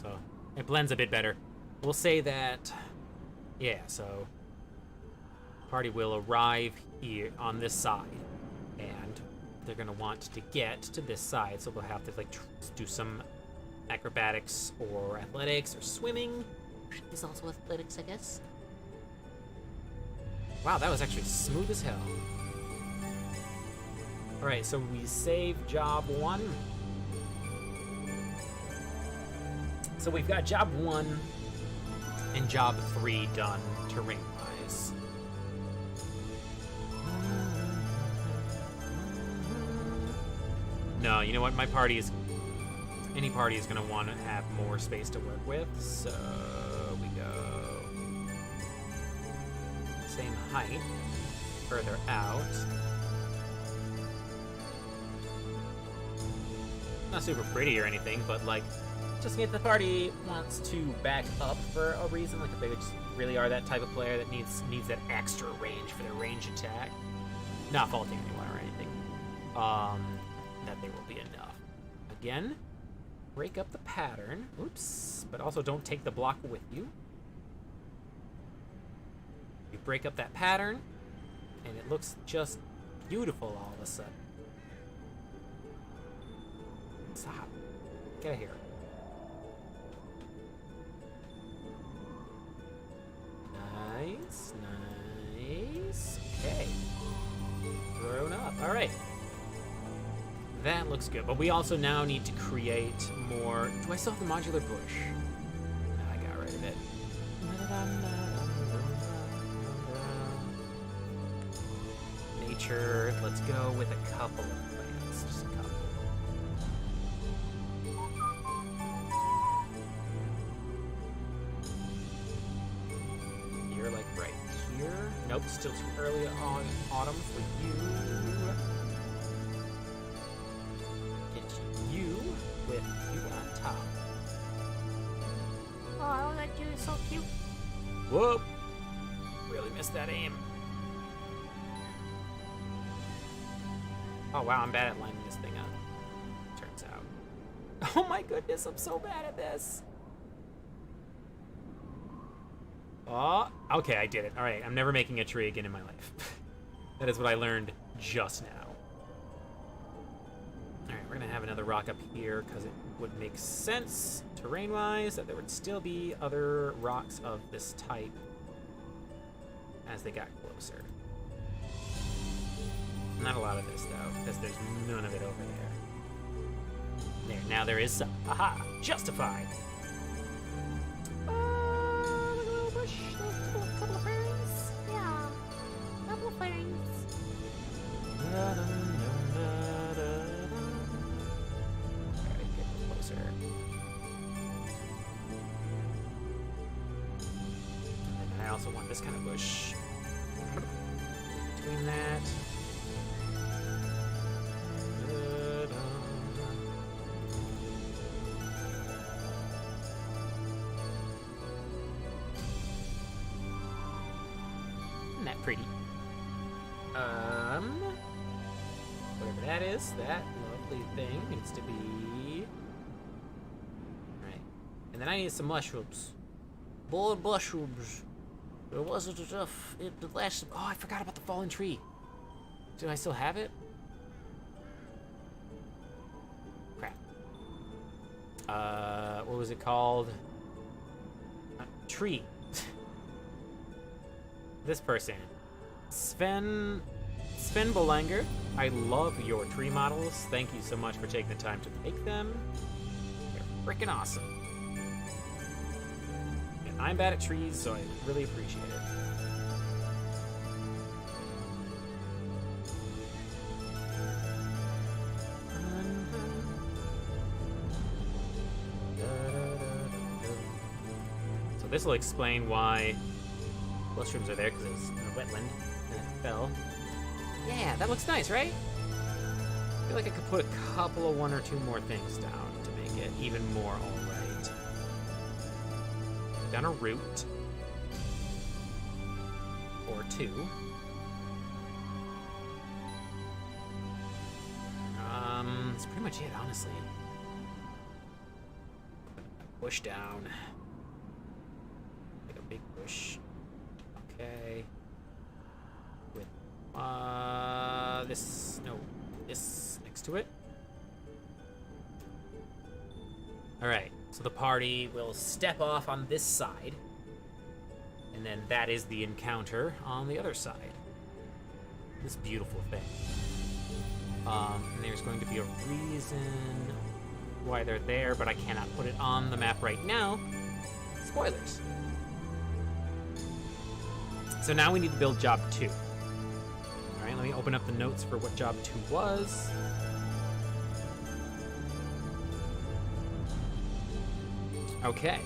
So it blends a bit better. We'll say that. Yeah. So party will arrive here on this side, and they're gonna want to get to this side. So we'll have to like do some acrobatics or athletics or swimming. There's also athletics, I guess. Wow, that was actually smooth as hell. Alright, so we save job 1. So we've got job 1 and job 3 done terrain-wise. No, you know what? My party is... Any party is going to want to have more space to work with, so we go... Same height, further out. Not super pretty or anything, but like, just in case the party wants to back up for a reason, like if they just really are that type of player that needs that extra range for their range attack. Not faulting anyone or anything. That they will be enough. Again, break up the pattern. Oops, but also don't take the block with you. You break up that pattern, and it looks just beautiful all of a sudden. Stop. Get out of here. Nice, nice. Okay. Thrown up. All right. That looks good, but we also now need to create more... Do I still have the modular bush? No, I got rid of it. Nature, let's go with a couple of plants, just a couple. You're like right here. Nope, still too early on autumn for you. You with you on top. Oh, that dude is so cute. Whoop! Really missed that aim. Oh wow, I'm bad at lining this thing up. Turns out. Oh my goodness, I'm so bad at this. Oh, okay, I did it. All right, I'm never making a tree again in my life. That is what I learned just now. All right, we're gonna have another rock up here because it would make sense terrain-wise that there would still be other rocks of this type as they got closer. Not a lot of this though, because there's none of it over there. There, now there is some. Aha! Justified! Little bush, those couple of ferns. Yeah, couple of ferns. Alright, get closer. And I also want this kind of bush. Between that. Isn't that pretty? Whatever that is, that lovely thing needs to be... Right. And then I need some mushrooms. More mushrooms. There wasn't enough in the last... Oh, I forgot about the fallen tree. Do I still have it? Crap. What was it called? Tree. This person. Sven Bolanger. I love your tree models. Thank you so much for taking the time to make them. They're freaking awesome. And I'm bad at trees, so I really appreciate it. So this will explain why mushrooms are there, because it's in a wetland and it fell. Yeah, that looks nice, right? I feel like I could put a couple of one or two more things down to make it even more alright. Down a root. Or two. That's pretty much it, honestly. Put a bush down. Like a big bush. Okay. With this next to it. Alright, so the party will step off on this side. And then that is the encounter on the other side. This beautiful thing. And there's going to be a reason why they're there, but I cannot put it on the map right now. Spoilers. So now we need to build job 2. All right, let me open up the notes for what job 2 was. Okay.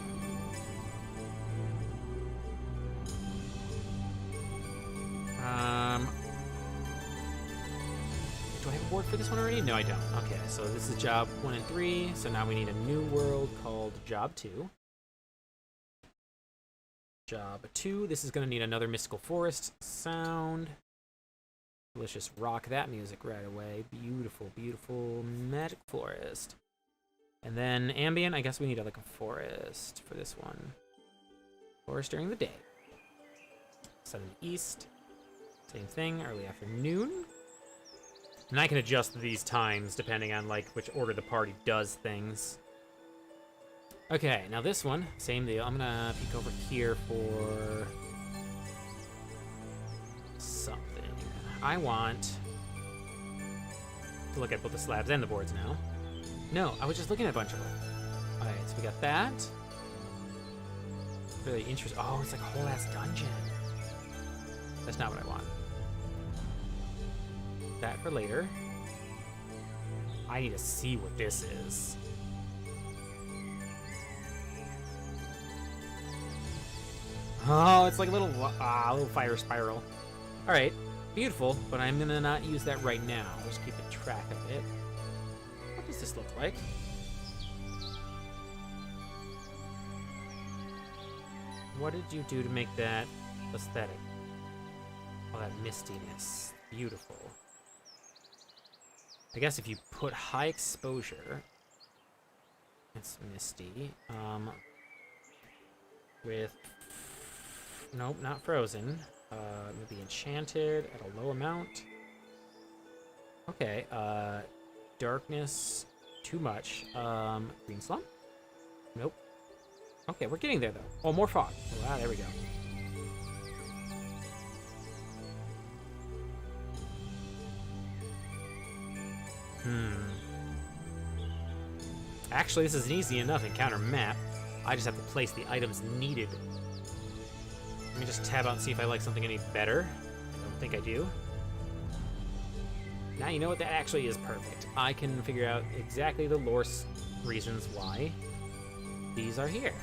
Do I have a board for this one already? No, I don't. Okay, so this is job 1 and 3. So now we need a new world called job 2. Job 2, this is going to need another mystical forest sound. Let's just rock that music right away. Beautiful, beautiful magic forest. And then ambient, I guess we need like a forest for this one. Forest during the day. Sun in the east. Same thing, early afternoon. And I can adjust these times depending on like which order the party does things. Okay, now this one, same deal. I'm gonna peek over here for something. I want to look at both the slabs and the boards now. No, I was just looking at a bunch of them. All right, so we got that. Really interesting. Oh, it's like a whole ass dungeon. That's not what I want. That for later. I need to see what this is. Oh, it's like a little fire spiral. All right, beautiful, but I'm gonna not use that right now. Just keep a track of it. What does this look like? What did you do to make that aesthetic? All that mistiness. Beautiful. I guess if you put high exposure, it's misty. With nope, not frozen. Maybe enchanted at a low amount. Okay. Darkness, too much. Green slump. Nope. Okay, we're getting there though. Oh, more fog. Wow, there we go. Actually, this is an easy enough encounter map. I just have to place the items needed. Let me just tab out and see if I like something any better. I don't think I do. Now you know what, that actually is perfect. I can figure out exactly the lore reasons why these are here.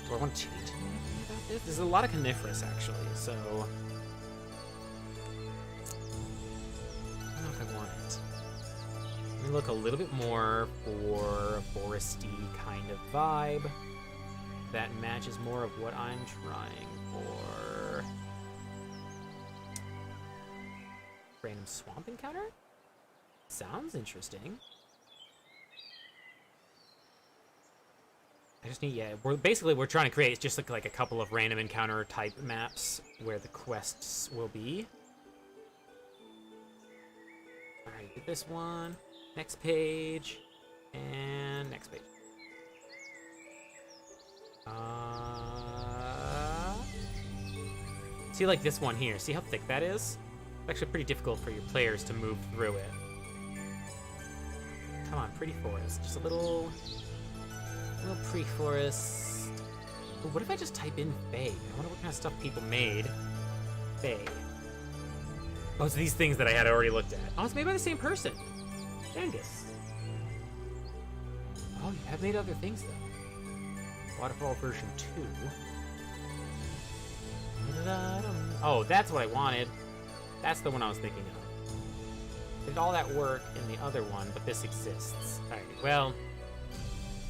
Do I want to change anything about this? There's a lot of coniferous, actually, so I don't know if I want it. Let me look a little bit more for a foresty kind of vibe that matches more of what I'm trying for. Random swamp encounter? Sounds interesting. I just need, yeah, we're trying to create just like a couple of random encounter type maps where the quests will be. Alright, did this one. Next page. And next page. See, like this one here. See how thick that is? It's actually pretty difficult for your players to move through it. Come on, pretty forest. Just a little pre-forest. Ooh, what if I just type in Fae? I wonder what kind of stuff people made. Fae. Oh, it's these things that I had already looked at. Oh, it's made by the same person. Angus. Oh, you have made other things, though. Waterfall version 2. Oh, that's what I wanted. That's the one I was thinking of. Did all that work in the other one, but this exists. Alright, well,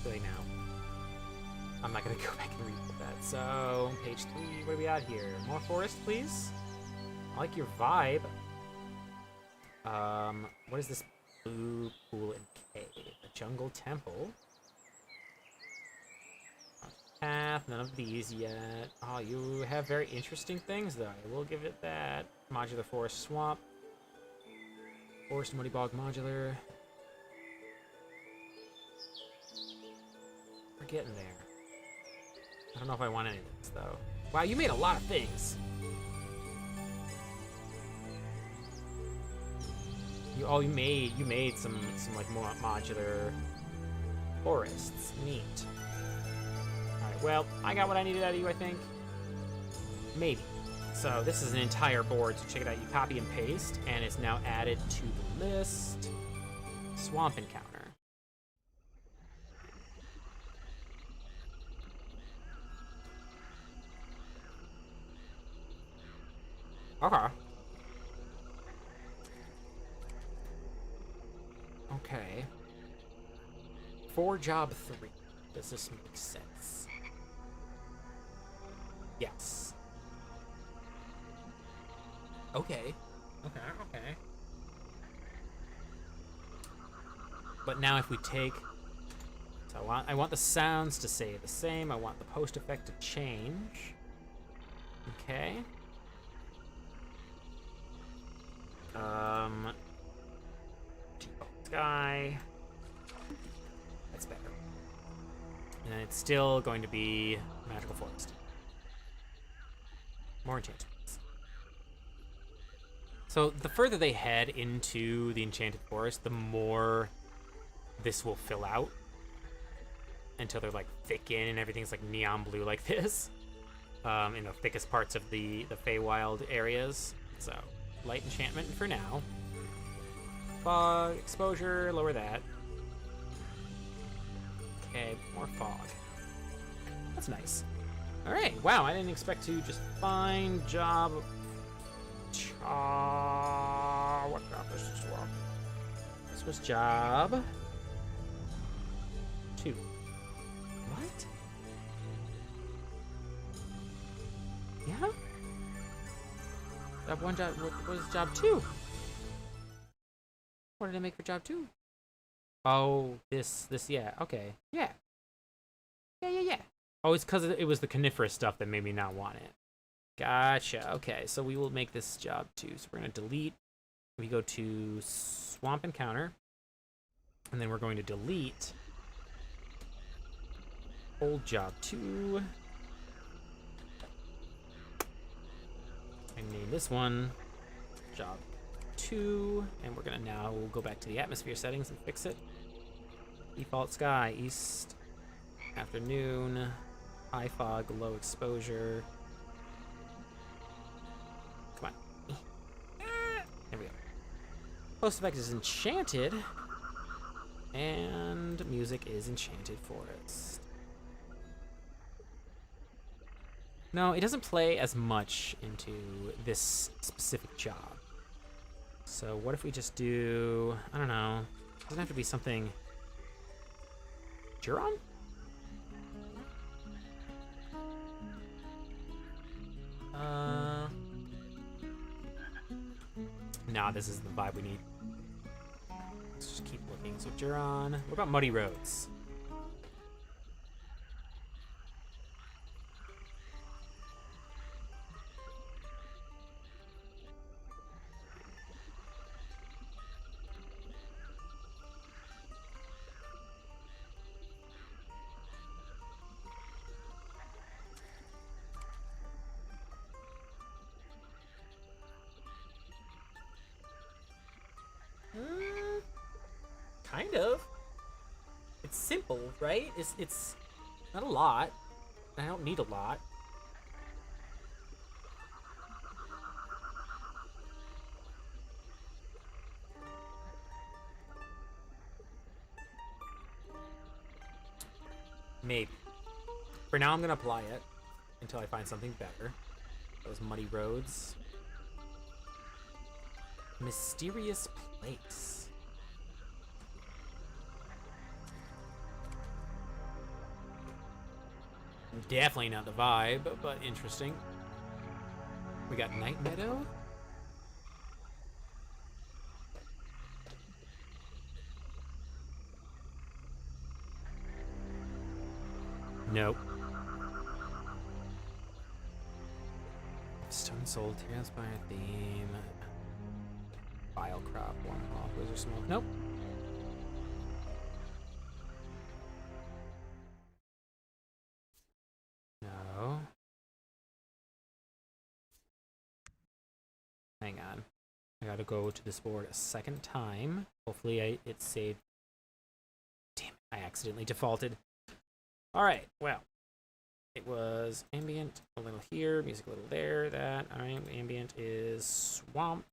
really now. I'm not gonna go back and read that. So, page 3, what do we got here? More forest, please? I like your vibe. What is this blue pool and cave? A jungle temple. Path, none of these yet. Oh, you have very interesting things, though. I will give it that. Modular forest swamp. Forest muddy bog modular. We're getting there. I don't know if I want any of this, though. Wow, you made a lot of things. You made some like more modular forests. Neat. Alright, well, I got what I needed out of you, I think. Maybe. So this is an entire board, so check it out. You copy and paste, and it's now added to the list. Swamp encounter. Okay. Okay. For job 3. Does this make sense? Yes. Okay. Okay. But now if we take... So I want the sounds to stay the same. I want the post effect to change. Okay. Sky. That's better. And it's still going to be Magical Forest. More enchantments. So the further they head into the Enchanted Forest, the more this will fill out. Until they're like thick in and everything's like neon blue like this. In the thickest parts of the Feywild areas. So, light enchantment for now. Fog, exposure, lower that. Okay, more fog. That's nice. Alright, wow, I didn't expect to just find job... What job was this one? This was job... 2. What? Yeah? Job 1, what was job 2? What did I make for job 2? Oh, this, yeah, okay. Yeah. Yeah. Oh, it's because it was the coniferous stuff that made me not want it. Gotcha, okay, so we will make this job 2. So we're going to delete. We go to Swamp Encounter. And then we're going to delete old job 2. And name this one job 2, and we're gonna now go back to the atmosphere settings and fix it. Default sky, east, afternoon, high fog, low exposure. Come on. There we go. Post effect is enchanted, and music is enchanted forest. No, it doesn't play as much into this specific job. So what if we just do, I don't know, it doesn't have to be something... Juron? Nah, this is the vibe we need. Let's just keep looking. So Juron, what about Muddy Roads? Kind of. It's simple, right? It's not a lot. I don't need a lot. Maybe. For now, I'm gonna apply it until I find something better. Those muddy roads. Mysterious place. Definitely not the vibe, but interesting. We got Night Meadow. Nope. Stone Soul, Transpire Theme. Bile Crop, Warm Off, Wizard Smoke. Nope. No. Hang on. I gotta go to this board a second time. Hopefully it saved. Damn it, I accidentally defaulted. All right, well, it was ambient a little here, music a little there, that. All right, ambient is swamp.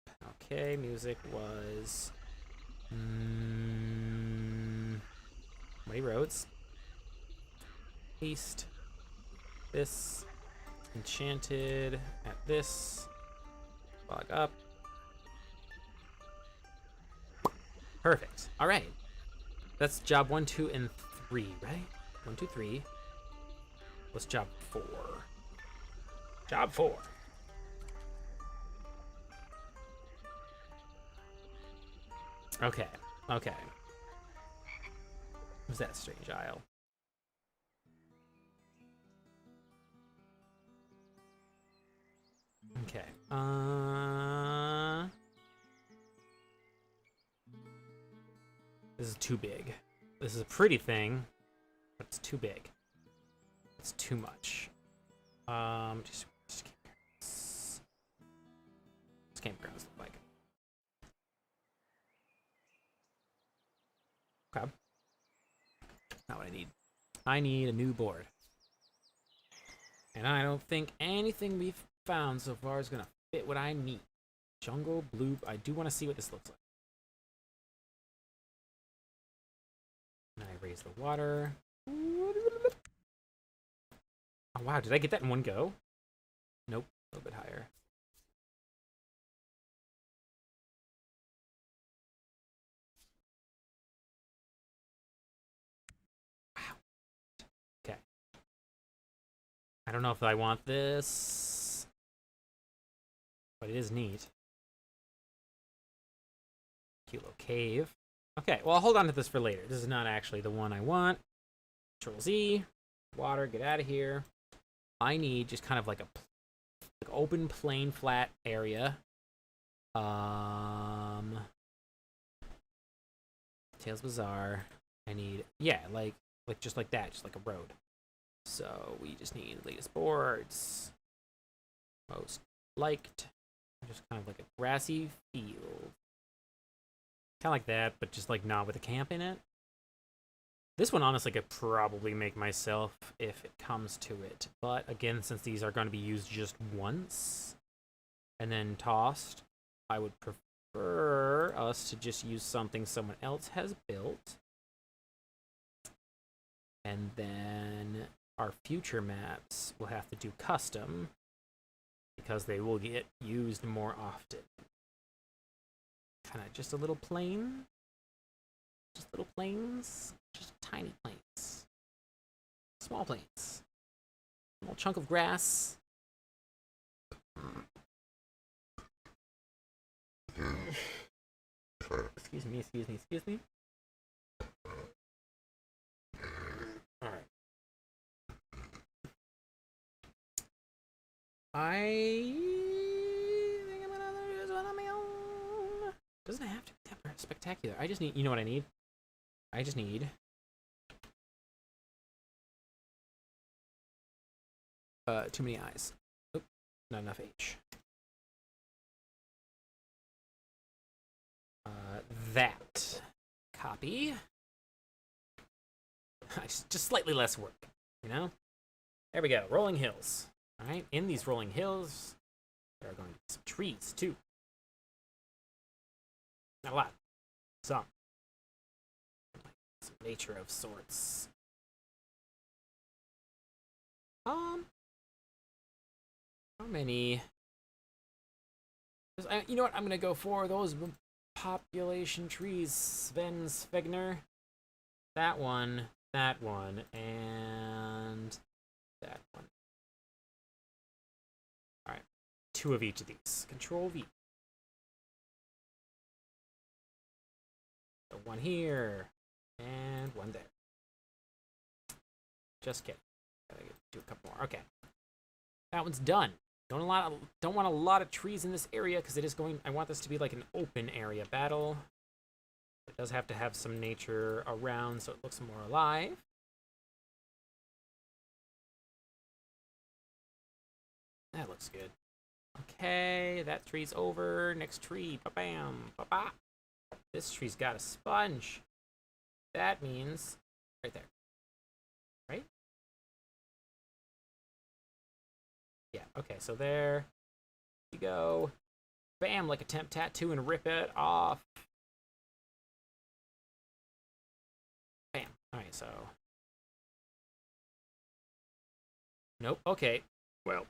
Okay, music was muddy roads. East. This. Enchanted at this. Log up. Perfect. All right. That's job 1, 2, and 3, right? 1, 2, 3. What's job 4? Job 4. Okay. Okay. What's that strange isle? Okay. This is too big. This is a pretty thing, but it's too big. It's too much. Just campgrounds. What's campgrounds look like? Okay. Not what I need. I need a new board. And I don't think anything we've found so far is gonna fit what I need. Jungle blue. I do want to see what this looks like. And I raise the water. Oh wow, did I get that in one go? Nope, a little bit higher. Wow. Okay. I don't know if I want this, but it is neat. Kilo cave. Okay, well, I'll hold on to this for later. This is not actually the one I want. Control Z. Water, get out of here. I need just kind of like a open, plain, flat area. Tales Bazaar. I need, yeah, like just like that, just like a road. So we just need latest boards. Most liked. Just kind of like a grassy field. Kind of like that, but just like not with a camp in it. This one, honestly, could probably make myself if it comes to it. But again, since these are going to be used just once and then tossed, I would prefer us to just use something someone else has built. And then our future maps will have to do custom because they will get used more often. Kind of just a little plain. Just little plains. Just tiny plains. Small plains. Small chunk of grass. Excuse me, excuse me, excuse me. Alright. I think I'm gonna do this one on my own. Doesn't have to be that spectacular. I just need, you know what I need? I just need too many eyes. Oop, not enough H. That. Copy. Just slightly less work, you know? There we go. Rolling hills. Alright, in these rolling hills, there are going to be some trees, too. Not a lot. Some. Some nature of sorts. How many? You know what? I'm gonna go for those population trees. Sven Svegner. That one, and that one. Alright. 2 of each of these. Control V. So 1 here. And 1 there. Just kidding. Gotta do a couple more. Okay. That one's done. Don't want a lot of trees in this area because it is going. I want this to be like an open area battle. It does have to have some nature around so it looks more alive. That looks good. Okay, that tree's over. Next tree. Ba-bam. Ba-ba. This tree's got a sponge. That means Right there. Right? Yeah, okay, so there you go. Bam, like a temp tattoo and rip it off. Bam. Alright, so. Nope, okay. Well.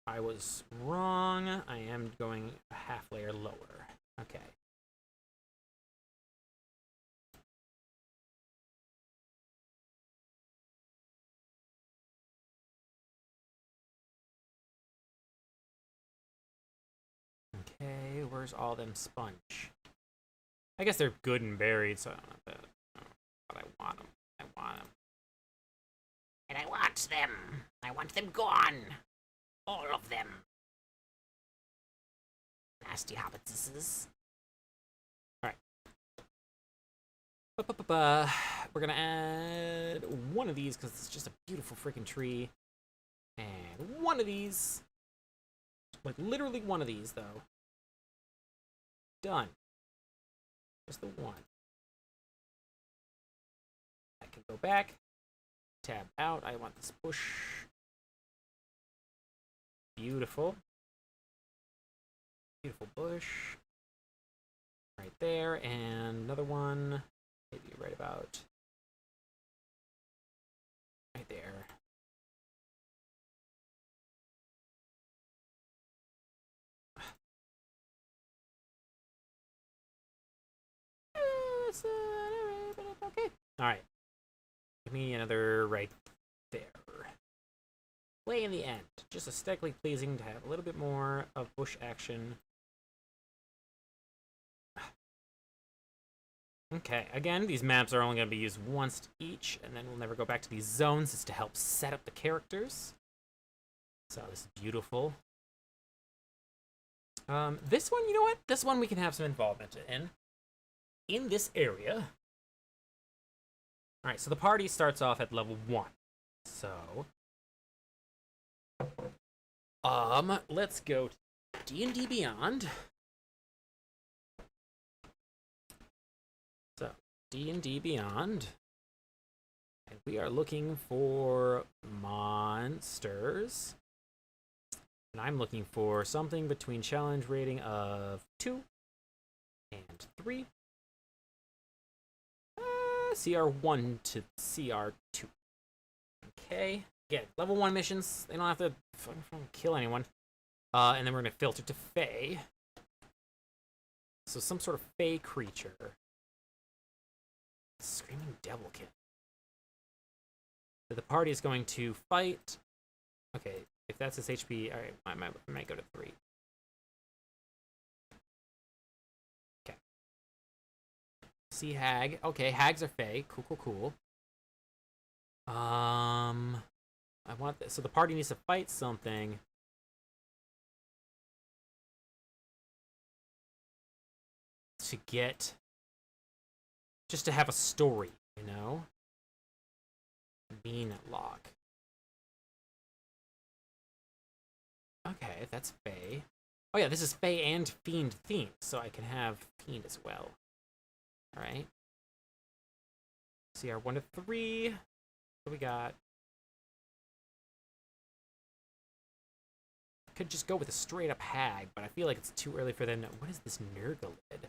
I was wrong. I am going a half layer lower. Okay. Okay, where's all them sponge? I guess they're good and buried, so I don't have to. But I want them. I want them. And I want them. I want them gone. All of them. Nasty hobbitses. Alright. We're gonna add one of these because it's just a beautiful freaking tree. And one of these. Like, literally one of these, though. Done. Just the one. I can go back. Tab out. I want this bush. Beautiful. Beautiful bush. Right there. And another one. Maybe right about right there. Okay. Alright. Give me another right there. Way in the end. Just aesthetically pleasing to have a little bit more of bush action. Okay, again, these maps are only going to be used once each, and then we'll never go back to these zones. It's to help set up the characters. So this is beautiful. This one, you know what? This one we can have some involvement in this area. Alright, so the party starts off at level 1. So let's go to D&D Beyond. So, D&D Beyond. And we are looking for monsters. And I'm looking for something between challenge rating of 2 and 3. CR1 to CR2. Okay. Again, level 1 missions. They don't have to kill anyone. And then we're going to filter to Fae. So some sort of Fae creature. Screaming Devilkin. So the party is going to fight. Okay, if that's his HP, alright, I might go to 3. Okay. See Hag. Okay, Hags are Fae. Cool, cool, cool. I want this. So the party needs to fight something. To get... Just to have a story, you know? Bean lock. Okay, that's Fae. Oh yeah, this is Fae and Fiend themed, so I can have Fiend as well. Alright. CR 1 to 3. What we got? Could just go with a straight up Hag, but I feel like it's too early for them to... What is this Nurglid?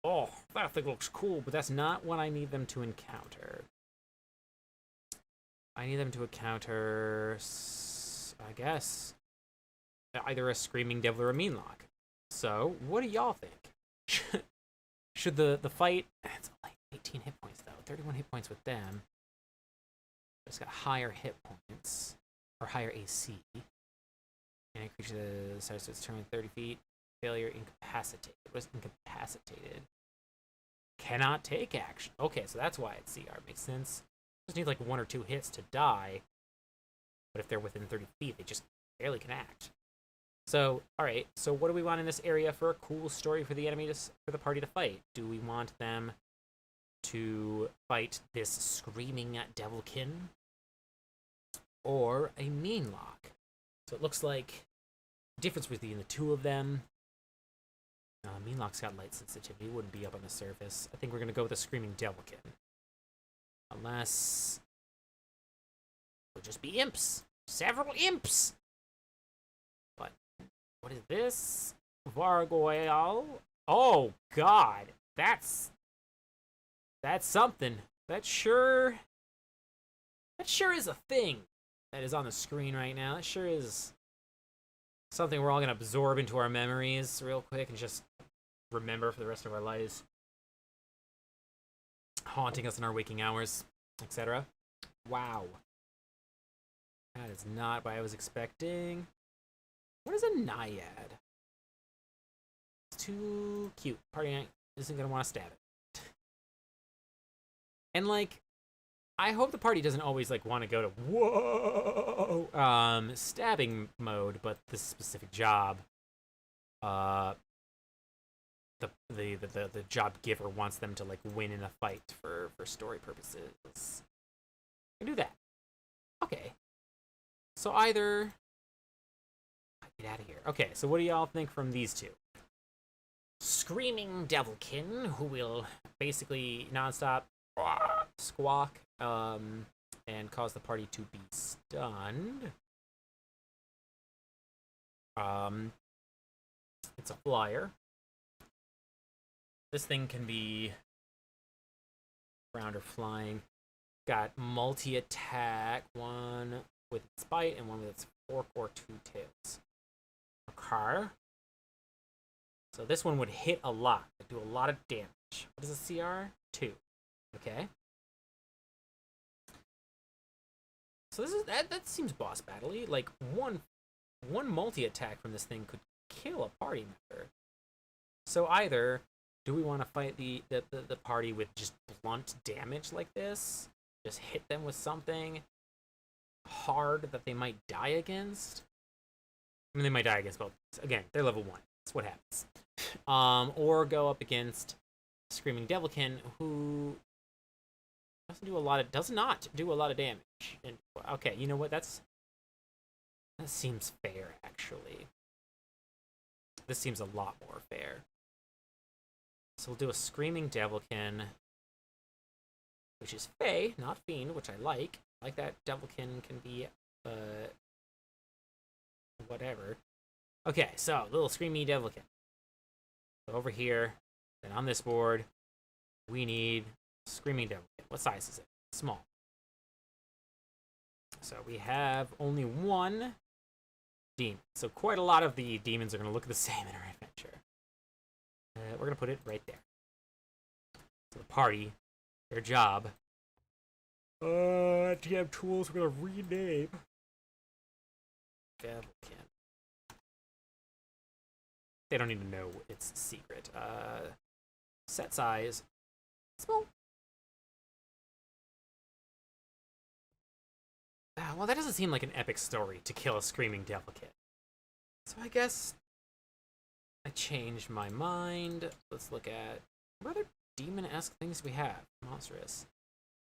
Oh, that thing looks cool, but that's not what I need them to encounter. I need them to encounter, I guess, either a Screaming Devil or a Meanlock. So, what do y'all think? Should the fight... It's only 18 hit points, though. 31 hit points with them. It's got higher hit points. Or higher AC. And a creature that starts its turn 30 feet. Failure incapacitated. What is incapacitated? Cannot take action. Okay, so that's why it's CR. Makes sense. Just need like 1 or 2 hits to die. But if they're within 30 feet, they just barely can act. So, alright. So what do we want in this area for a cool story for the enemy for the party to fight? Do we want them to fight this screaming Devilkin? Or a Meanlock? So it looks like the difference between the two of them Meanlock's got light sensitivity. Wouldn't be up on the surface. I think we're gonna go with a Screaming Devilkin. Unless... It'll just be imps. Several imps! But, what is this? Vargoyle? Oh, God! That's something. That sure is a thing that is on the screen right now. That sure is something we're all gonna absorb into our memories real quick and just remember for the rest of our lives. Haunting us in our waking hours, etc. Wow. That is not what I was expecting. What is a naiad? It's too cute. Party isn't gonna want to stab it. And like, I hope the party doesn't always like want to go to whoa stabbing mode, but this specific job, the job giver wants them to like win in a fight for story purposes. I can do that. Okay. So either get out of here. Okay, so what do y'all think from these two? Screaming Devilkin, who will basically nonstop squawk and cause the party to be stunned. It's a flyer. This thing can be ground or flying. Got multi-attack, one with its bite and one with its fork or two tails. Okay. So this one would hit a lot, do a lot of damage. What is a CR? 2. Okay. So this is that seems boss battle-y. Like one multi-attack from this thing could kill a party member. So either do we want to fight the party with just blunt damage like this? Just hit them with something hard that they might die against? I mean, they might die against both. Again, they're level 1. That's what happens. Or go up against Screaming Devilkin, who does not do a lot of damage. And okay, you know what? That seems fair, actually. This seems a lot more fair. So we'll do a Screaming Devilkin, which is Fey, not Fiend, which I like. I like that Devilkin can be, whatever. Okay, so little Screamy Devilkin. So over here, then on this board, we need Screaming Devilkin. What size is it? Small. So we have only one demon. So quite a lot of the demons are going to look the same in our adventure. We're going to put it right there. So the party, their job, GM tools, we're going to rename Devilkin. They don't even know it's secret. Set size, small. Well, that doesn't seem like an epic story to kill a Screaming Devilkin. So I guess I changed my mind. Let's look at what other demon-esque things we have. Monstrous.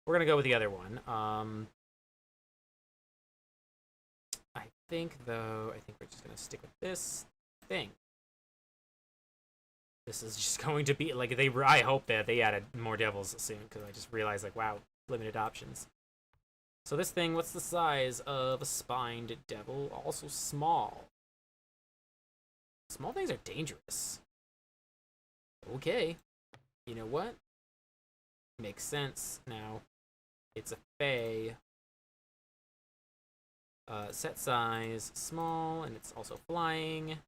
We're gonna go with the other one. I think we're just gonna stick with this thing. This is just going to be like I hope that they added more devils soon, because I just realized like, wow, limited options. So this thing, what's the size of a spined devil? Also small. Small things are dangerous. Okay. You know what? Makes sense now. It's a Fey. Set size, small, and it's also flying.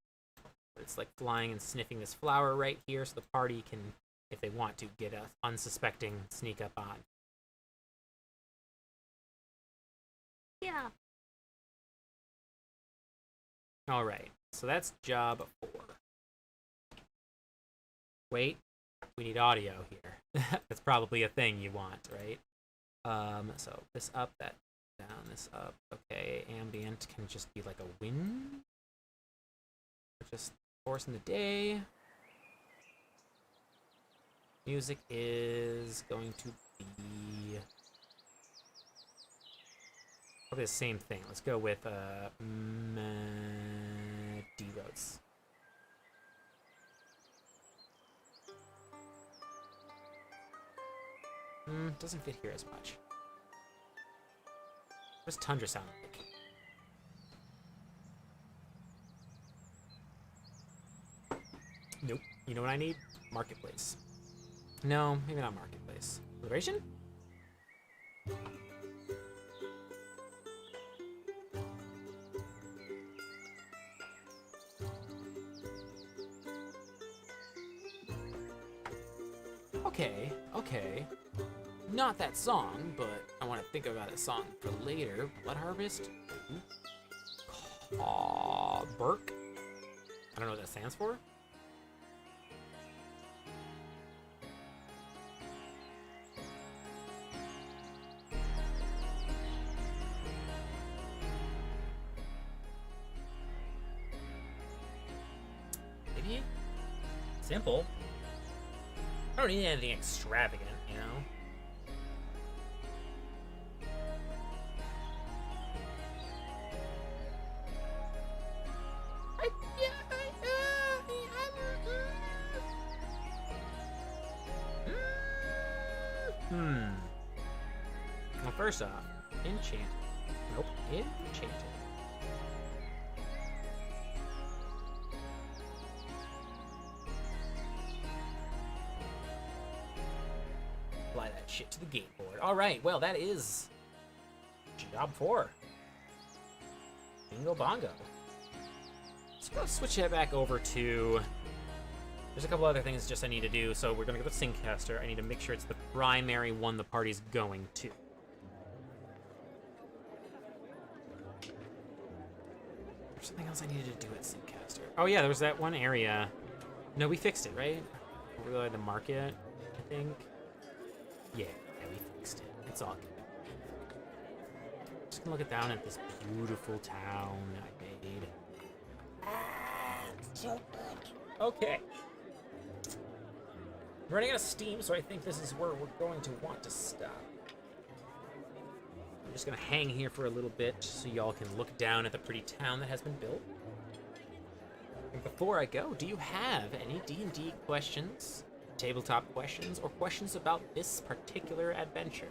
It's like flying and sniffing this flower right here, so the party can, if they want to, get a unsuspecting sneak up on. Yeah. Alright, so that's job 4. Wait, we need audio here. That's probably a thing you want, right? So this up, that down, this up. Okay, ambient can just be like a wind. Just forcing the day. Music is going to be probably the same thing. Let's go with D Roads. Doesn't fit here as much. What does tundra sound like? Nope. You know what I need? Marketplace. No, maybe not marketplace. Liberation? Okay, okay. Not that song, but I want to think about a song for later. Blood Harvest? Burke? I don't know what that stands for. Maybe? Simple. I don't need anything extravagant, you know? Well, first off, enchanted. Nope, enchanted. Apply that shit to the game board. All right, well, that is job 4. Bingo bongo. Let's go switch that back over to... There's a couple other things just I need to do. So we're going to go to Singcaster. I need to make sure it's the primary one the party's going to. There's something else I needed to do at Singcaster. Oh yeah, there was that one area. No, we fixed it, right? Over by the market, I think. Yeah, we fixed it. It's all good. Just gonna look down at this beautiful town I made. So good. Okay. I'm running out of steam, so I think this is where we're going to want to stop. I'm just gonna hang here for a little bit so y'all can look down at the pretty town that has been built. And before I go, do you have any D&D questions, tabletop questions, or questions about this particular adventure?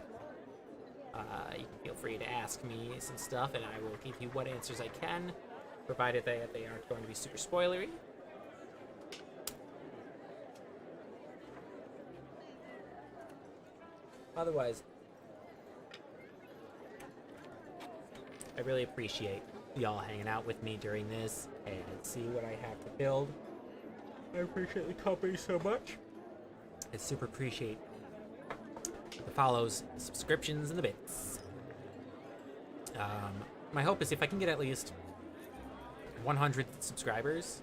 You can feel free to ask me some stuff, and I will give you what answers I can, provided that they aren't going to be super spoilery. Otherwise, I really appreciate y'all hanging out with me during this and see what I have to build. I appreciate the company so much. I super appreciate the follows, the subscriptions, and the bits. My hope is if I can get at least 100 subscribers.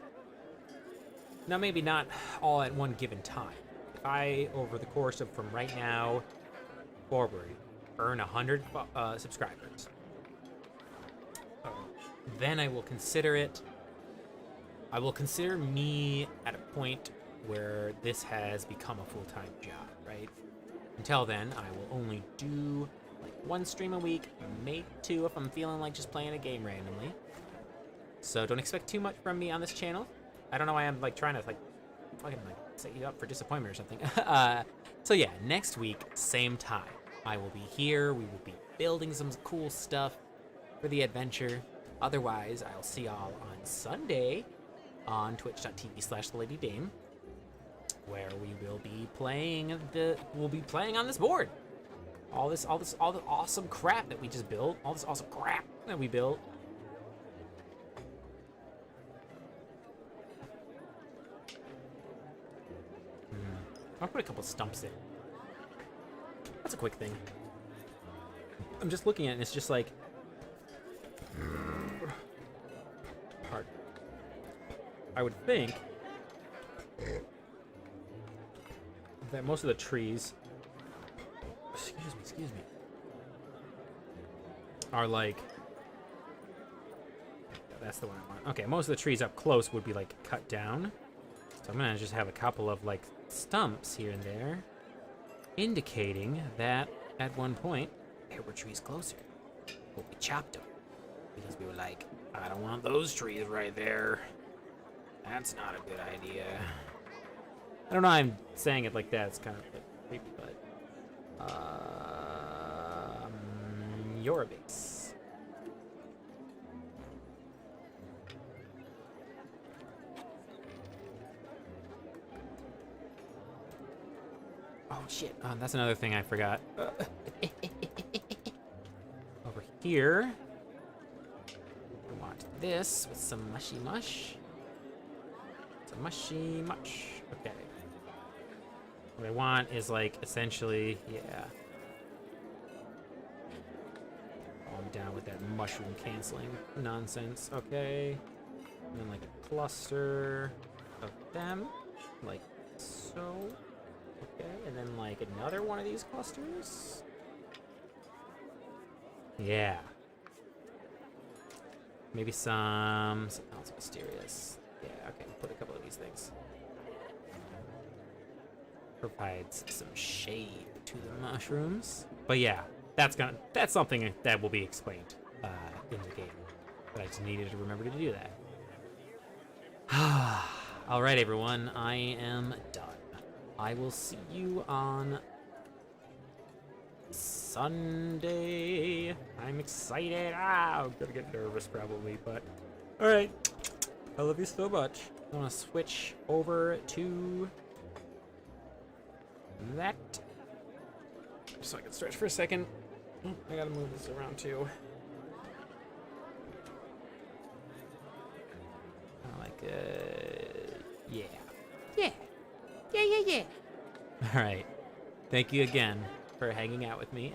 Now, maybe not all at one given time. If I, over the course of from right now forward, earn 100 subscribers, then I will consider it. I will consider me at a point where this has become a full-time job, right? Until then, I will only do like 1 stream a week, maybe 2 if I'm feeling like just playing a game randomly. So don't expect too much from me on this channel. I don't know why I'm like trying to like fucking like set you up for disappointment or something. So yeah, next week, same time, I will be here. We will be building some cool stuff for the adventure. Otherwise, I'll see y'all on Sunday on twitch.tv/TheLadyDame, where we will be playing on this board. All the awesome crap that we just built. All this awesome crap that we built. I'll put a couple stumps in. That's a quick thing. I'm just looking at it and it's just like... hard. I would think that most of the trees... Excuse me. Are like... That's the one I want. Okay, most of the trees up close would be like cut down. So I'm gonna just have a couple of like stumps here and there, indicating that at one point there were trees closer, but we chopped them because we were like, I don't want those trees right there. That's not a good idea. I don't know why I'm saying it like that. It's kind of like creepy, but Your base. Oh shit, that's another thing I forgot. Over here, we want this with some mushy mush. Some mushy mush. Okay. What I want is like essentially, yeah. I'm down with that mushroom canceling nonsense. Okay. And then like a cluster of them, like so. Okay, and then like another one of these clusters. Yeah. Maybe something else mysterious. Yeah, okay, we'll put a couple of these things. Provides some shade to the mushrooms. But yeah, that's something that will be explained in the game. But I just needed to remember to do that. All right, everyone, I am done. I will see you on Sunday. I'm excited. I'm gonna get nervous probably, but all right. I love you so much. I'm gonna switch over to that. So I can stretch for a second. I gotta move this around too. Like, yeah. Yeah. All right. Thank you again for hanging out with me,